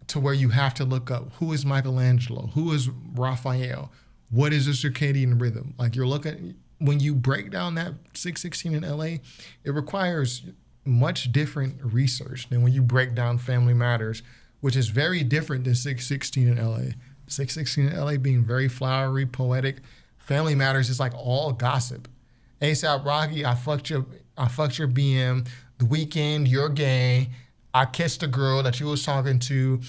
to where you have to look up who is Michelangelo, who is Raphael, what is a circadian rhythm. Like, you're looking, when you break down that 616 in LA, it requires much different research than when you break down Family Matters, which is very different than 616 in LA. 616 in LA being very flowery, poetic. Family Matters is like all gossip. ASAP Rocky, I fucked your BM. The Weeknd, you're gay. I kissed a girl that you was talking to.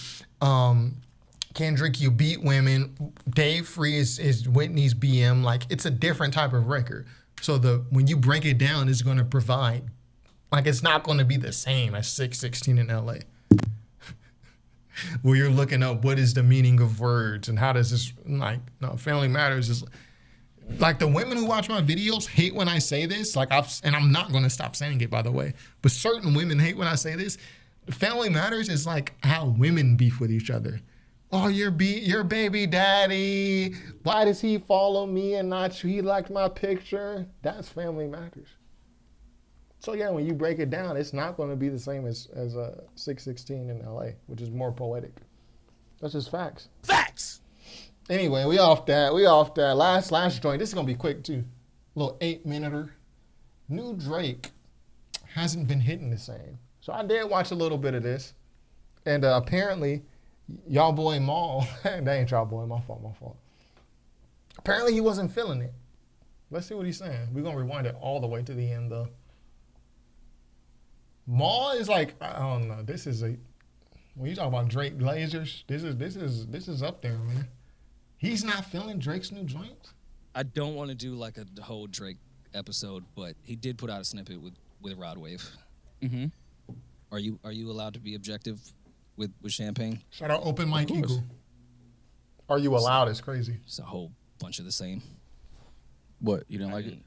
Kendrick, you beat women. Dave Free is Whitney's BM. Like, it's a different type of record. So when you break it down, it's going to provide Like, it's not going to be the same as 616 in LA. Where you're looking up what is the meaning of words and how does this, like, no, Family Matters is, like, the women who watch my videos hate when I say this. Like, and I'm not going to stop saying it, by the way. But certain women hate when I say this. Family Matters is like how women beef with each other. Oh, your baby daddy. Why does he follow me and not you? He liked my picture. That's Family Matters. So yeah, when you break it down, it's not going to be the same as 616 in LA, which is more poetic. That's just facts. Facts. Anyway, we off that. Last joint. This is gonna be quick too. A little 8-minuter. New Drake hasn't been hitting the same. So I did watch a little bit of this, and apparently, y'all boy Mal. That ain't y'all boy. My fault. Apparently, he wasn't feeling it. Let's see what he's saying. We're gonna rewind it all the way to the end though. Mal is like, I don't know. This is when you talk about Drake lasers, this is up there, man. He's not feeling Drake's new joints. I don't want to do like a whole Drake episode, but he did put out a snippet with Rod Wave. Mm-hmm. Are you allowed to be objective with Champagne? Shout out Open Mike Eagle. Are you allowed? It's crazy. It's a whole bunch of the same. What, you didn't like it?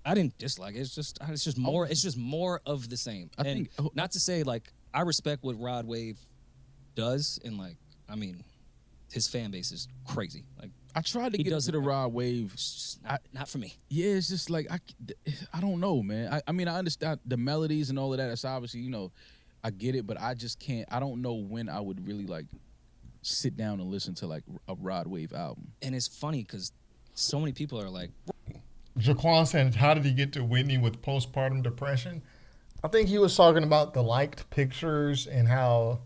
I didn't dislike it. It's just more. It's just more of the same. I think not to say like I respect what Rod Wave does, and like I mean, his fan base is crazy. Like I tried to get into the Rod Wave. It's not for me. Yeah, it's just like I don't know, man. I mean, I understand the melodies and all of that. It's obviously, I get it, but I just can't. I don't know when I would really like sit down and listen to like a Rod Wave album. And it's funny because so many people are like, Jaquan said, how did he get to Whitney with postpartum depression? I think he was talking about the liked pictures and how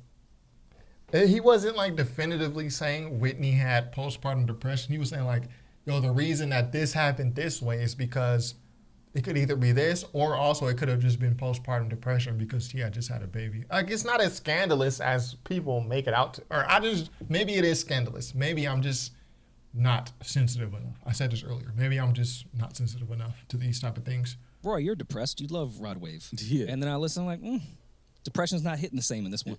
he wasn't like definitively saying Whitney had postpartum depression. He was saying like, the reason that this happened this way is because it could either be this or also it could have just been postpartum depression because he had just had a baby. Like, it's not as scandalous as people make it out to. Or maybe it is scandalous. Maybe I'm just not sensitive enough. I said this earlier. Maybe I'm just not sensitive enough to these type of things. Roy, you're depressed. You love Rod Wave. Yeah. And then I listen like, depression's not hitting the same in this one.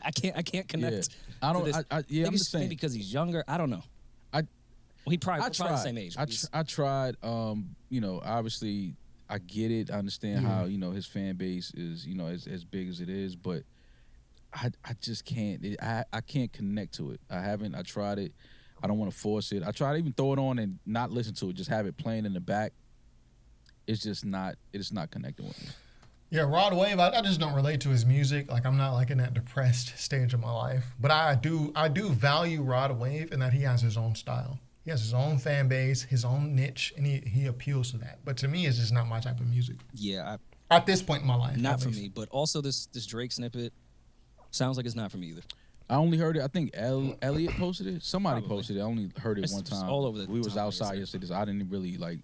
I can't connect. Yeah. I don't. to this. I'm just saying. Maybe because he's younger. I don't know. He probably I we're tried. probably the same age. I tried. Obviously, I get it. I understand how his fan base is as big as it is, but I just can't. I can't connect to it. I haven't. I tried it. I don't want to force it. I try to even throw it on and not listen to it. Just have it playing in the back. It's just not. It's not connecting with me. Yeah, Rod Wave, I just don't relate to his music. Like, I'm not like in that depressed stage of my life. But I do value Rod Wave in that he has his own style. He has his own fan base, his own niche, and he appeals to that. But to me, it's just not my type of music. Yeah. At this point in my life. Not for me. But also this Drake snippet sounds like it's not for me either. I only heard it. I think Elliot posted it. Somebody posted it. I only heard it It's one time. all over the We was time, like I outside said. yesterday, so I didn't really like.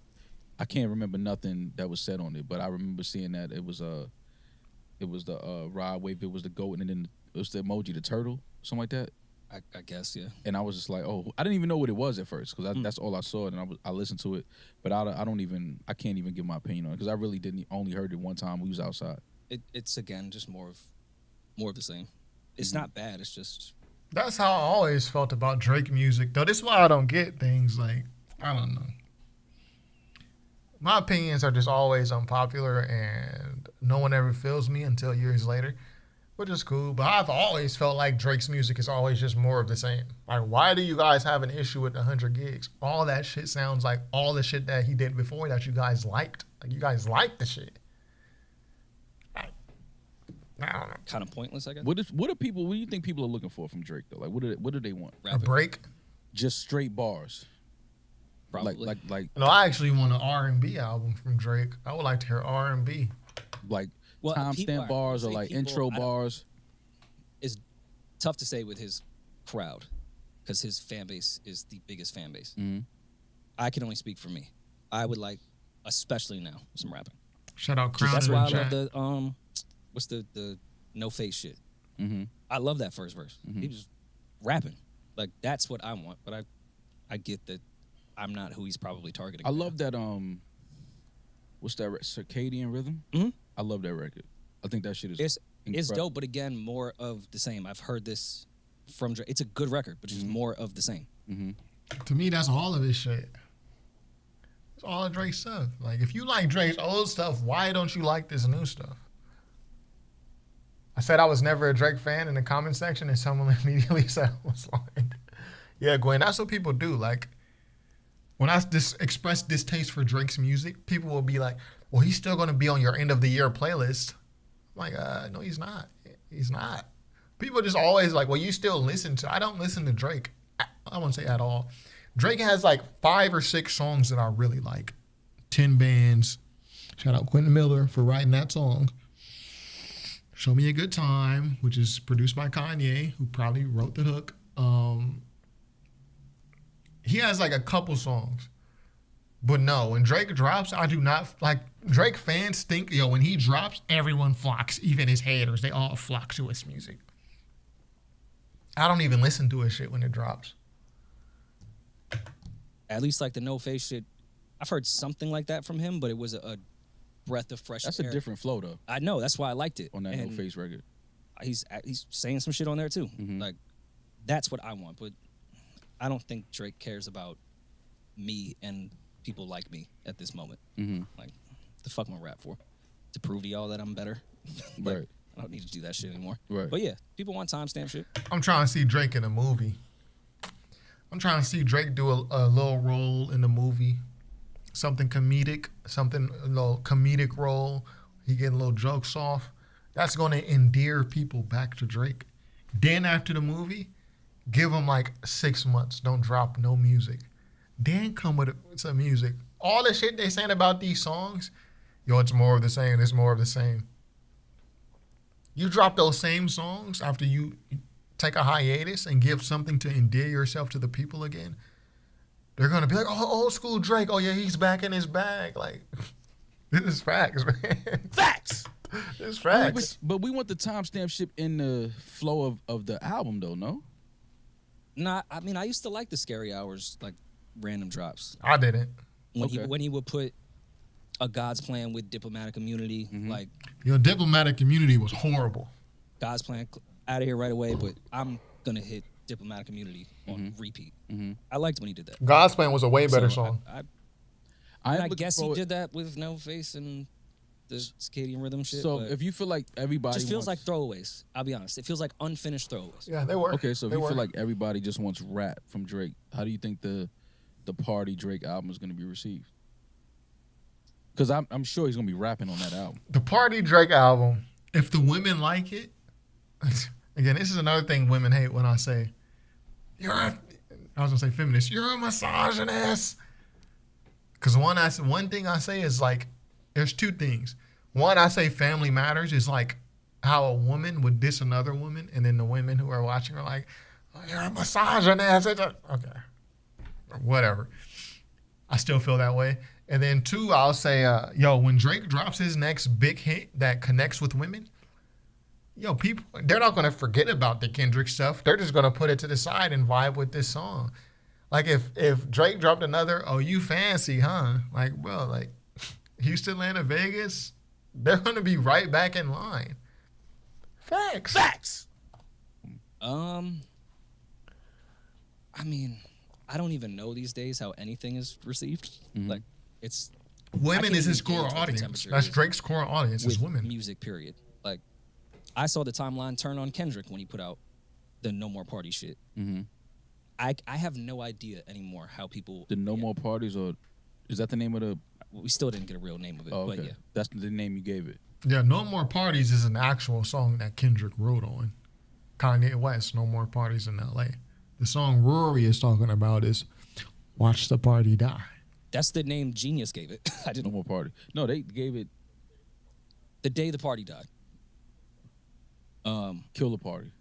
I can't remember nothing that was said on it, but I remember seeing that it was the Rod Wave. It was the goat, and then it was the emoji, the turtle, something like that. I guess, yeah. And I was just like, oh, I didn't even know what it was at first because that's all I saw, and I listened to it, but I can't even give my opinion on it because I really only heard it one time. We was outside. It's again just more of the same. It's not bad. It's just That's how I always felt about Drake music, though. This is why I don't get things like, I don't know. My opinions are just always unpopular, and no one ever feels me until years later, which is cool. But I've always felt like Drake's music is always just more of the same. Like, why do you guys have an issue with 100 gigs? All that shit sounds like all the shit that he did before that you guys liked. Like, you guys liked the shit. I don't know. kind of pointless, I guess. What do you think people are looking for from Drake though? Like, what do they want? A break? Just straight bars. Probably. Like No, I actually want an R&B album from Drake. I would like to hear R&B. Well, people timestamp are- bars or say like people- intro I don't- bars. It's tough to say with his crowd because his fan base is the biggest fan base. Mm-hmm. I can only speak for me. I would like, especially now, some rapping. Shout out Crown That's in the why I chat. love what's the no face shit. Mm-hmm. I love that first verse. He was rapping. Like, that's what I want. But I get that I'm not who he's probably targeting. I love that. What's that? Circadian rhythm. Mm-hmm. I love that record. I think that shit is It's incredible. dope, but again, more of the same. I've heard this from Drake. It's a good record, but just more of the same. To me, that's all of his shit. It's all of Drake's stuff. Like, if you like Drake's old stuff, why don't you like this new stuff? I said I was never a Drake fan in the comment section, and someone immediately said I was lying. Yeah, Gwen, that's what people do. Like, when I express distaste for Drake's music, people will be like, well, he's still going to be on your end of the year playlist. I'm like, no, he's not. He's not. People just always like, well, you still listen to. I don't listen to Drake. I won't say at all. Drake has like 5 or 6 songs that I really like. 10 Bands. Shout out Quentin Miller for writing that song. Show Me a Good Time, which is produced by Kanye, who probably wrote the hook. He has like a couple songs. But no, when Drake drops, I do not like Drake fans think, when he drops, everyone flocks, even his haters, they all flock to his music. I don't even listen to his shit when it drops. At least like the No Face shit, I've heard something like that from him, but it was a breath of fresh That's air. a different flow though. I know, that's why I liked it. On that And No Face record. He's saying some shit on there too. Like, that's what I want, but I don't think Drake cares about me and people like me at this moment. Like, the fuck am I rap for? To prove to y'all that I'm better? Like, Right. I don't need to do that shit anymore. Right. But yeah, people want timestamp shit. I'm trying to see Drake in a movie. I'm trying to see Drake do a little role in the movie. Something comedic, a little comedic role. He getting little jokes off. That's going to endear people back to Drake. Then after the movie, give him like 6 months. Don't drop no music. Then come with some music. All the shit they saying about these songs, it's more of the same. It's more of the same. You drop those same songs after you take a hiatus and give something to endear yourself to the people again. They're going to be like, oh, old school Drake. Oh, yeah, he's back in his bag. Like, this is facts, man. Facts. It's facts. But we want the timestamp shit in the flow of the album though, no? Nah, I mean, I used to like the Scary Hours, like, random drops. I didn't. When he would put a God's Plan with Diplomatic Immunity, like, Diplomatic Immunity was horrible. God's Plan out of here right away, but I'm going to hit Diplomatic Immunity on repeat. I liked when he did that. God's Plan was a way better song. I guess he did that with No Face and the circadian rhythm shit. So but if you feel like everybody just feels like wants, throwaways. I'll be honest. It feels like unfinished throwaways. Yeah, they were. okay, so if They you were. feel like everybody just wants rap from Drake, how do you think the Party Drake album is going to be received? Because I'm sure he's going to be rapping on that album. The Party Drake album, if the women like it, again, this is another thing women hate when I say, I was going to say feminist, you're a misogynist. Because one thing I say is like, there's 2 things. One, I say family matters is like how a woman would diss another woman, and then the women who are watching are like, oh, you're a misogynist. Okay. Whatever. I still feel that way. And then 2, I'll say, when Drake drops his next big hit that connects with women, people, they're not going to forget about the Kendrick stuff. They're just going to put it to the side and vibe with this song. Like if Drake dropped another, oh, you fancy, huh? Like, bro, like Houston, Atlanta, Vegas, they're going to be right back in line. Facts. I mean, I don't even know these days how anything is received. Like, it's Women is his even core gauge what the audience. temperature That's is Drake's core audience is with women. music, period. Like, I saw the timeline turn on Kendrick when he put out the No More Party shit. I have no idea anymore how people... The No More Parties, or is that the name of the... We still didn't get a real name of it, Oh, okay. but yeah. That's the name you gave it. Yeah, No More Parties is an actual song that Kendrick wrote on. Kanye West, No More Parties in L.A. The song Rory is talking about is Watch the Party Die. That's the name Genius gave it. I No didn't... More Party. No, they gave it The day the party died. Kill the Party.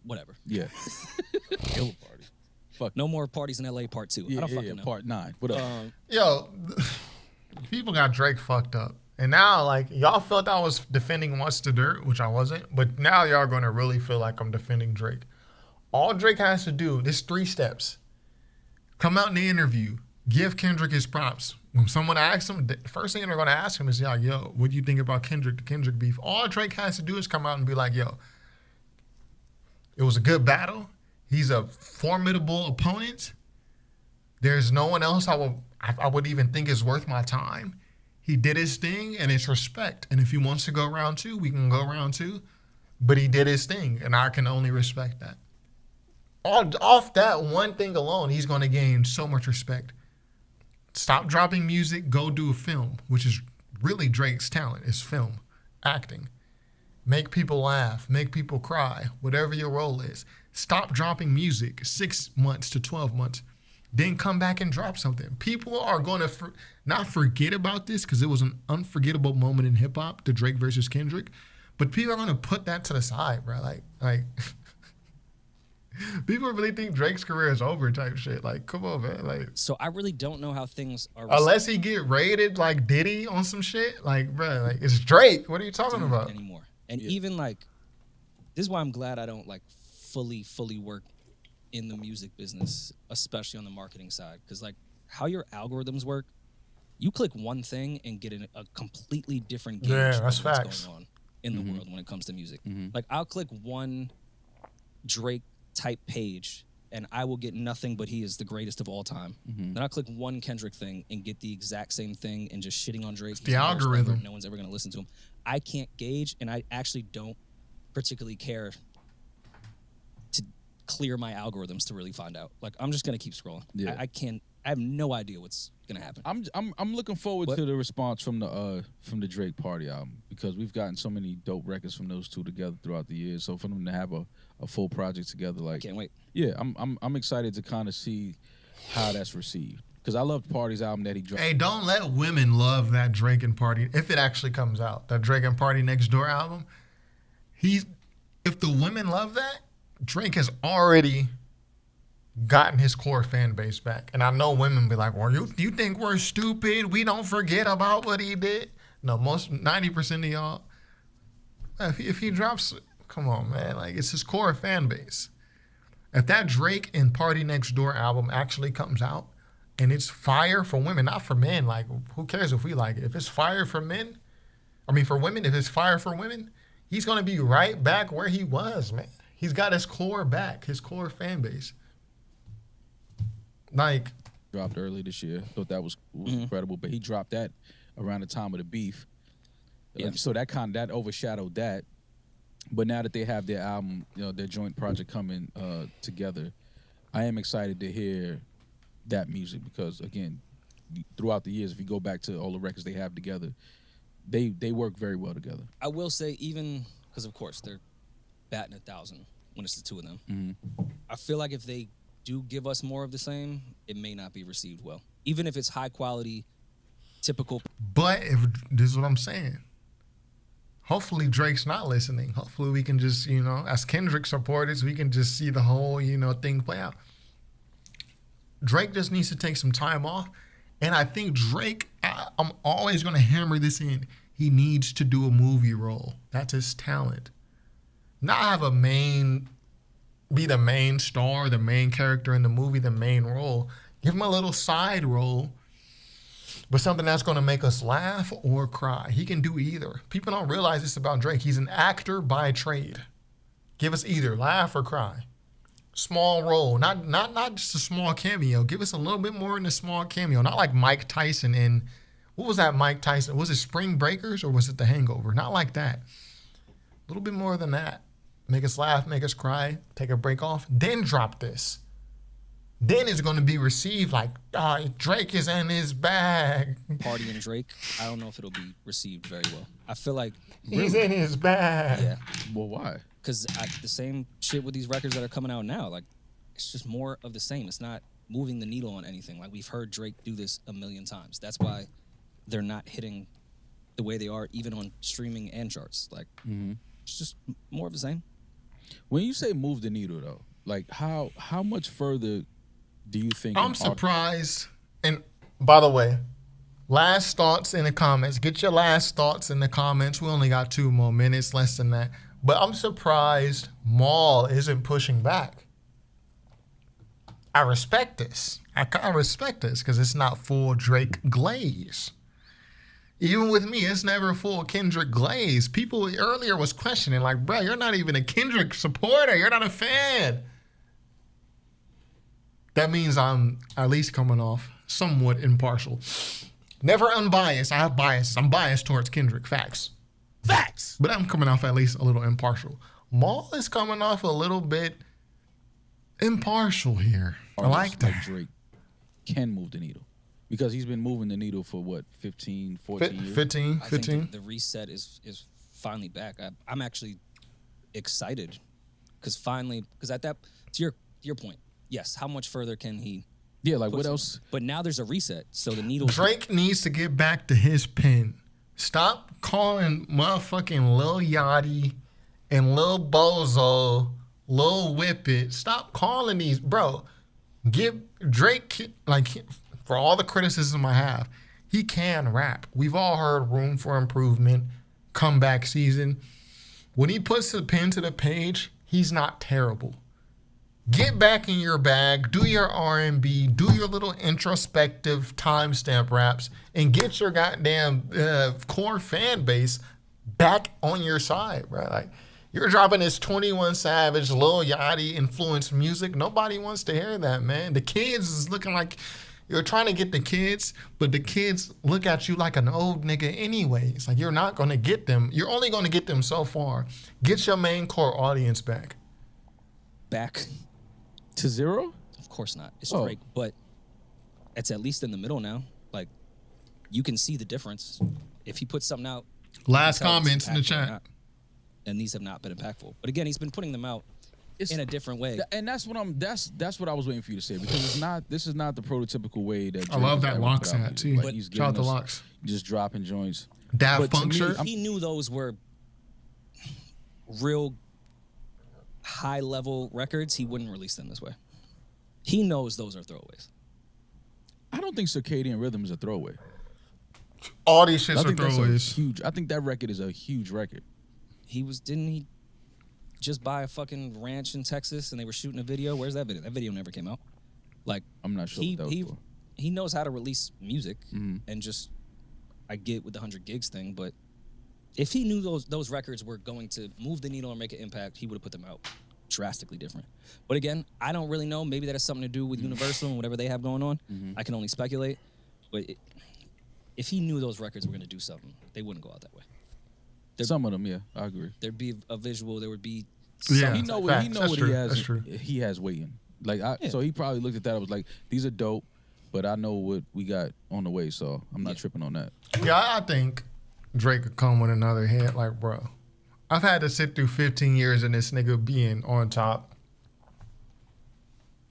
Whatever. Yeah. Kill the Party. Fuck. No More Parties in L.A. Part 2. I don't fucking know. Part 9. What up? Yo, people got Drake fucked up. And now, like, y'all felt I was defending What's the Dirt, which I wasn't. But now y'all going to really feel like I'm defending Drake. All Drake has to do, there's 3 steps. Come out in the interview. Give Kendrick his props. When someone asks him, the first thing they're going to ask him is, like, yo, what do you think about Kendrick, the Kendrick beef? All Drake has to do is come out and be like, yo, it was a good battle. He's a formidable opponent. There's no one else I would even think is worth my time. He did his thing, and it's respect. And if he wants to go round 2, we can go round 2. But he did his thing, and I can only respect that. Off that one thing alone, he's going to gain so much respect. Stop dropping music, go do a film, which is really Drake's talent, is film, acting. Make people laugh, make people cry, whatever your role is. Stop dropping music 6 months to 12 months. Then come back and drop something. People are going to not forget about this because it was an unforgettable moment in hip hop, the Drake versus Kendrick. But people are going to put that to the side, bro. Like people really think Drake's career is over type shit. Like, come on, man. Like, So I really don't know how things are. unless he get raided like Diddy on some shit, like, bro, like it's Drake. What are you talking about? Anymore. And even like, this is why I'm glad I don't like fully work in the music business, especially on the marketing side. Because like how your algorithms work, you click one thing and get a completely different gauge Yeah, of that's what's facts. going on in the world when it comes to music. Like I'll click one Drake type page and I will get nothing but he is the greatest of all time. Then I'll click one Kendrick thing and get the exact same thing and just shitting on Drake. the algorithm. No one's ever going to listen to him. I can't gauge, and I actually don't particularly care to clear my algorithms to really find out. Like I'm just going to keep scrolling. Yeah. I have no idea what's going to happen. I'm looking forward to the response from the Drake Party album because we've gotten so many dope records from those two together throughout the years. So for them to have a full project together, like, Can't wait. Yeah, I'm excited to kind of see how that's received because I loved Party's album that he dropped. Hey, don't let women love that Drake and Party if it actually comes out. That Drake and Party Next Door album. If the women love that, Drake has already gotten his core fan base back. And I know women be like, well, you think we're stupid? We don't forget about what he did. No, 90% of y'all, if he drops, come on, man. Like, it's his core fan base. If that Drake and Party Next Door album actually comes out and it's fire for women, not for men, like, who cares if we like it? If it's fire for men, for women, if it's fire for women, he's going to be right back where he was, man. He's got his core back, his core fan base. Like, Dropped early this year. Thought that was incredible, but he dropped that around the time of the beef. Yeah. So that overshadowed that. But now that they have their album, their joint project coming together, I am excited to hear that music because again, throughout the years, if you go back to all the records they have together, they work very well together. I will say, even because of course they're batting 1,000 when it's the two of them. I feel like if they do give us more of the same, it may not be received well, even if it's high quality, typical. but this is what I'm saying. Hopefully Drake's not listening. Hopefully we can just, as Kendrick supporters, we can just see the whole, thing play out. Drake just needs to take some time off. And I think Drake, I'm always going to hammer this in. He needs to do a movie role. That's his talent. Not have be the main star, the main character in the movie, the main role. Give him a little side role, but something that's going to make us laugh or cry. He can do either. People don't realize this about Drake. He's an actor by trade. Give us either laugh or cry. Small role, not just a small cameo. Give us a little bit more in a small cameo. Not like Mike Tyson in, what was that Mike Tyson? Was it Spring Breakers or was it The Hangover? Not like that. A little bit more than that. Make us laugh, make us cry, take a break off, then drop this. Then it's going to be received like, Drake is in his bag. Party and Drake, I don't know if it'll be received very well. I feel like He's in his bag. yeah, Well, why? because the same shit with these records that are coming out now, like it's just more of the same. It's not moving the needle on anything. Like we've heard Drake do this a million times. That's why they're not hitting the way they are, even on streaming and charts. Like it's just more of the same. When you say move the needle, though, like how much further do you think? I'm surprised. And by the way, last thoughts in the comments. Get your last thoughts in the comments. We only got 2 more minutes, less than that. But I'm surprised Mal isn't pushing back. I respect this. I kind of respect this because it's not full Drake glaze. Even with me, it's never full Kendrick glaze. People earlier was questioning, like, bro, you're not even a Kendrick supporter. You're not a fan. That means I'm at least coming off somewhat impartial. Never unbiased. I have bias. I'm biased towards Kendrick. Facts. Facts. But I'm coming off at least a little impartial. Mal is coming off a little bit impartial here. I like that. Like Drake can move the needle. Because he's been moving the needle for what, 15, 14 years? 15. I think the reset is finally back. I'm actually excited because at that, to your point, yes, how much further can he? Yeah, like what else? But now there's a reset, so the needle. Drake needs to get back to his pen. Stop calling motherfucking Lil Yachty and Lil Bozo, Lil Whip It. Stop calling these, bro. Give Drake, like, for all the criticism I have, he can rap. We've all heard Room for Improvement, Comeback Season. When he puts the pen to the page, he's not terrible. Get back in your bag, do your R&B, do your little introspective timestamp raps, and get your goddamn core fan base back on your side, bro. Like, you're dropping this 21 Savage, Lil Yachty influenced music. Nobody wants to hear that, man. The kids is looking like you're trying to get the kids, but the kids look at you like an old nigga anyways. Like, you're not going to get them. You're only going to get them so far. Get your main core audience back. Back to zero? Of course not. It's Drake, but it's at least in the middle now. Like, you can see the difference. If he puts something out. Last comments in the chat. And these have not been impactful. But again, he's been putting them out in a different way. And that's what I was waiting for you to say, because this is not the prototypical way that Drake I love that Locks hat too. Like, he's shout out to Locks. Just dropping joints. Daft Punk shirt. He knew those were real high level records, he wouldn't release them this way. He knows those are throwaways. I don't think Circadian Rhythm is a throwaway. All these shits are throwaways. Huge. I think that record is a huge record. Didn't he just buy a fucking ranch in Texas and they were shooting a video? Where's that video? That video never came out. Like, I'm not sure what that was for. He knows how to release music and just, I get with the 100 gigs thing, but if he knew those records were going to move the needle or make an impact, he would have put them out drastically different. But again, I don't really know. Maybe that has something to do with Universal and whatever they have going on. I can only speculate. But if he knew those records were going to do something, they wouldn't go out that way. Some of them, yeah, I agree. There'd be a visual. There would be. Yeah, he know what he has. That's true. He has waiting. So he probably looked at that and was like, "These are dope, but I know what we got on the way, so I'm not tripping on that." Yeah, I think Drake could come with another hit. Like, bro, I've had to sit through 15 years of this nigga being on top,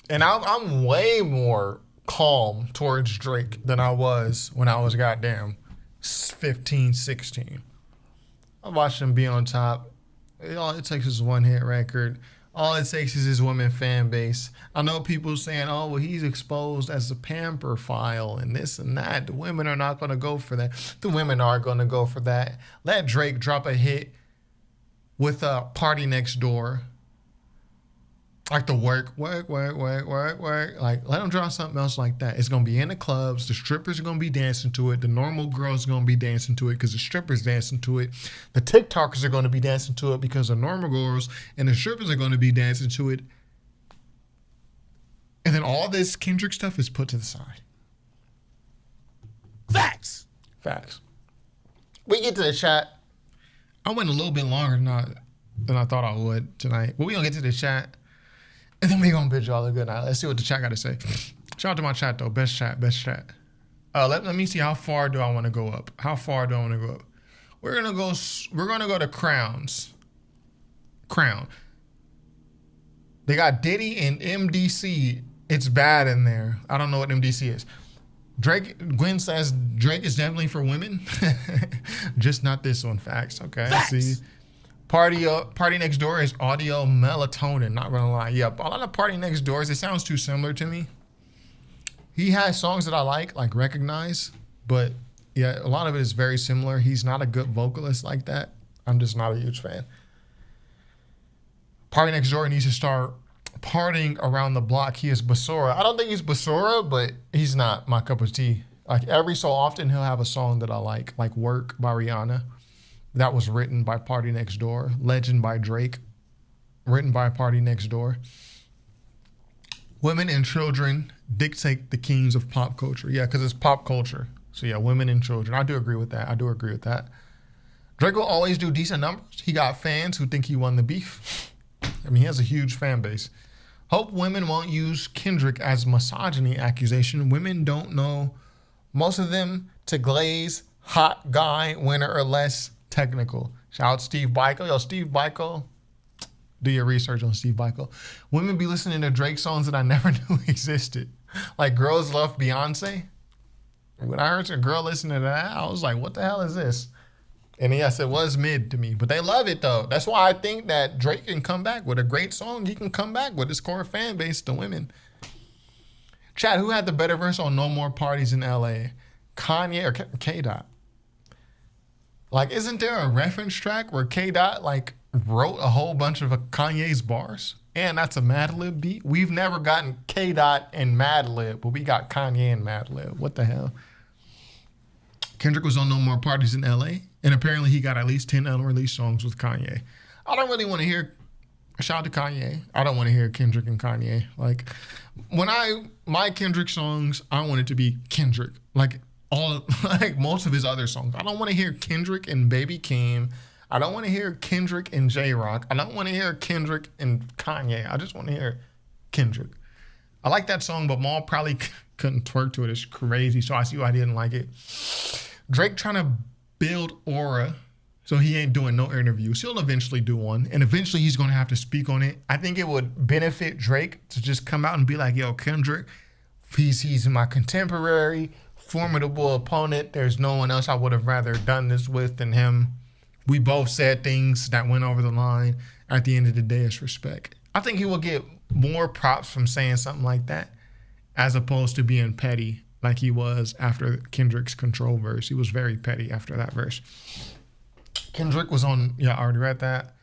and I'm way more calm towards Drake than I was when I was goddamn 15, 16. I watched him be on top. All it takes is one hit record. All it takes is his women fan base. I know people saying, oh, well, he's exposed as a pamper file and this and that. The women are not going to go for that. The women are going to go for that. Let Drake drop a hit with a Party Next Door. Like the work. Like, let him drop something else like that. It's going to be in the clubs. The strippers are going to be dancing to it. The normal girls are going to be dancing to it because the strippers dancing to it. The TikTokers are going to be dancing to it because the normal girls and the strippers are going to be dancing to it. And then all this Kendrick stuff is put to the side. Facts. We get to the chat. I went a little bit longer than I thought I would tonight. But we're going to get to the chat. And then we're going to bid y'all a good night. Let's see what the chat got to say. Shout out to my chat, though. Best chat. Let me see how far do I want to go up. We're going to go to Crowns. Crown. They got Diddy and MDC. It's bad in there. I don't know what MDC is. Gwen says Drake is definitely for women. Just not this one. Facts. Okay. Facts. See. Party Next Door is audio melatonin. Not gonna lie. Yeah, a lot of Party Next Doors, it sounds too similar to me. He has songs that I like Recognize, but yeah, a lot of it is very similar. He's not a good vocalist like that. I'm just not a huge fan. Party Next Door needs to start partying around the block, he is Basura. I don't think he's Basura, but he's not my cup of tea. Like every so often, he'll have a song that I like Work by Rihanna. That was written by Party Next Door. Legend by Drake, written by Party Next Door. Women and children dictate the kings of pop culture. Yeah, because it's pop culture. So yeah, women and children. I do agree with that. Drake will always do decent numbers. He got fans who think he won the beef. I mean, he has a huge fan base. Hope women won't use Kendrick as misogyny accusation. Women don't know most of them to glaze, hot guy, winner or less technical. Shout out Steve Biko. Yo, Steve Biko, do your research on Steve Biko. Women be listening to Drake songs that I never knew existed. Like Girls Love Beyonce. When I heard a girl listening to that, I was like, what the hell is this? And yes, it was mid to me, but they love it though. That's why I think that Drake can come back with a great song. He can come back with his core fan base, the women. Chad, who had the better verse on No More Parties in LA? Kanye or K-Dot? Like, isn't there a reference track where K-Dot like wrote a whole bunch of Kanye's bars? And that's a Madlib beat. We've never gotten K-Dot and Madlib, but we got Kanye and Madlib. What the hell? Kendrick was on No More Parties in LA, and apparently he got at least 10 unreleased songs with Kanye. I don't really want to hear, shout out to Kanye, I don't want to hear Kendrick and Kanye. Like, my Kendrick songs, I want it to be Kendrick. Like most of his other songs. I don't want to hear Kendrick and Baby Keem. I don't want to hear Kendrick and J-Rock. I don't want to hear Kendrick and Kanye. I just want to hear Kendrick. I like that song, but Maul probably couldn't twerk to it. It's crazy, so I see why I didn't like it. Drake trying to build aura, so he ain't doing no interviews. He'll eventually do one, and eventually he's going to have to speak on it. I think it would benefit Drake to just come out and be like, yo, Kendrick, he's my contemporary, formidable opponent. There's no one else I would have rather done this with than him. We both said things that went over the line. At the end of the day, it's respect. I think he will get more props from saying something like that as opposed to being petty like he was after Kendrick's Control verse. He was very petty after that verse. Kendrick was on, yeah, I already read that.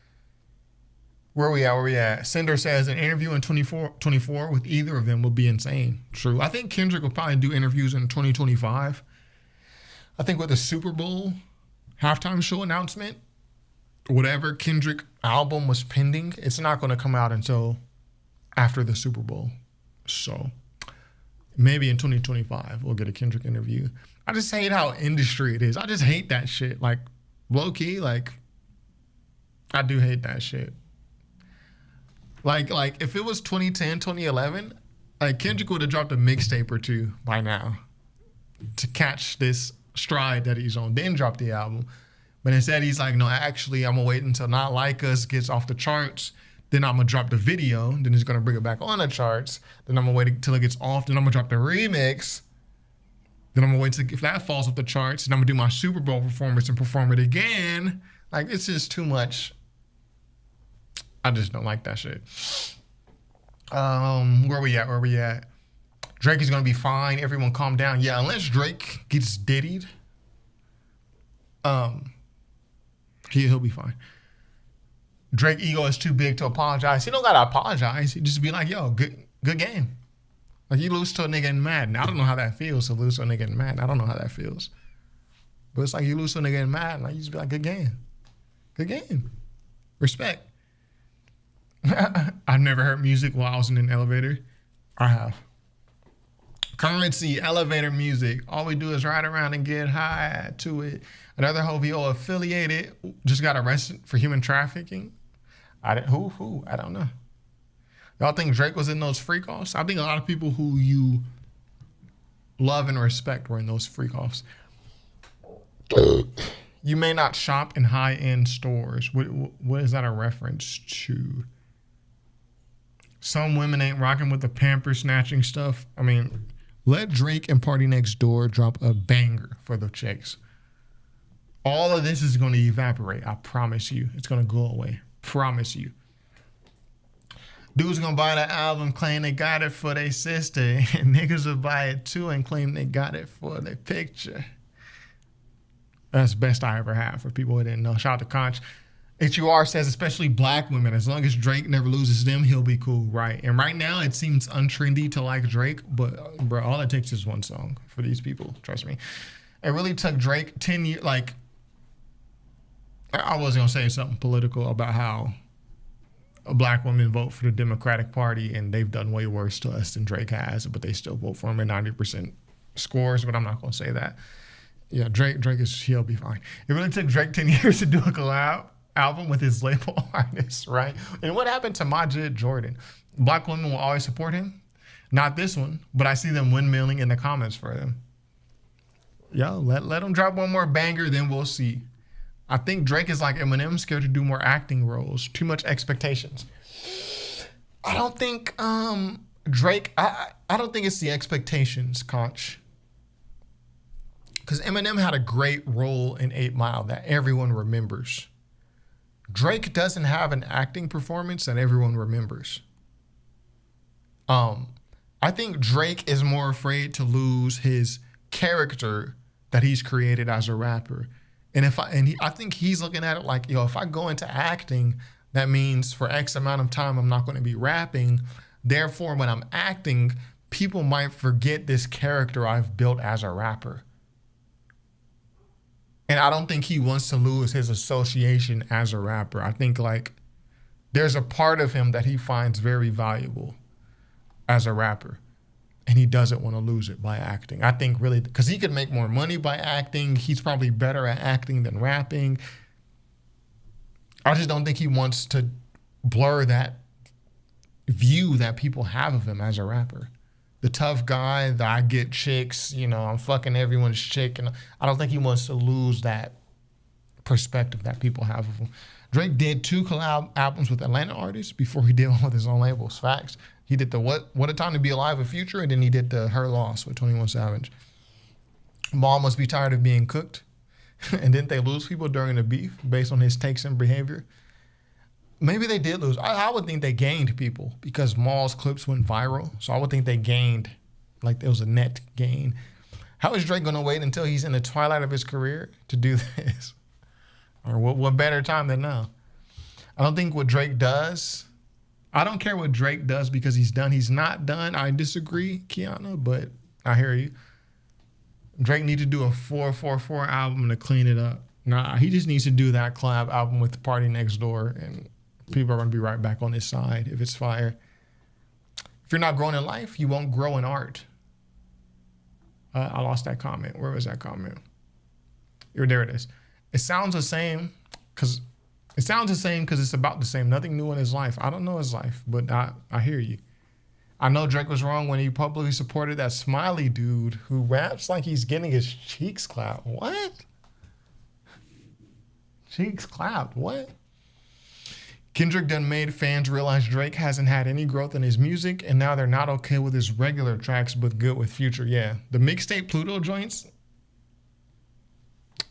Where we at? Cinder says an interview in 2024 with either of them will be insane. True. I think Kendrick will probably do interviews in 2025. I think with the Super Bowl halftime show announcement, whatever Kendrick album was pending, it's not going to come out until after the Super Bowl. So maybe in 2025, we'll get a Kendrick interview. I just hate how industry it is. I just hate that shit. Like, low key, like, I do hate that shit. Like if it was 2010, 2011, like Kendrick would have dropped a mixtape or two by now to catch this stride that he's on, then drop the album. But instead he's like, no, actually, I'm gonna wait until Not Like Us gets off the charts. Then I'm gonna drop the video. Then he's gonna bring it back on the charts. Then I'm gonna wait until it gets off. Then I'm gonna drop the remix. Then I'm gonna wait till if that falls off the charts. Then I'm gonna do my Super Bowl performance and perform it again. Like, it's just too much. I just don't like that shit. Where we at? Drake is gonna be fine. Everyone calm down. Yeah, unless Drake gets diddied, he'll be fine. Drake ego is too big to apologize. He don't gotta apologize. He just be like, yo, good game. Like, you lose to a nigga in Madden. I don't know how that feels to lose to a nigga in Madden. I don't know how that feels. But it's like you lose to a nigga in Madden. Like, you just be like, good game. Good game. Respect. I've never heard music while I was in an elevator. I have. Currency, elevator music. All we do is ride around and get high to it. Another OVO affiliated just got arrested for human trafficking. Who? I don't know. Y'all think Drake was in those freak offs? I think a lot of people who you love and respect were in those freak offs. You may not shop in high-end stores. What is that a reference to? Some women ain't rocking with the pamper snatching stuff. I mean, let Drake and Party Next Door drop a banger for the chicks. All of this is going to evaporate. I promise you. It's going to go away. Promise you. Dudes going to buy the album, claim they got it for their sister, and niggas will buy it too and claim they got it for their picture. That's the best I ever had for people who didn't know. Shout out to Conch. HUR says, especially black women, as long as Drake never loses them, he'll be cool, right? And right now, it seems untrendy to like Drake, but bro, all it takes is one song for these people. Trust me. It really took Drake 10 years. Like, I was gonna say something political about how black women vote for the Democratic Party, and they've done way worse to us than Drake has, but they still vote for him at 90% scores. But I'm not gonna say that. Yeah, he'll be fine. It really took Drake 10 years to do a collab album with his label artists, right? And what happened to Majid Jordan? Black women will always support him. Not this one, but I see them windmilling in the comments for him. Yo, let him drop one more banger, then we'll see. I think Drake is like Eminem, scared to do more acting roles. Too much expectations. I don't think Drake, I don't think it's the expectations, Conch. Because Eminem had a great role in 8 Mile that everyone remembers. Drake doesn't have an acting performance that everyone remembers. I think Drake is more afraid to lose his character that he's created as a rapper. And I think he's looking at it like, yo, if I go into acting, that means for X amount of time, I'm not going to be rapping. Therefore, when I'm acting, people might forget this character I've built as a rapper. And I don't think he wants to lose his association as a rapper. I think like there's a part of him that he finds very valuable as a rapper. And he doesn't want to lose it by acting. I think really, because he could make more money by acting. He's probably better at acting than rapping. I just don't think he wants to blur that view that people have of him as a rapper. The tough guy, the I get chicks, you know, I'm fucking everyone's chick. And I don't think he wants to lose that perspective that people have of him. Drake did 2 collab albums with Atlanta artists before he did one with his own labels. Facts. He did the What a Time to Be Alive with Future, and then he did the Her Loss with 21 Savage. Maul must be tired of being cooked. And didn't they lose people during the beef based on his takes and behavior? Maybe they did lose. I would think they gained people because Maul's clips went viral. So I would think they gained, like there was a net gain. How is Drake going to wait until he's in the twilight of his career to do this? Or what better time than now? I don't think what Drake does, I don't care what Drake does because he's done. He's not done. I disagree, Kiana, but I hear you. Drake needs to do a 444 album to clean it up. Nah, he just needs to do that collab album with the Party Next Door, and people are going to be right back on his side if it's fire. If you're not growing in life, you won't grow in art. I lost that comment. Where was that comment? There it is. It sounds the same because it's about the same. Nothing new in his life. I don't know his life, but I hear you. I know Drake was wrong when he publicly supported that Smiley dude who raps like he's getting his cheeks clapped. What? Cheeks clapped. What? Kendrick done made fans realize Drake hasn't had any growth in his music, and now they're not okay with his regular tracks, but good with Future. Yeah. The mixtape Pluto joints,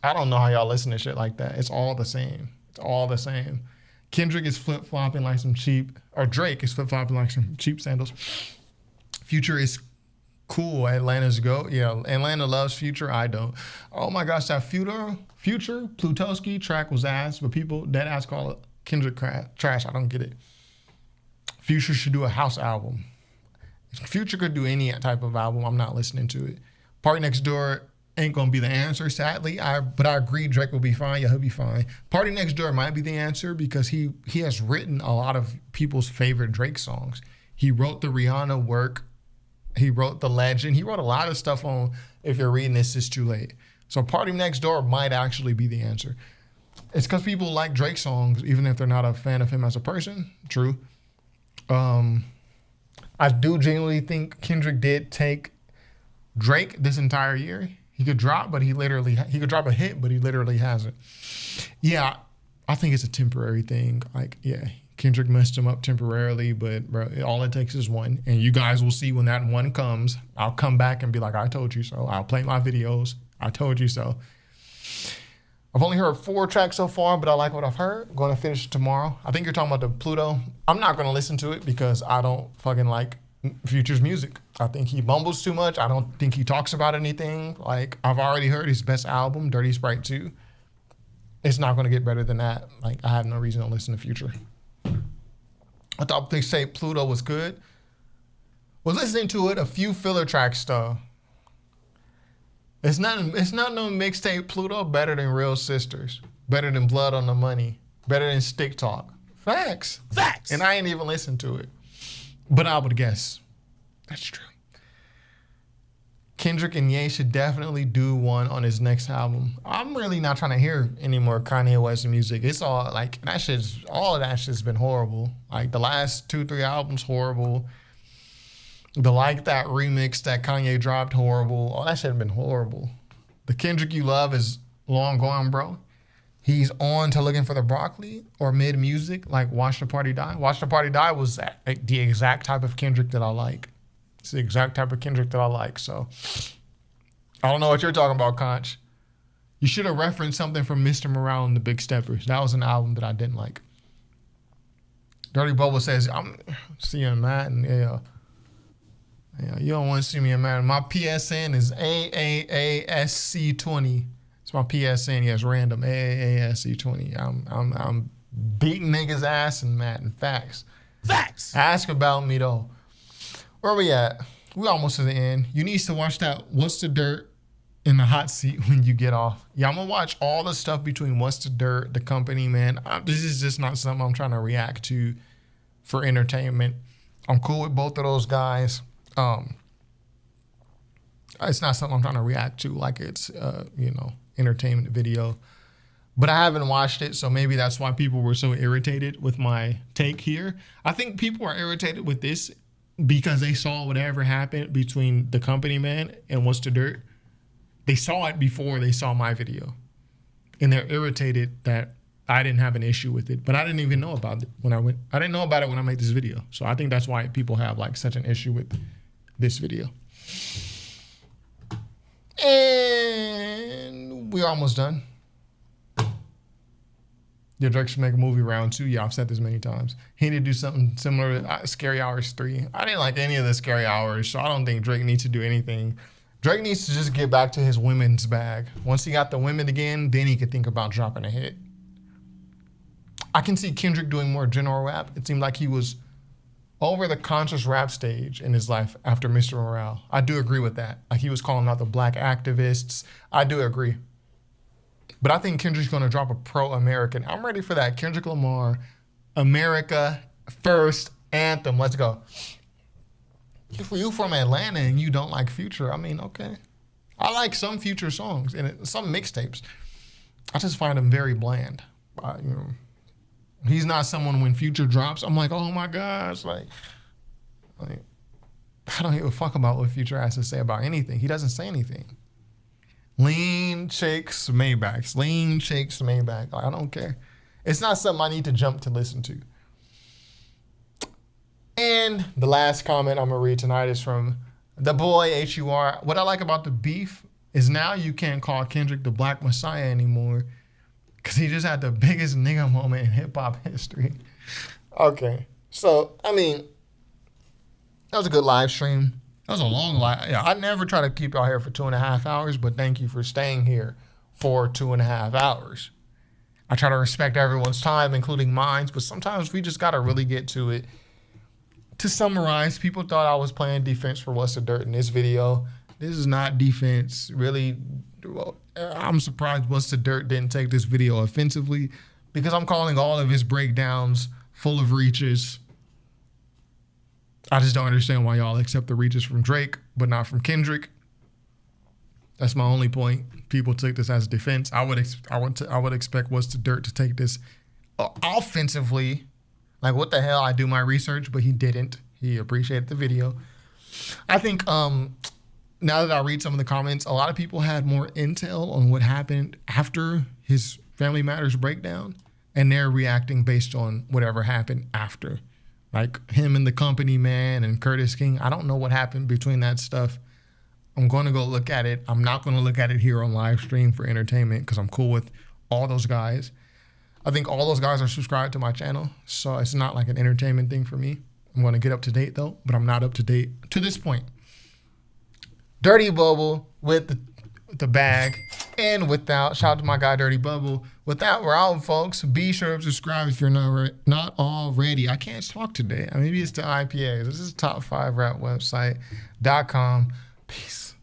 I don't know how y'all listen to shit like that. It's all the same. It's all the same. Kendrick is flip-flopping like some cheap, or Drake is flip-flopping like some cheap sandals. Future is cool. Atlanta's go. Yeah, Atlanta loves Future. I don't. Oh my gosh, that Future Plutowski track was ass, but people dead ass call it Kendrick trash. I don't get it. Future should do a house album. Future could do any type of album. I'm not listening to it. Party Next Door ain't gonna be the answer, sadly. But I agree Drake will be fine. Yeah, he'll be fine. Party Next Door might be the answer because he has written a lot of people's favorite Drake songs. He wrote the Rihanna work. He wrote The Legend. He wrote a lot of stuff on If You're Reading This, It's Too Late. So Party Next Door might actually be the answer. It's because people like Drake songs, even if they're not a fan of him as a person. True. I do genuinely think Kendrick did take Drake this entire year. He could drop, but he could drop a hit, but he literally hasn't. Yeah, I think it's a temporary thing. Like, yeah, Kendrick messed him up temporarily, but bro, all it takes is one. And you guys will see when that one comes. I'll come back and be like, I told you so. I'll play my videos. I told you so. I've only heard 4 tracks so far, but I like what I've heard. I'm going to finish it tomorrow. I think you're talking about the Pluto. I'm not going to listen to it because I don't fucking like Future's music. I think he mumbles too much. I don't think he talks about anything. Like, I've already heard his best album, Dirty Sprite 2. it's not going to get better than that. Like, I have no reason to listen to Future. I thought they say Pluto was good. Was listening to it, a few filler tracks though. It's not no mixtape. Pluto better than Real Sisters, better than Blood on the Money, better than Stick Talk. Facts. And I ain't even listened to it, but I would guess that's true. Kendrick and Ye should definitely do one on his next album. I'm really not trying to hear any more Kanye West music. It's all like all of that shit's been horrible. Like the last 2-3 albums, horrible. The Like That remix that Kanye dropped, horrible. All that shit have been horrible. The Kendrick you love is long gone, bro. He's on to Looking for the Broccoli or mid music like Watch the Party Die. Watch the Party Die was the exact type of Kendrick that I like. It's the exact type of Kendrick that I like. So I don't know what you're talking about, Conch. You should have referenced something from Mr. Morale and the Big Steppers. That was an album that I didn't like. Dirty Bubble says, I'm seeing that, and yeah, you don't want to see me in Madden. My PSN is AAASC20. It's my PSN. Yes, random AAASC20. I'm beating niggas' ass in Madden. Facts. Ask about me though. Where we at? We almost to the end. You need to watch that What's the Dirt in the hot seat when you get off. Yeah, I'm gonna watch all the stuff between What's the Dirt, the company, man. This is just not something I'm trying to react to for entertainment. I'm cool with both of those guys. It's not something I'm trying to react to like it's entertainment video. But I haven't watched it, so maybe that's why people were so irritated with my take here. I think people are irritated with this because they saw whatever happened between the company man and What's the Dirt. They saw it before they saw my video. And they're irritated that I didn't have an issue with it. But I didn't even know about it I didn't know about it when I made this video. So I think that's why people have like such an issue with this video. And we're almost done. Yeah, Drake should make a movie round 2. Yeah, I've said this many times. He need to do something similar to Scary Hours 3. I didn't like any of the Scary Hours, so I don't think Drake needs to do anything. Drake needs to just get back to his women's bag. Once he got the women again, then he could think about dropping a hit. I can see Kendrick doing more general rap. It seemed like he was over the conscious rap stage in his life after Mr. Morale. I do agree with that. Like he was calling out the black activists. I do agree. But I think Kendrick's going to drop a pro-American. I'm ready for that. Kendrick Lamar, America First anthem. Let's go. If you from Atlanta and you don't like Future, I mean, okay. I like some Future songs and some mixtapes. I just find them very bland. He's not someone when Future drops, I'm like, oh my gosh, like I don't give a fuck about what Future has to say about anything. He doesn't say anything. Lean shakes Maybachs. Lean shakes Maybach. I don't care. It's not something I need to jump to listen to. And the last comment I'm gonna read tonight is from the boy HUR. What I like about the beef is now you can't call Kendrick the Black Messiah anymore because he just had the biggest nigga moment in hip hop history. Okay, so I mean, that was a good live stream. That was a long live. Yeah, I never try to keep y'all here for 2.5 hours, but thank you for staying here for 2.5 hours. I try to respect everyone's time, including mine, but sometimes we just gotta really get to it. To summarize, people thought I was playing defense for What's the Dirt in this video. This is not defense. Really, I'm surprised What's the Dirt didn't take this video offensively because I'm calling all of his breakdowns full of reaches. I just don't understand why y'all accept the reaches from Drake, but not from Kendrick. That's my only point. People took this as defense. I would expect What's the Dirt to take this offensively. Like, what the hell? I do my research, but he didn't. He appreciated the video. I think now that I read some of the comments, a lot of people had more intel on what happened after his Family Matters breakdown, and they're reacting based on whatever happened after. Like him and the company man and Curtis King. I don't know what happened between that stuff. I'm going to go look at it. I'm not going to look at it here on live stream for entertainment because I'm cool with all those guys. I think all those guys are subscribed to my channel, so it's not like an entertainment thing for me. I'm going to get up to date though, but I'm not up to date to this point. Dirty Bubble with the the bag. And with that, shout out to my guy Dirty Bubble. With that, we're out, folks. Be sure to subscribe if you're not already. I can't talk today. Maybe it's the IPAs. This is top5rapwebsite.com. Peace.